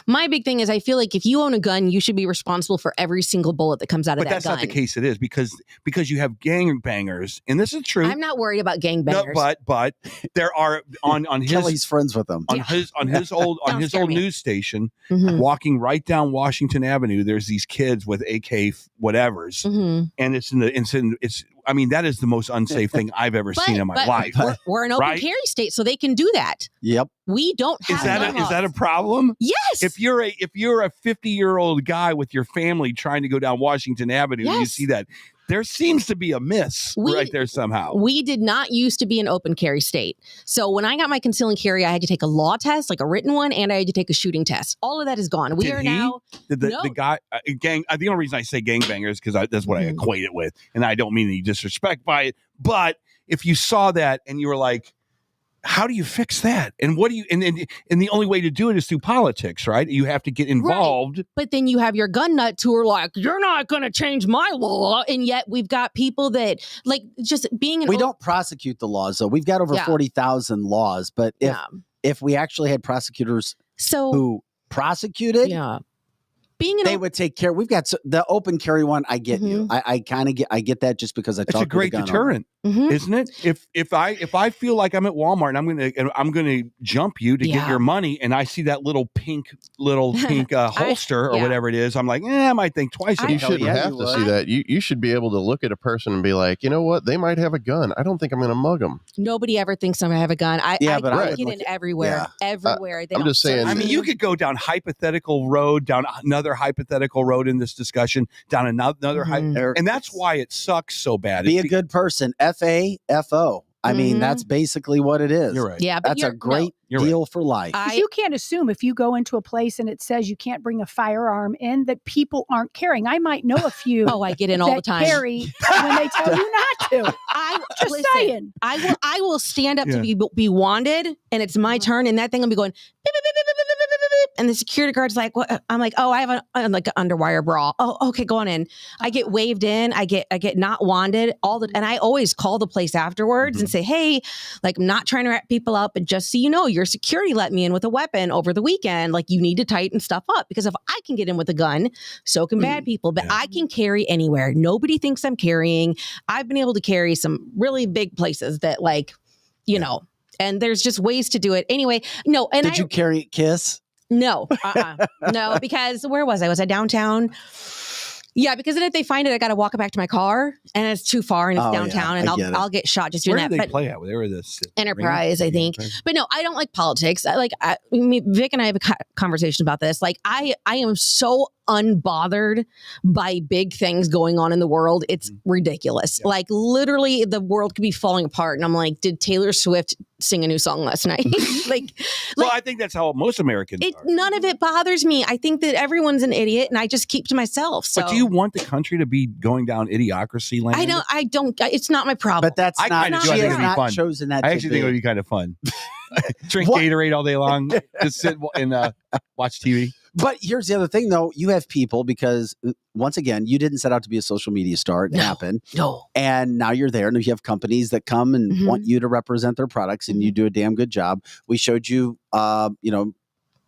my big thing is I feel like if you own a gun, you should be responsible for every single bullet that comes out of that gun. But that's not the case it is because you have gangbangers, and this is true. I'm not worried about gangbangers. No, but there are on his Kelly's friends with them. On his old news station, walking right down Washington Avenue, there's these kids with AK whatevers, and that is the most unsafe thing I've ever seen in my life. We're an open carry state, so they can do that. Yep. We don't have is that a problem? Yes. If you're a 50-year-old guy with your family trying to go down Washington Avenue, and you see that, there seems to be a miss right there somehow. We did not used to be an open carry state. So when I got my concealing carry, I had to take a law test, like a written one, and I had to take a shooting test. All of that is gone. The guy gang. The only reason I say gangbangers because that's what I equate it with, and I don't mean any disrespect by it. But if you saw that and you were like, how do you fix that? And what do you? And the only way to do it is through politics, right? You have to get involved. Right. But then you have your gun nuts who are like, "You're not going to change my law," and yet we've got people that like just being. We don't prosecute the laws, though. We've got over 40,000 laws, but if we actually had prosecutors who prosecuted, they would take care. We've got the open carry one. I get you. I get that just because I. It's a great deterrent, isn't it? If I feel like I'm at Walmart and I'm gonna jump you to get your money, and I see that little pink holster or whatever it is, I'm like, I might think twice. You shouldn't have to see that. You should be able to look at a person and be like, you know what? They might have a gun. I don't think I'm going to mug them. Nobody ever thinks I'm going to have a gun. I get in everywhere. Everywhere. I'm just saying. I mean, you could go down hypothetical road, down another hypothetical road in this discussion, down another and that's why it sucks so bad. Be a good person. FAFO. I mean, that's basically what it is. You're right. Yeah, but that's a great deal for life. You can't assume if you go into a place and it says you can't bring a firearm in that people aren't carrying. I might know a few. I get in all the time. Carry when they tell you not to. Saying. I will stand up to be wanted, and it's my turn, and that thing will be going. Beep, beep, beep, beep, beep, beep, beep, beep, and the security guard's like, "What?" I'm like, "Oh, I have an underwire bra." "Oh, okay, go on in." I get waved in. I get not wanted. And I always call the place afterwards and say, "Hey, like, I'm not trying to rat people up, but just so you know, your security let me in with a weapon over the weekend. Like, you need to tighten stuff up because if I can get in with a gun, so can bad people. But I can carry anywhere. Nobody thinks I'm carrying. I've been able to carry some really big places that, like, and there's just ways to do it anyway. No, and did you carry Kiss? No, no, because where was I? Was I downtown? Yeah, because then if they find it, I got to walk it back to my car, and it's too far, and it's downtown, and I'll get shot just doing that. Where do they play at? Where were this? Enterprise, I think. But no, I don't like politics. Vic and I have a conversation about this. Like, I am so unbothered by big things going on in the world. It's ridiculous. Yeah. Like literally the world could be falling apart. And I'm like, did Taylor Swift sing a new song last night? Well, I think that's how most Americans are. None of it bothers me. I think that everyone's an idiot and I just keep to myself. So. But do you want the country to be going down idiocracy land? I don't. It's not my problem. But that's she has not chosen that. I actually think it would be kind of fun. Drink Gatorade all day long, just sit and watch TV. But here's the other thing, though. You have people because, once again, you didn't set out to be a social media star. It happened. No. And now you're there. And you have companies that come and want you to represent their products, and you do a damn good job. We showed you,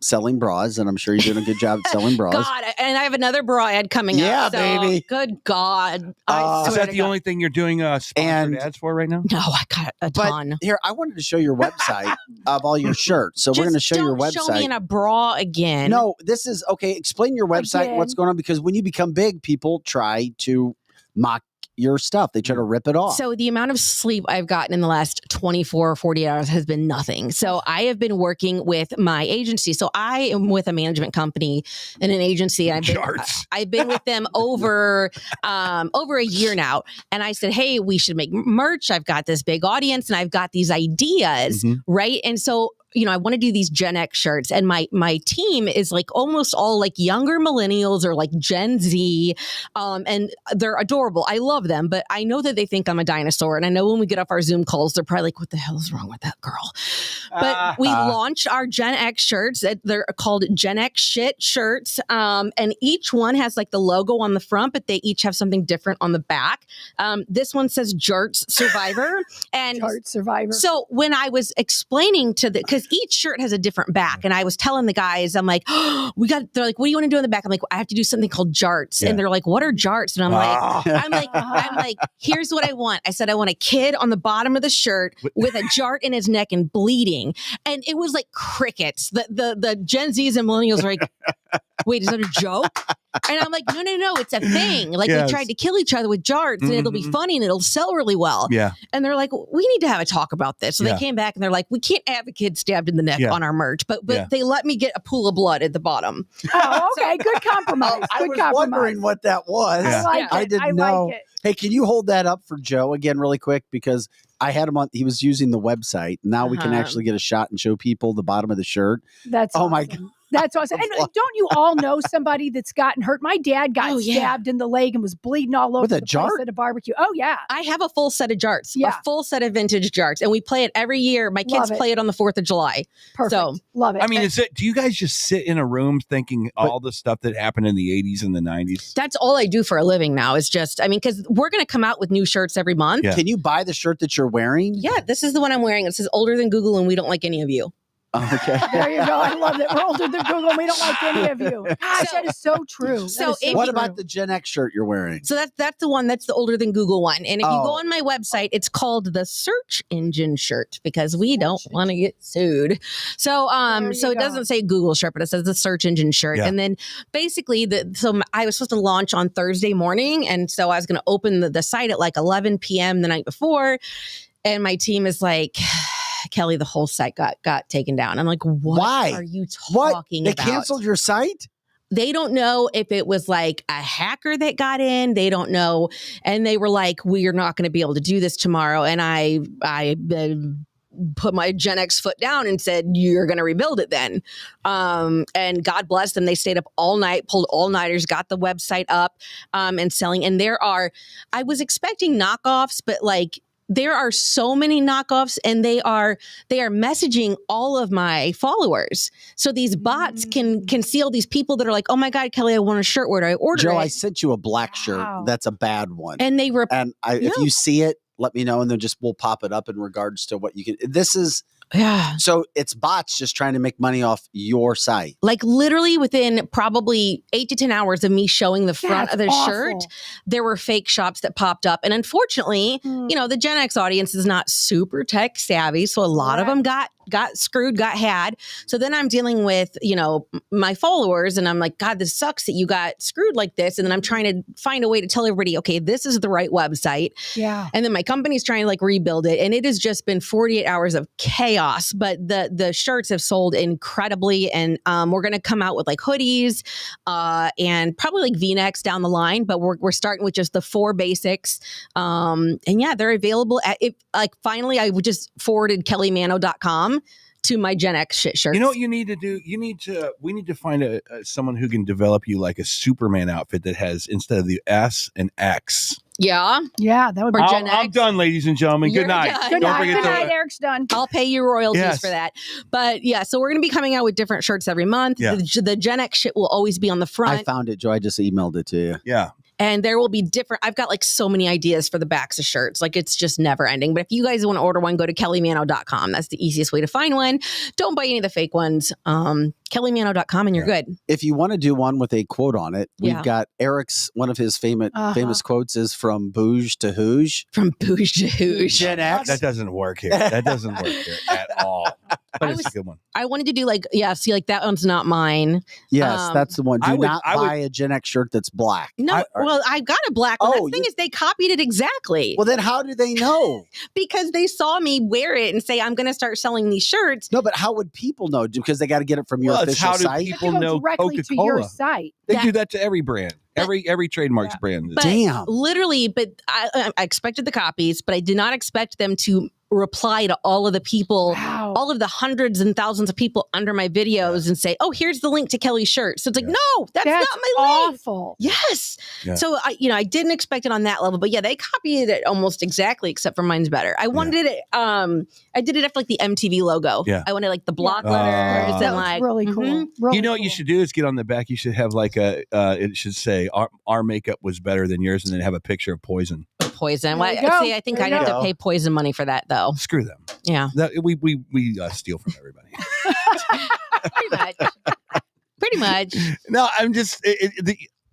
selling bras, and I'm sure you're doing a good job at selling bras. God, and I have another bra ad coming up. So, baby. Good God. Is that the only thing you're doing sponsored ads for right now? No, I got a ton. But here, I wanted to show your website of all your shirts. So we're going to show your website. Show me in a bra again. No, this is, okay, explain your website, what's going on, because when you become big, people try to mock your stuff. They try to rip it off. So the amount of sleep I've gotten in the last 24 or 40 hours has been nothing. So I have been working with my agency. So I am with a management company and an agency. I've been with them over a year now. And I said, hey, we should make merch. I've got this big audience and I've got these ideas, right? And so I want to do these Gen X shirts, and my team is like almost all like younger millennials or like Gen Z, and they're adorable. I love them, but I know that they think I'm a dinosaur, and I know when we get off our Zoom calls, they're probably like, "What the hell is wrong with that girl?" But we launched our Gen X shirts. They're called Gen X Shit shirts, and each one has like the logo on the front, but they each have something different on the back. This one says "Jarts Survivor," and Jarts Survivor. So when I was explaining to because each shirt has a different back. And I was telling the guys, I'm like, they're like, what do you want to do in the back? I'm like, I have to do something called jarts. Yeah. And they're like, what are jarts? And I'm like, here's what I want. I said, I want a kid on the bottom of the shirt with a jart in his neck and bleeding. And it was like crickets. The Gen Zs and millennials are like, wait, is that a joke? And I'm like, no, it's a thing. Like we tried to kill each other with jarts and it'll be funny and it'll sell really well. Yeah. And they're like, we need to have a talk about this. So they came back and they're like, we can't have a kid stabbed in the neck on our merch, but they let me get a pool of blood at the bottom. Oh, okay. Good compromise. I was wondering what that was. Yeah. I didn't know. Like it. Hey, can you hold that up for Joe again really quick? Because I had him on, he was using the website. Now we can actually get a shot and show people the bottom of the shirt. That's awesome. My God. That's awesome. And don't you all know somebody that's gotten hurt? My dad got stabbed in the leg and was bleeding all over with a the jart place at a barbecue. Oh, yeah. I have a full set of jarts, a full set of vintage jarts, and we play it every year. My kids play it on the 4th of July. Perfect. So, love it. I mean, do you guys just sit in a room thinking all the stuff that happened in the 80s and the 90s? That's all I do for a living now is just, because we're going to come out with new shirts every month. Yeah. Can you buy the shirt that you're wearing? Yeah, this is the one I'm wearing. It says older than Google and we don't like any of you. Okay. There you go. I love it. We're older than Google. We don't like any of you. Gosh, that is so true. What about the Gen X shirt you're wearing? So that's the one. That's the older than Google one. And if you go on my website, it's called the search engine shirt because we don't want to get sued. So it doesn't say Google shirt, but it says the search engine shirt. Yeah. And then basically, so I was supposed to launch on Thursday morning, and so I was going to open the site at like 11 p.m. the night before, and my team is like, Kelly, the whole site got taken down. I'm like, what are you talking about? They canceled your site? They don't know if it was like a hacker that got in. They don't know. And they were like, we are not going to be able to do this tomorrow. And I put my Gen X foot down and said, you're going to rebuild it then. And God bless them. They stayed up all night, pulled all-nighters, got the website up and selling. And I was expecting knockoffs, but like, there are so many knockoffs and they are messaging all of my followers. So these bots can see all these people that are like, oh my God, Kelly, I want a shirt. Where do I order it? Joe, I sent you a black shirt. That's a bad one. And if you see it, let me know. And then we'll pop it up in regards to what you can. This is. Yeah. So it's bots just trying to make money off your site. Like literally within probably 8 to 10 hours of me showing the front of the shirt, there were fake shops that popped up. And unfortunately, the Gen X audience is not super tech savvy. So a lot of them got got screwed, got had. So then I'm dealing with, my followers and I'm like, God, this sucks that you got screwed like this. And then I'm trying to find a way to tell everybody, okay, this is the right website. Yeah. And then my company's trying to like rebuild it. And it has just been 48 hours of chaos, but the shirts have sold incredibly. And we're going to come out with like hoodies and probably like V-necks down the line, but we're starting with just the 4 basics. And yeah, they're available at finally I just forwarded kellymanno.com to my Gen X shit shirts. You know what you need to do? We need to find someone who can develop you like a Superman outfit that has, instead of the S, an X. Yeah. Yeah, that would be Gen X. I'm done, ladies and gentlemen. You're Good night. done. Good Don't night. forget Good to night. Eric's done. I'll pay you royalties Yes. for that. But yeah, so we're going to be coming out with different shirts every month. Yeah. The Gen X shit will always be on the front. I found it, Joe. I just emailed it to you. Yeah. And there will be different. I've got like so many ideas for the backs of shirts. Like it's just never ending. But if you guys want to order one, go to kellymanno.com. That's the easiest way to find one. Don't buy any of the fake ones. kellymanno.com and you're good. If you want to do one with a quote on it, we've Yeah. got Eric's, one of his famous quotes is from bouge to hooge. From bouge to hooge. Gen X. That doesn't work here. That doesn't work here at all. But it's a good one. I wanted to do like that one's not mine. Yes, that's the one. Do not I would- buy a Gen X shirt that's black. No, I got a black one. Oh, The thing is, they copied it exactly. Well, then how do they know? Because they saw me wear it and say, I'm going to start selling these shirts. No, but how would people know? Because they got to get it from your Well, it's official how do site. people Go know directly to your Coca-Cola? site. They do that to every brand, every trademarks brand. But Damn. literally, but I expected the copies, but I did not expect them to reply to all of the people, all of the hundreds and thousands of people under my videos and say, oh, here's the link to Kelly's shirt. So it's like, no, that's not my link. Awful. Yes. Yeah. So I didn't expect it on that level, but yeah, they copied it almost exactly, except for mine's better. I wanted it. I did it after like the MTV logo. Yeah. I wanted like the block letters That and was like really cool. mhm. Really You know what you cool. should do is get on the back. You should have like it should say our makeup was better than yours, and then have a picture of Poison. Poison. There Well, you go. see, I think There I'd you have go. to pay Poison money for that though. Screw them. Yeah. We steal from everybody. Pretty much. Pretty much. No, I'm just.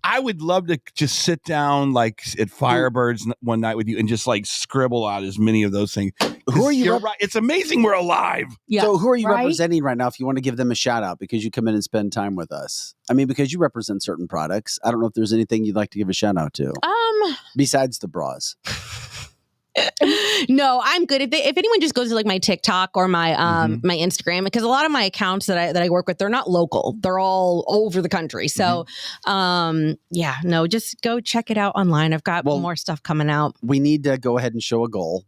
I would love to just sit down like at Firebirds one night with you and just like scribble out as many of those things. Who are you You're rep- right. It's amazing we're alive. Yeah. So who are you Right? representing right now if you want to give them a shout out because you come in and spend time with us? I mean, because you represent certain products. I don't know if there's anything you'd like to give a shout out to besides the bras. No, I'm good. If anyone just goes to like my TikTok or my my Instagram, because a lot of my accounts that I work with, they're not local. They're all over the country. So just go check it out online. I've got more stuff coming out. We need to go ahead and show a goal.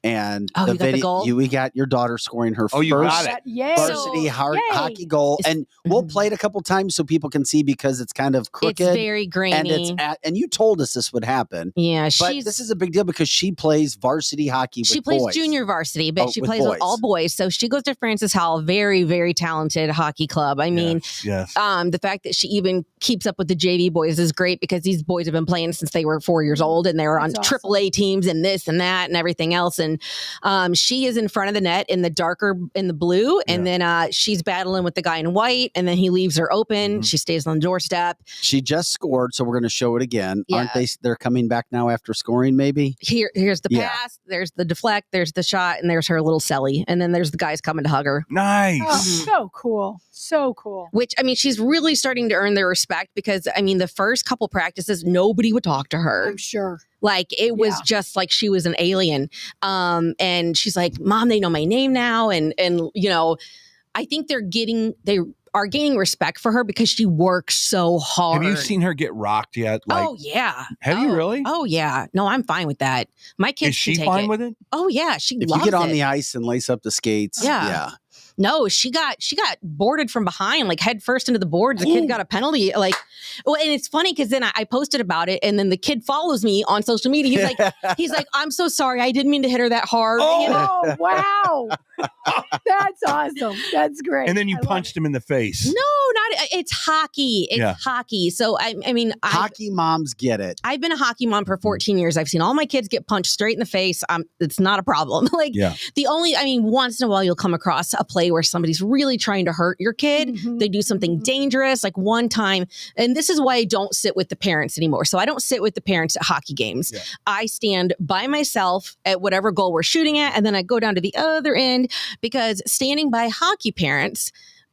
And you got the goal? we got your daughter scoring her You got first it. Yay. varsity Yay. hockey goal, and we'll play it a couple times so people can see because it's kind of crooked. It's very grainy. And you told us this would happen. Yeah, but this is a big deal because she plays varsity hockey with She plays boys. junior varsity, but she with plays with boys. all boys. So she goes to Francis Howell, very, very talented hockey club. I mean, yes. The fact that she even keeps up with the JV boys is great because these boys have been playing since they were 4 years old and they're on That's awesome. AAA teams and this and that and everything else. And she is in front of the net in the blue, and then she's battling with the guy in white, and then he leaves her open. She stays on the doorstep. She just scored, so we're going to show it again. Yeah. Aren't they? They're coming back now after scoring, maybe? Here's the Yeah. pass, there's the deflect, there's the shot, and there's her little celly. And then there's the guys coming to hug her. Nice. Oh, so cool. So cool. Which, I mean, she's really starting to earn their respect because, I mean, the first couple practices, nobody would talk to her. I'm sure. Like, it was just like she was an alien. And she's like, Mom, they know my name now. And you know, I think they are gaining respect for her because she works so hard. Have you seen her get rocked yet? Oh, yeah. Have you really? Oh, yeah. No, I'm fine with that. My kids Is she can take fine it. with it? Oh, yeah. She If loves you get on it. the ice and lace up the skates, Yeah. No, she got boarded from behind, like head first into the boards. The kid got a penalty. Like, well, and it's funny because then I posted about it, and then the kid follows me on social media. He's like, I'm so sorry, I didn't mean to hit her that hard. You know? Oh, wow. That's awesome. That's great. And then you I love punched him in the face. No, not. It's hockey. It's hockey. So I mean, hockey moms get it. I've been a hockey mom for 14 years. I've seen all my kids get punched straight in the face. It's not a problem. Like the only, I mean, once in a while you'll come across a play play where somebody's really trying to hurt your kid. They do something dangerous. Like one time, and this is why I don't sit with the parents anymore. So I don't sit with the parents at hockey games. I stand by myself at whatever goal we're shooting at, and then I go down to the other end, because standing by hockey parents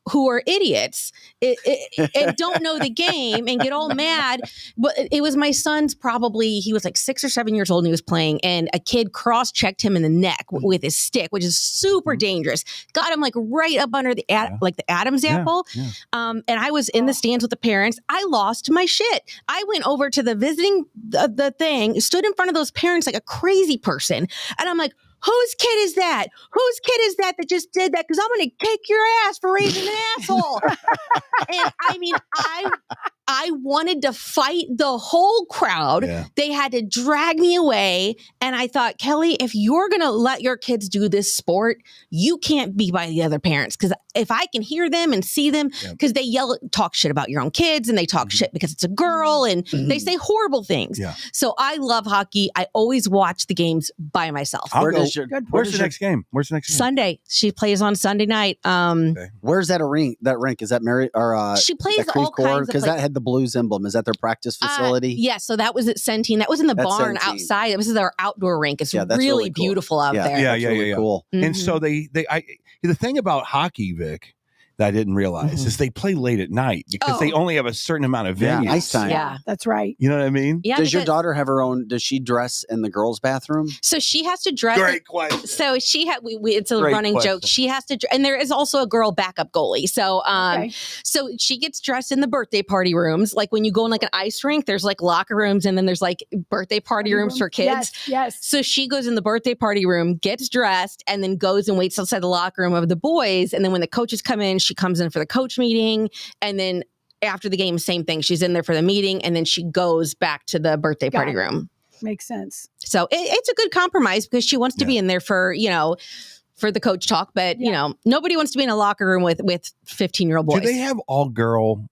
who are idiots and don't know the game and get all mad. But it was my son's, probably, he was like 6 or 7 years old and he was playing, and a kid cross-checked him in the neck with his stick, which is super dangerous. Got him like right up under the like the Adam's apple. And I was in the stands with the parents. I lost my shit. I went over to the visiting the thing, stood in front of those parents like a crazy person, and I'm like, whose kid is that? Whose kid is that just did that? Because I'm going to kick your ass for raising an asshole. And I mean, I wanted to fight the whole crowd. They had to drag me away. And I thought, Kelly, if you're going to let your kids do this sport, you can't be by the other parents. Because if I can hear them and see them, because they talk shit about your own kids, and they talk shit because it's a girl, and they say horrible things. So I love hockey. I always watch the games by myself. Where's the next game? Sunday. She plays on Sunday night. Where's that rink? Is that Mary or she plays all kinds of because that had the Blues emblem. Is that their practice facility? Yes. So that was at Centene. That was in the barn outside. This is our outdoor rink. It's really cool. Beautiful out there. Yeah. Cool. And so the thing about hockey, Vic, that I didn't realize is they play late at night because they only have a certain amount of venues. Ice time. Yeah, that's right. You know what I mean? Yeah. Does your daughter have her own? Does she dress in the girls' bathroom? So she has to dress. Great question. So she had. It's a running joke. She has to, and there is also a girl backup goalie. So, so she gets dressed in the birthday party rooms. Like when you go in like an ice rink, there's like locker rooms, and then there's like birthday party rooms for kids. Yes. So she goes in the birthday party room, gets dressed, and then goes and waits outside the locker room of the boys. And then when the coaches come in, she comes in for the coach meeting, and then after the game, same thing. She's in there for the meeting, and then she goes back to the birthday party room. Makes sense. So it's a good compromise because she wants to be in there for, for the coach talk, but nobody wants to be in a locker room with 15-year-old boys. Do they have all girl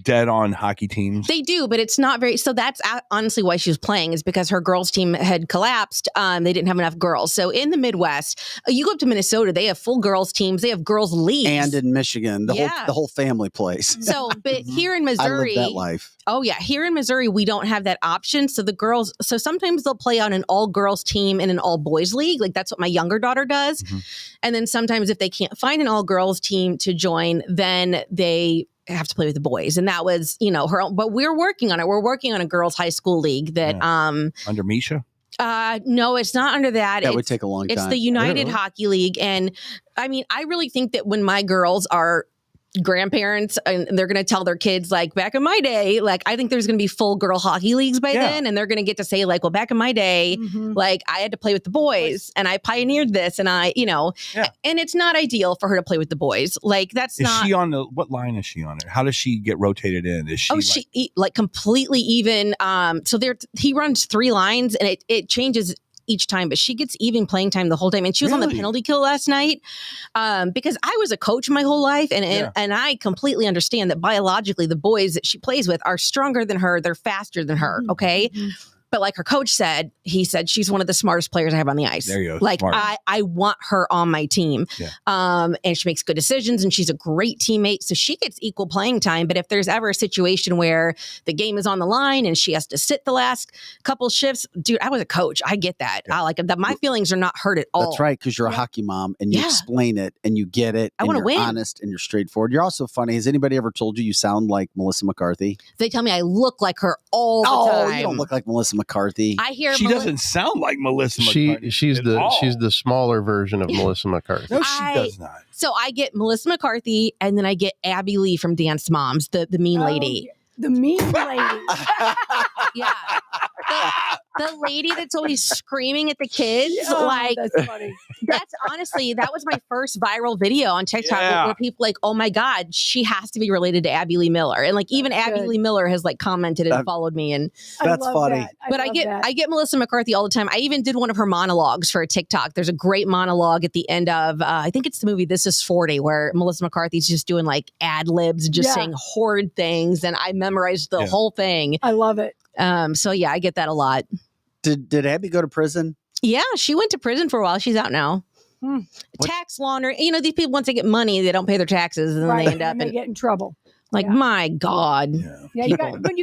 dead on hockey teams? They do, but it's not very. So that's honestly why she was playing, is because her girls team had collapsed. They didn't have enough girls. So in the Midwest, you go up to Minnesota, they have full girls teams. They have girls leagues. And in Michigan, the whole family plays. So, but here in Missouri, I live that life. Oh yeah, here in Missouri, we don't have that option. So the girls, so sometimes they'll play on an all girls team in an all boys league. Like that's what my younger daughter does. And then sometimes if they can't find an all girls team to join, then they have to play with the boys. And that was, her own, but we're working on it. We're working on a girls high school league that, under Misha? No, it's not under that. That would take a long time. It's the United Hockey League. And I mean, I really think that when my girls are grandparents and they're going to tell their kids, like, back in my day, like, I think there's going to be full girl hockey leagues by then. And they're going to get to say, like, well, back in my day, like, I had to play with the boys and I pioneered this, and I, and it's not ideal for her to play with the boys. Like, that's not. Is she on what line is she on it? How does she get rotated in? Is she she completely even. So he runs 3 lines, and it changes each time, but she gets even playing time the whole time. And she was on the penalty kill last night because I was a coach my whole life, and I completely understand that biologically the boys that she plays with are stronger than her. They're faster than her. Okay. But like her coach said, he said she's one of the smartest players I have on the ice. There you go. Like Smart. I want her on my team. And she makes good decisions, and she's a great teammate. So she gets equal playing time. But if there's ever a situation where the game is on the line and she has to sit the last couple shifts, dude, I was a coach. I get that. I like that. My feelings are not hurt at all. That's right. Because you're a hockey mom and you explain it and you get it. I want to win. You're honest and you're straightforward. You're also funny. Has anybody ever told you sound like Melissa McCarthy? They tell me I look like her all the time. Oh, you don't look like Melissa McCarthy. I hear she doesn't sound like Melissa McCarthy. She's the smaller version of Melissa McCarthy. No, she does not. So I get Melissa McCarthy, and then I get Abby Lee from Dance Moms, the mean lady. The mean lady. Yeah. The lady that's always screaming at the kids. That's funny. That's honestly, that was my first viral video on TikTok where people like, oh my God, she has to be related to Abby Lee Miller. And like even Abby Lee Miller has like commented and followed me. And that's funny. But I get Melissa McCarthy all the time. I even did one of her monologues for a TikTok. There's a great monologue at the end of, I think it's the movie This Is 40, where Melissa McCarthy's just doing like ad libs, just saying horrid things. And I memorized the whole thing. I love it. So yeah, I get that a lot. Did Abby go to prison? Yeah, she went to prison for a while. She's out now. Tax laundering. You know, these people, once they get money, they don't pay their taxes, and then Right. they end up and they get in trouble. like, Yeah. my God. Yeah, you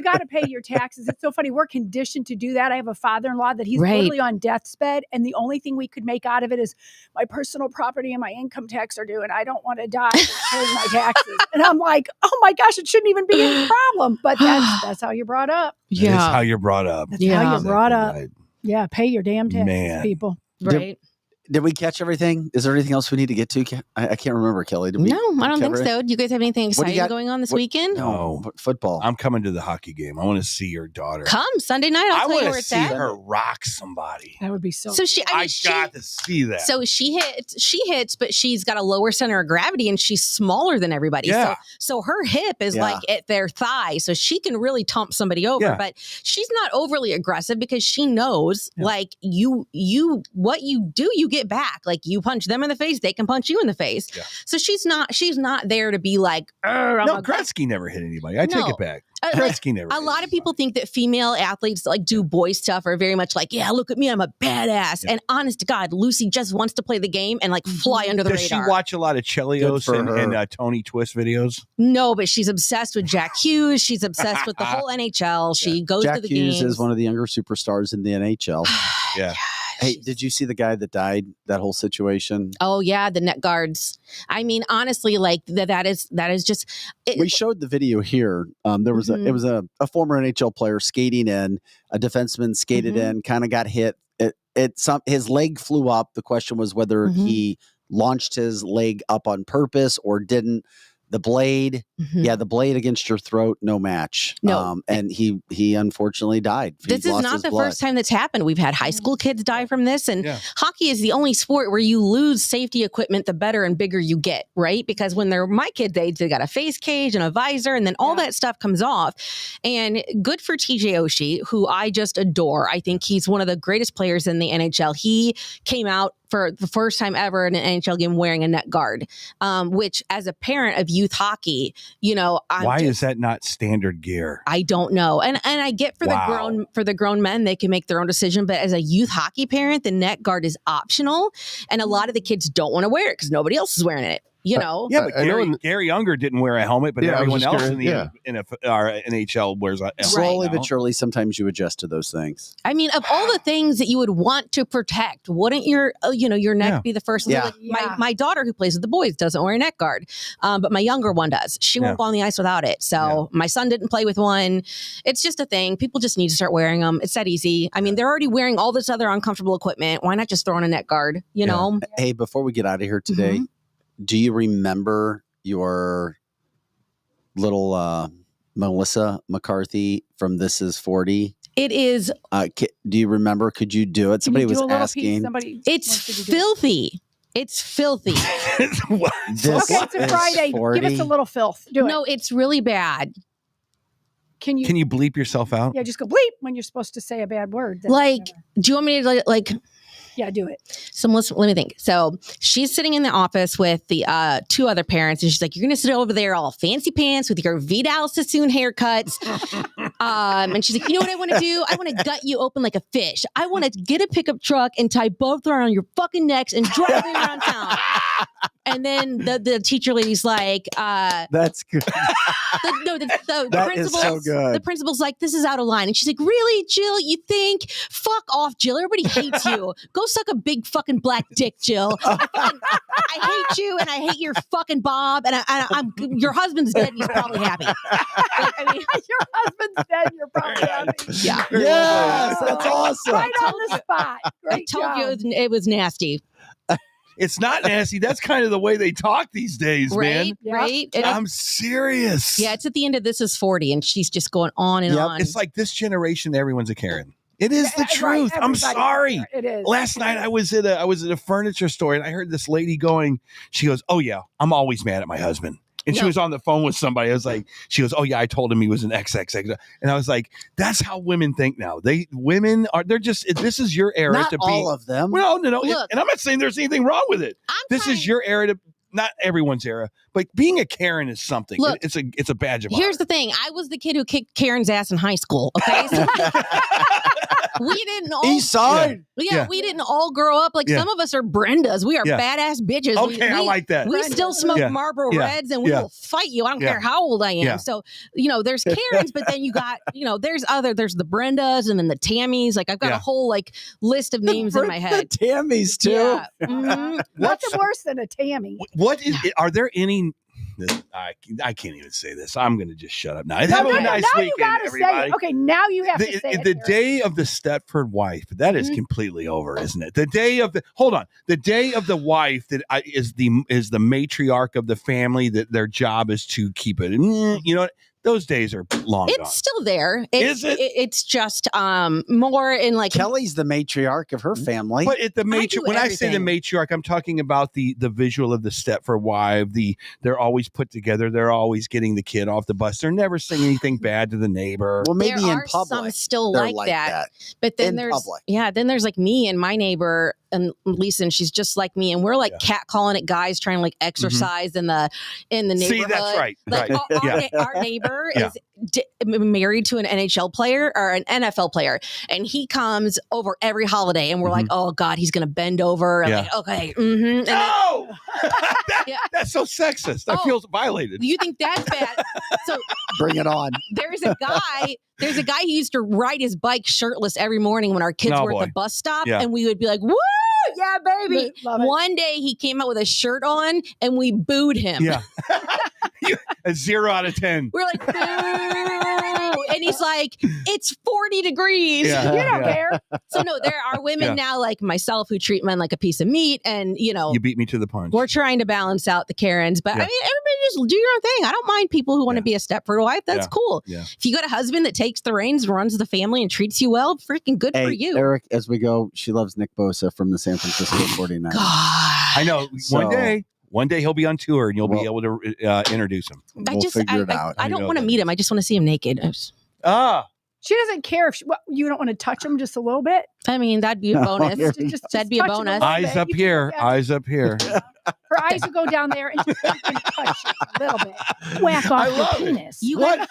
got to pay your taxes. It's so funny. We're conditioned to do that. I have a father-in-law that he's literally on death's bed, and the only thing we could make out of it is my personal property and my income tax are due, and I don't want to die paying my taxes. And I'm like, oh my gosh, it shouldn't even be a problem. But that's how you're brought up. Yeah, that's how you're brought up. That's how you're brought up. Right. Yeah, pay your damn taxes, people. Right. Did we catch everything? Is there anything else we need to get to? I can't remember, Kelly. Did we? No, I don't think cover it? so. Do you guys have anything exciting going on this weekend? No, football. I'm coming to the hockey game. I want to see your daughter. Come Sunday night. I'll tell you where it's at. I want to see her rock somebody. That would be so. So I got to see that. So she hits, but she's got a lower center of gravity, and she's smaller than everybody. Yeah. So her hip is like at their thigh, so she can really tomp somebody over. Yeah. But she's not overly aggressive because she knows, like what you do, you get back. Like you punch them in the face, they can punch you in the face. Yeah. So she's not there to be like. No, Gretzky never hit anybody. I take it back. Gretzky never. A lot of people think that female athletes like do boy stuff are very much like, yeah, look at me, I'm a badass. Yeah. And honest to God, Lucy just wants to play the game and like fly under the radar. Does she watch a lot of Chelios and Tony Twist videos? No, but she's obsessed with Jack Hughes. She's obsessed with the whole NHL. She goes to the games. Jack Hughes is one of the younger superstars in the NHL. Yeah. Hey, did you see the guy that died? That whole situation. Oh yeah, the net guards. I mean, honestly, like that is just. We showed the video here. There was it was a former NHL player skating in. A defenseman skated in, kind of got hit. His leg flew up. The question was whether he launched his leg up on purpose or didn't. The blade, the blade against your throat, no match. No, and he unfortunately died. This is not the first time that's happened. We've had high school kids die from this, and hockey is the only sport where you lose safety equipment the better and bigger you get, right? Because when they're my kids' age, they got a face cage and a visor, and then all that stuff comes off. And good for TJ Oshie, who I just adore. I think he's one of the greatest players in the NHL. He came out for the first time ever in an NHL game wearing a net guard, which as a parent of youth hockey, you know, why is that not standard gear? I don't know. And I get for the grown men, they can make their own decision. But as a youth hockey parent, the net guard is optional. And a lot of the kids don't want to wear it because nobody else is wearing it. You know, but Gary Unger didn't wear a helmet, but everyone else in our NHL wears a helmet. Slowly but surely, sometimes you adjust to those things. I mean, of all the things that you would want to protect, wouldn't your neck be the first? Yeah. Like my daughter who plays with the boys doesn't wear a neck guard, but my younger one does. She won't go on the ice without it. So my son didn't play with one. It's just a thing. People just need to start wearing them. It's that easy. I mean, they're already wearing all this other uncomfortable equipment. Why not just throw on a neck guard? You know. Hey, before we get out of here today. Do you remember your little Melissa McCarthy from This Is 40? It is. Do you remember? Could you do it? Somebody was asking. It's filthy. It's filthy. Okay, it's a Friday. 40? Give us a little filth. Do it. No, it's really bad. Can you bleep yourself out? Yeah, just go bleep when you're supposed to say a bad word. Like, do you want me to like? Yeah, do it. So let me think. So she's sitting in the office with the two other parents, and she's like, "You're going to sit over there all fancy pants with your Vidal Sassoon haircuts." And she's like, "You know what I want to do? I want to gut you open like a fish. I want to get a pickup truck and tie both around your fucking necks and drive you around town." And then the teacher lady's like, "That's good." The is so good. The principal's like, "This is out of line." And she's like, "Really, Jill? You think? Fuck off, Jill. Everybody hates you. Go suck a big fucking black dick, Jill. I hate you, and I hate your fucking Bob. And I'm your husband's dead. And he's probably happy. Like, I mean, your husband's dead. You're probably happy. Yeah. Yes, that's awesome. Right on the spot. Great I told job. you it was nasty. It's not nasty. That's kind of the way they talk these days, man. Right? I'm serious. Yeah, it's at the end of This Is 40, and she's just going on and on. It's like this generation, everyone's a Karen. It is the truth. I'm sorry. It is. Last night I was at a furniture store and I heard this lady going. She goes, "Oh yeah, I'm always mad at my husband." And she was on the phone with somebody. I was like, she goes, "Oh yeah, I told him he was an XXX." And I was like, that's how women think now. They're just. This is your era Not to be. all of them. Well, no. Look, and I'm not saying there's anything wrong with it. This is your era to. Not everyone's era, but being a Karen is something. Look, it's a badge of honor. Here's the thing. I was the kid who kicked Karen's ass in high school. Okay. we didn't all East Side. we didn't all grow up like some of us are Brendas. We are badass bitches. Okay, I like that. We still smoke Marlboro Reds, and we will fight you. I don't care how old I am. Yeah. So there's Karens, but then you got there's the Brendas, and then the Tammys. Like I've got a whole like list of names in my head. The Tammys too. Yeah. Mm-hmm. Nothing worse than a Tammy. What is? Are there any? I can't even say this. I'm going to just shut up now. Now Have a nice you weekend, gotta everybody. say it. Okay, now you have to say it. The day of the Stepford wife, that is completely over, isn't it? The day of the wife that is the matriarch of the family, that their job is to keep it. Those days are long gone. It's still there. Is it? It's just more in like Kelly's the matriarch of her family. But at the when I say the matriarch, I'm talking about the visual of the Stepford wife. They're always put together. They're always getting the kid off the bus. They're never saying anything bad to the neighbor. Well, maybe there in are public, some still like that. But then there's public. then there's like me and my neighbor and Lisa, and she's just like me, and we're like catcalling at guys trying to like exercise in the neighborhood. See, that's right. Like our neighbor is married to an NHL player or an NFL player, and he comes over every holiday, and we're like, oh God, he's gonna bend over. And like, okay, and no, that's so sexist. I feel violated. You think that's bad? So bring it on. There's a guy who used to ride his bike shirtless every morning when our kids were at the bus stop, and we would be like, woo! Yeah, baby. One day he came out with a shirt on and we booed him. Yeah. A 0 out of 10. We're like, boo. And he's like, it's 40 degrees. Yeah. You don't care. So no, there are women now like myself who treat men like a piece of meat. And you beat me to the punch. We're trying to balance out the Karens. But I mean, everybody just do your own thing. I don't mind people who want to be a Stepford wife. That's cool. Yeah. If you got a husband that takes the reins, runs the family, and treats you well, freaking good for you. Eric, as we go, she loves Nick Bosa from the San Francisco 49ers. God. I know. One day he'll be on tour and you'll be able to introduce him. We'll figure it out. I don't want to meet him. I just want to see him naked. She doesn't care if you don't want to touch him just a little bit. I mean, that'd be a bonus. That'd be a bonus. Eyes up here. Eyes up here. Her eyes would go down there and just touch a little bit. Whack off your penis. What?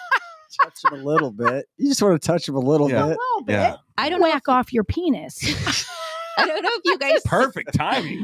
Touch him a little bit. You just want to touch him a little bit. A little bit. Yeah. I don't whack off your penis. I don't know if you guys. Perfect timing.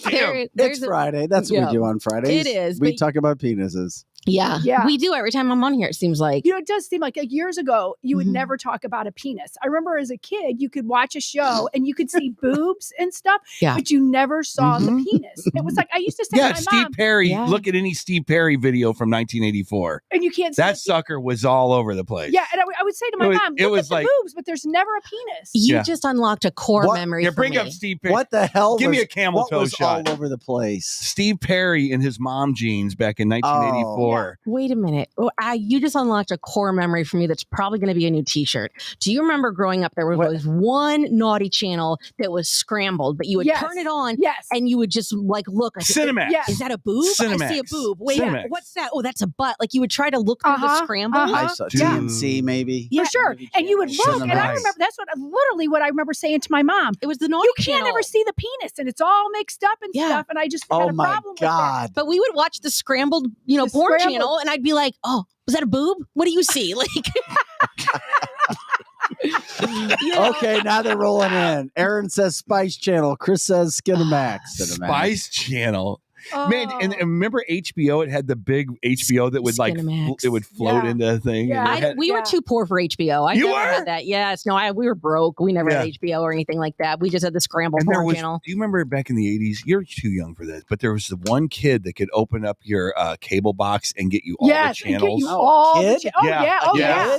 It's Friday. That's what we do on Fridays. It is. We talk about penises. Yeah. We do every time I'm on here, it seems like. It does seem like years ago, you would never talk about a penis. I remember as a kid, you could watch a show and you could see boobs and stuff, but you never saw the penis. It was like, I used to say to my mom. Steve Perry. Look at any Steve Perry video from 1984. And you can't see that sucker was all over the place. Yeah, and I would say to my mom, look at the boobs, but there's never a penis. You just unlocked a core memory for bring me. up Steve Perry. What the hell? Give me a camel toe shot. All over the place. Steve Perry in his mom jeans back in 1984. Wait a minute. You just unlocked a core memory for me that's probably going to be a new t-shirt. Do you remember growing up, there was one naughty channel that was scrambled, but you would turn it on and you would just like look. Cinemax. Is that a boob? Cinemax. I see a boob. Wait, Cinemax. What's that? Oh, that's a butt. Like you would try to look through the scramble. I saw TNC maybe. For sure. And you would look, and I remember that's literally what I remember saying to my mom. It was the naughty channel. You can't ever see the penis, and it's all mixed up and stuff, and I just had a problem with that. But we would watch the scrambled, porn channel, and I'd be like, oh, was that a boob? What do you see? Like, Okay, now they're rolling in. Aaron says Spice Channel. Chris says Skinemax. Spice Channel. Man, and remember HBO? It had the big HBO that would it would float into a thing. Yeah. We were too poor for HBO. I never had that. Yes, no, we were broke. We never had HBO or anything like that. We just had the scrambled porn channel. Do you remember back in the 80s? You're too young for this, but there was the one kid that could open up your cable box and get you all the channels.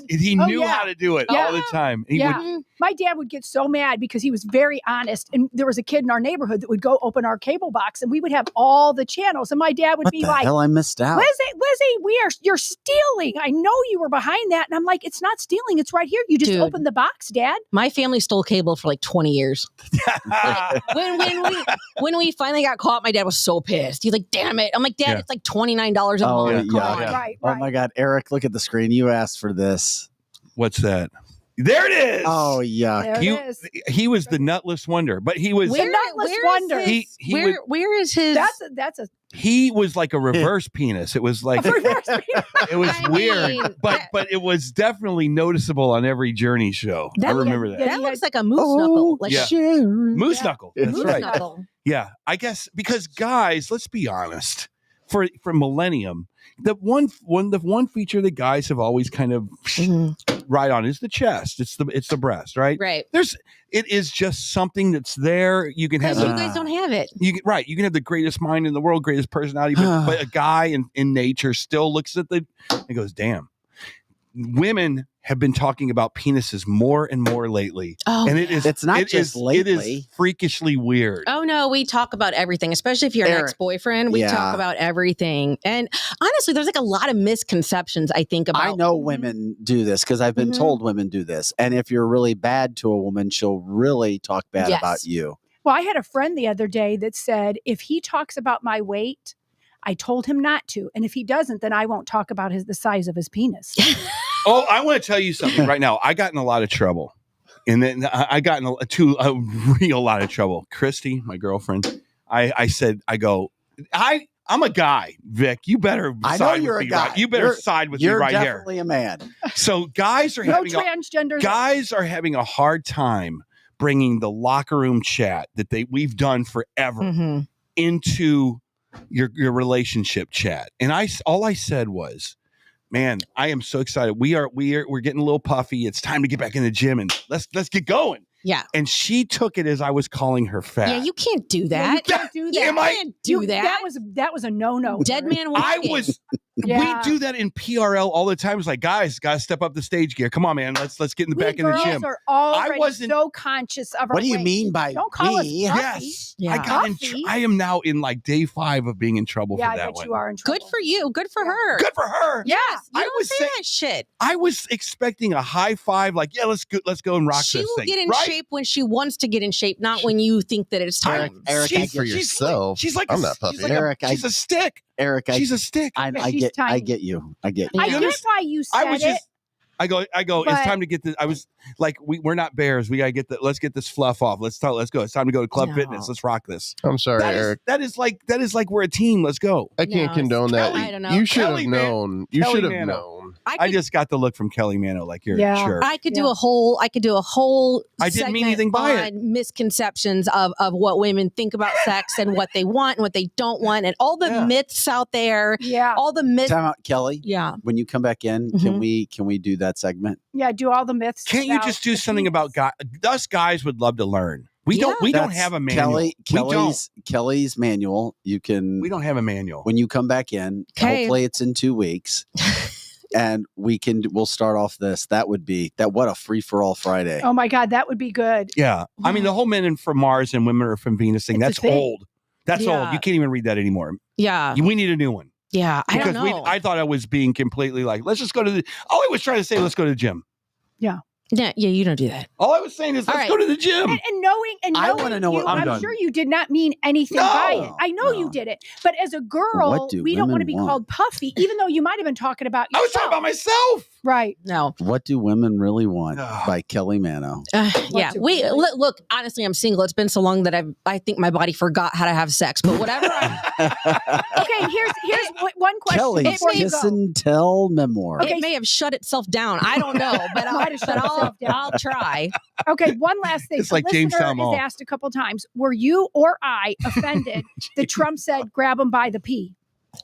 And he knew how to do it all the time. My dad would get so mad because he was very honest, and there was a kid in our neighborhood that would go open our cable box, and we would have all the channels, and my dad would be like, hell, I missed out. Lizzie, you're stealing. I know you were behind that. And I'm like, it's not stealing. It's right here. You just opened the box, Dad. My family stole cable for like 20 years. when we finally got caught, my dad was so pissed. He's like, damn it. I'm like, Dad, it's like $29 a month. Right. Oh my God. Eric, look at the screen. You asked for this. What's that? There it is. Oh yeah, he was the nutless wonder, but he was the nutless wonder. Where is his? That's a He was like a reverse penis. It was like it was weird, but it was definitely noticeable on every Journey show. I remember that. That looks like a moose knuckle. Like moose knuckle. That's moose right. knuckle. Yeah, I guess because guys, let's be honest, for millennium, the one feature that guys have always kind of right on is the chest. It's the breast, right? Right. It is just something that's there. You can have you guys don't have it. You can have the greatest mind in the world, greatest personality, but a guy in nature still looks at and goes, "Damn." Women have been talking about penises more and more lately. Oh, and it's not just lately. It is freakishly weird. Oh no, we talk about everything, especially if you're an ex-boyfriend. We talk about everything. And honestly, there's like a lot of misconceptions, I think, about. I know women do this because I've been told women do this. And if you're really bad to a woman, she'll really talk bad about you. Well, I had a friend the other day that said, if he talks about my weight, I told him not to. And if he doesn't, then I won't talk about the size of his penis. Oh, I want to tell you something right now. I got in a lot of trouble. And then I got in a real lot of trouble. Christy, my girlfriend, I'm a guy, Vic. You better side with me, right? You better side with me right here. You're definitely a man. So guys are are having a hard time bringing the locker room chat that we've done forever into your relationship chat. And all I said was, man, I am so excited. We're getting a little puffy. It's time to get back in the gym and let's get going. Yeah. And she took it as I was calling her fat. Yeah, you can't do that. You can't do that. You can't do that. That was a no-no. Dead man walking. We do that in PRL all the time. It's like, guys, gotta step up the stage gear. Come on, man. Let's get back in the gym. Girls are already so conscious of our What do you mean by Don't call us puffy. Yes. Yeah. I am now in like day 5 of being in trouble for that I bet one. you are in trouble. Good for you. Good for her. Good for her. Yes. You don't say that shit. I was expecting a high five, like, yeah, let's go and rock this thing. She will get in shape when she wants to get in shape, not when you think that it's time. Eric, for yourself. She's like I'm not puffy. Eric, she's a stick. Eric, she's a stick. I get you. I get why you said it. I go, it's time to get this. I was like, we're not bears. We got to let's get this fluff off. Let's go. It's time to go to Club Fitness. Let's rock this. I'm sorry, Eric. That is like we're a team. Let's go. I can't condone that. I don't know. You should have known. You should have known. I just got the look from Kelly Manno, like you're sure. I could do a whole I didn't mean anything by it. Misconceptions of what women think about sex and what they want and what they don't want and all the myths out there. Yeah. All the myths. Time out, Kelly. Yeah. When you come back in, can we do that segment? Yeah, do all the myths. Can't you just do something about guys? Us guys would love to learn. We don't have a manual. Kelly's manual. You can. We don't have a manual. When you come back in, hopefully it's in 2 weeks. And we'll start off this. That would be what a free for all Friday. Oh my God, that would be good. Yeah. I mean, the whole men are from Mars and women are from Venus thing. That's old. That's old. You can't even read that anymore. Yeah. We need a new one. Yeah. I don't know. I thought I was being completely like, let's just go to all I was trying to say, let's go to the gym. Yeah. Yeah, you don't do that. All I was saying is let's go to the gym. And knowing I want to know what I'm sure you did not mean anything by it. I know you did it. But as a girl, we don't want to be called puffy, even though you might have been talking about yourself. I was talking about myself. Right. No. What do women really want by Kelly Manno? Yeah. Look, honestly, I'm single. It's been so long that I think my body forgot how to have sex, but whatever. Okay, here's one question. Kelly's Kiss and Tell memoir. It may have shut itself down. I don't know, but I'll try. Okay, one last thing. It's like Jamestown Mall. Is asked a couple times, were you or I offended that Trump said grab him by the pee?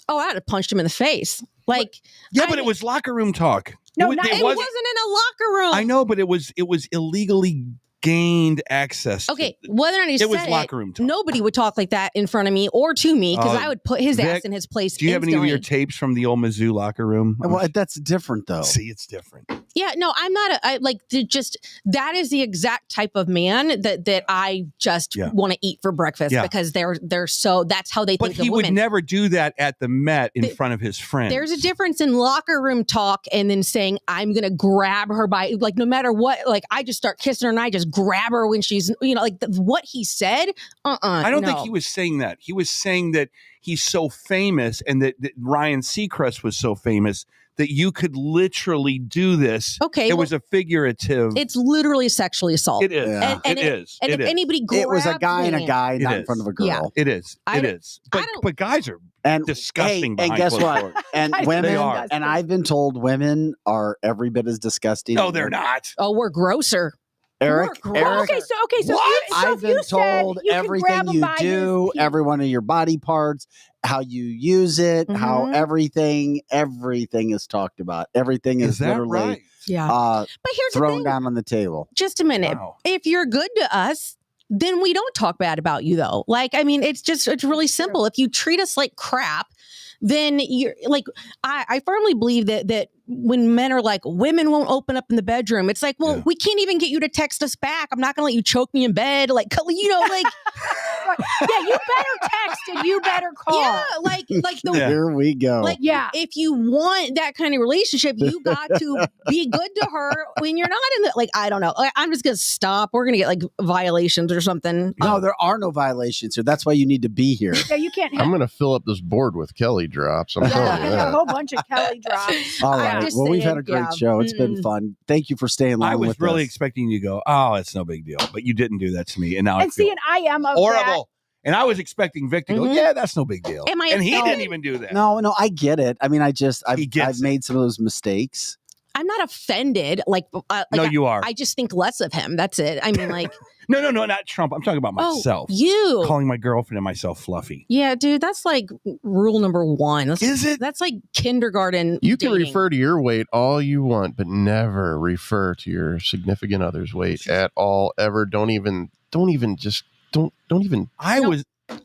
Oh, I would have punched him in the face. Like, but it was locker room talk. No, it wasn't in a locker room. I know, but it was illegally gained access. Okay, whether or not he said was locker room talk. Nobody would talk like that in front of me or to me because I would put his ass in his place. Do you have any of your tapes from the old Mizzou locker room? Well, that's different though. See, it's different. Yeah, no, I'm not. That is the exact type of man that I just want to eat for breakfast because they're so. That's how they think of women. But he would never do that at the Met in front of his friends. There's a difference in locker room talk and then saying I'm gonna grab her by no matter what. Like I just start kissing her and I just grab her when she's what he said. I don't think he was saying that. He was saying that he's so famous and that Ryan Seacrest was so famous that you could literally do this. Okay. It was a figurative. It's literally sexually assault. It is. And it is. And if anybody grabs it was a guy and a guy, not in front of a girl. It is. But guys are and disgusting. Hey, and guess behind what? closed doors. And I women They are. and I've been told women are every bit as disgusting. No, they're not. Oh, we're grosser. Eric, We're Eric, Okay, so What? I've been told you can grab everything him you by his do, penis. every one of your body parts, how you use it, how Mhm. everything is talked about. Everything is, Is that literally right? Yeah. But here's the thrown thing. down on the table. Just a minute. Wow. If you're good to us, then we don't talk bad about you, though. Like, I mean, it's really simple. If you treat us like crap, then you're like, I firmly believe that when men are like, women won't open up in the bedroom, it's like, well, Yeah. we can't even get you to text us back. I'm not going to let you choke me in bed. Like, you know, like, Yeah, you better text and you better call. yeah, like the Yeah. Here we go. Like, Yeah. if you want that kind of relationship, you got to be good to her when you're not in the, like, I don't know. I'm just going to stop. We're going to get like violations or something. No, there are no violations here. That's why you need to be here. Yeah, you can't I'm have going to fill up this board with Kelly drops. I'm telling you a that. whole bunch of Kelly drops. All I'm right. just Well, we've saying, had a great yeah. show. It's been fun. Thank you for staying long I was with really us. expecting you to go, oh, it's no big deal. But you didn't do that to me. And now I And feel see, and I am of horrible. And I was expecting Vic to go, Mhm. yeah, that's no big deal. Am I And he offended? didn't even do that. No, I get it. I mean, I've He gets I've it. made some of those mistakes. I'm not offended. Like No, you are. I just think less of him. That's it. I mean, like, No, not Trump. I'm talking about myself. you. Calling my girlfriend and myself fluffy. Yeah, dude, that's like rule number 1. Is it? That's like kindergarten. You can dating. refer to your weight all you want, but never refer to your significant other's weight at all. Ever. Don't even.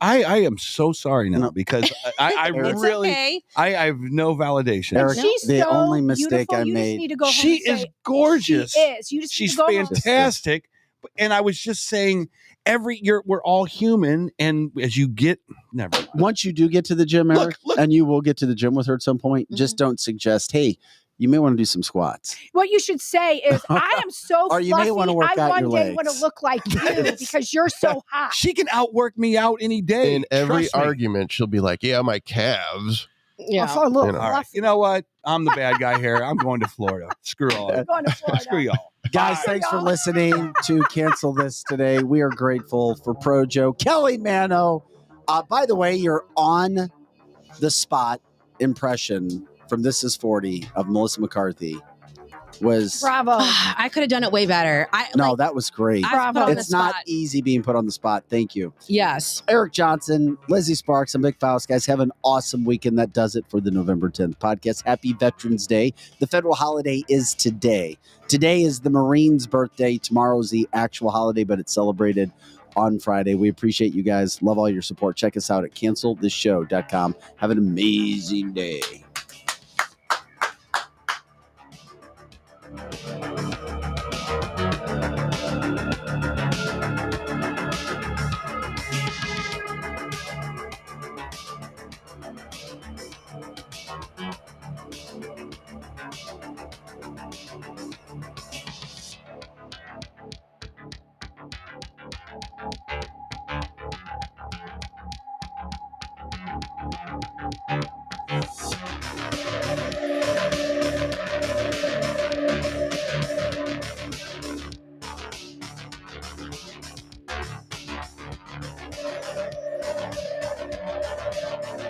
I am so sorry now No. because I It's really, okay. I have no validation. Eric, She's the so only mistake beautiful. I You just made. need to go home She and is say, gorgeous. She is. You just need She's to go home. fantastic. And I was just saying, we're all human, and as you get, never. mind. Once you do get to the gym, Eric, Look. and you will get to the gym with her at some point, just Mm-hmm. don't suggest, hey, you may want to do some squats. What you should say is, I am so Or you may fluffy, wanna work I out one your day want to legs. look like you because you're so hot. She can outwork me out any day. In every Trust me. argument, she'll be like, "Yeah, my calves." Yeah. I look You know. All right. fluffy. You know what? I'm the bad guy here. I'm going to Florida. Screw all I'm that. going to Florida. Screw y'all. Guys, Bye. thanks for listening to Cancel This today. We are grateful for Pro Joe. Kelly Manno. By the way, your on the spot impression from This Is 40 of Melissa McCarthy was Bravo. I could have done it way better. that was great. I was put on the It's not spot. easy being put on the spot. Thank you. Yes. Eric Johnson, Lizzie Sparks, and Vic Faust. Guys, have an awesome weekend. That does it for the November 10th podcast. Happy Veterans Day. The federal holiday is today. Today is the Marines' birthday. Tomorrow is the actual holiday, but it's celebrated on Friday. We appreciate you guys. Love all your support. Check us out at cancelthisshow.com. Have an amazing day.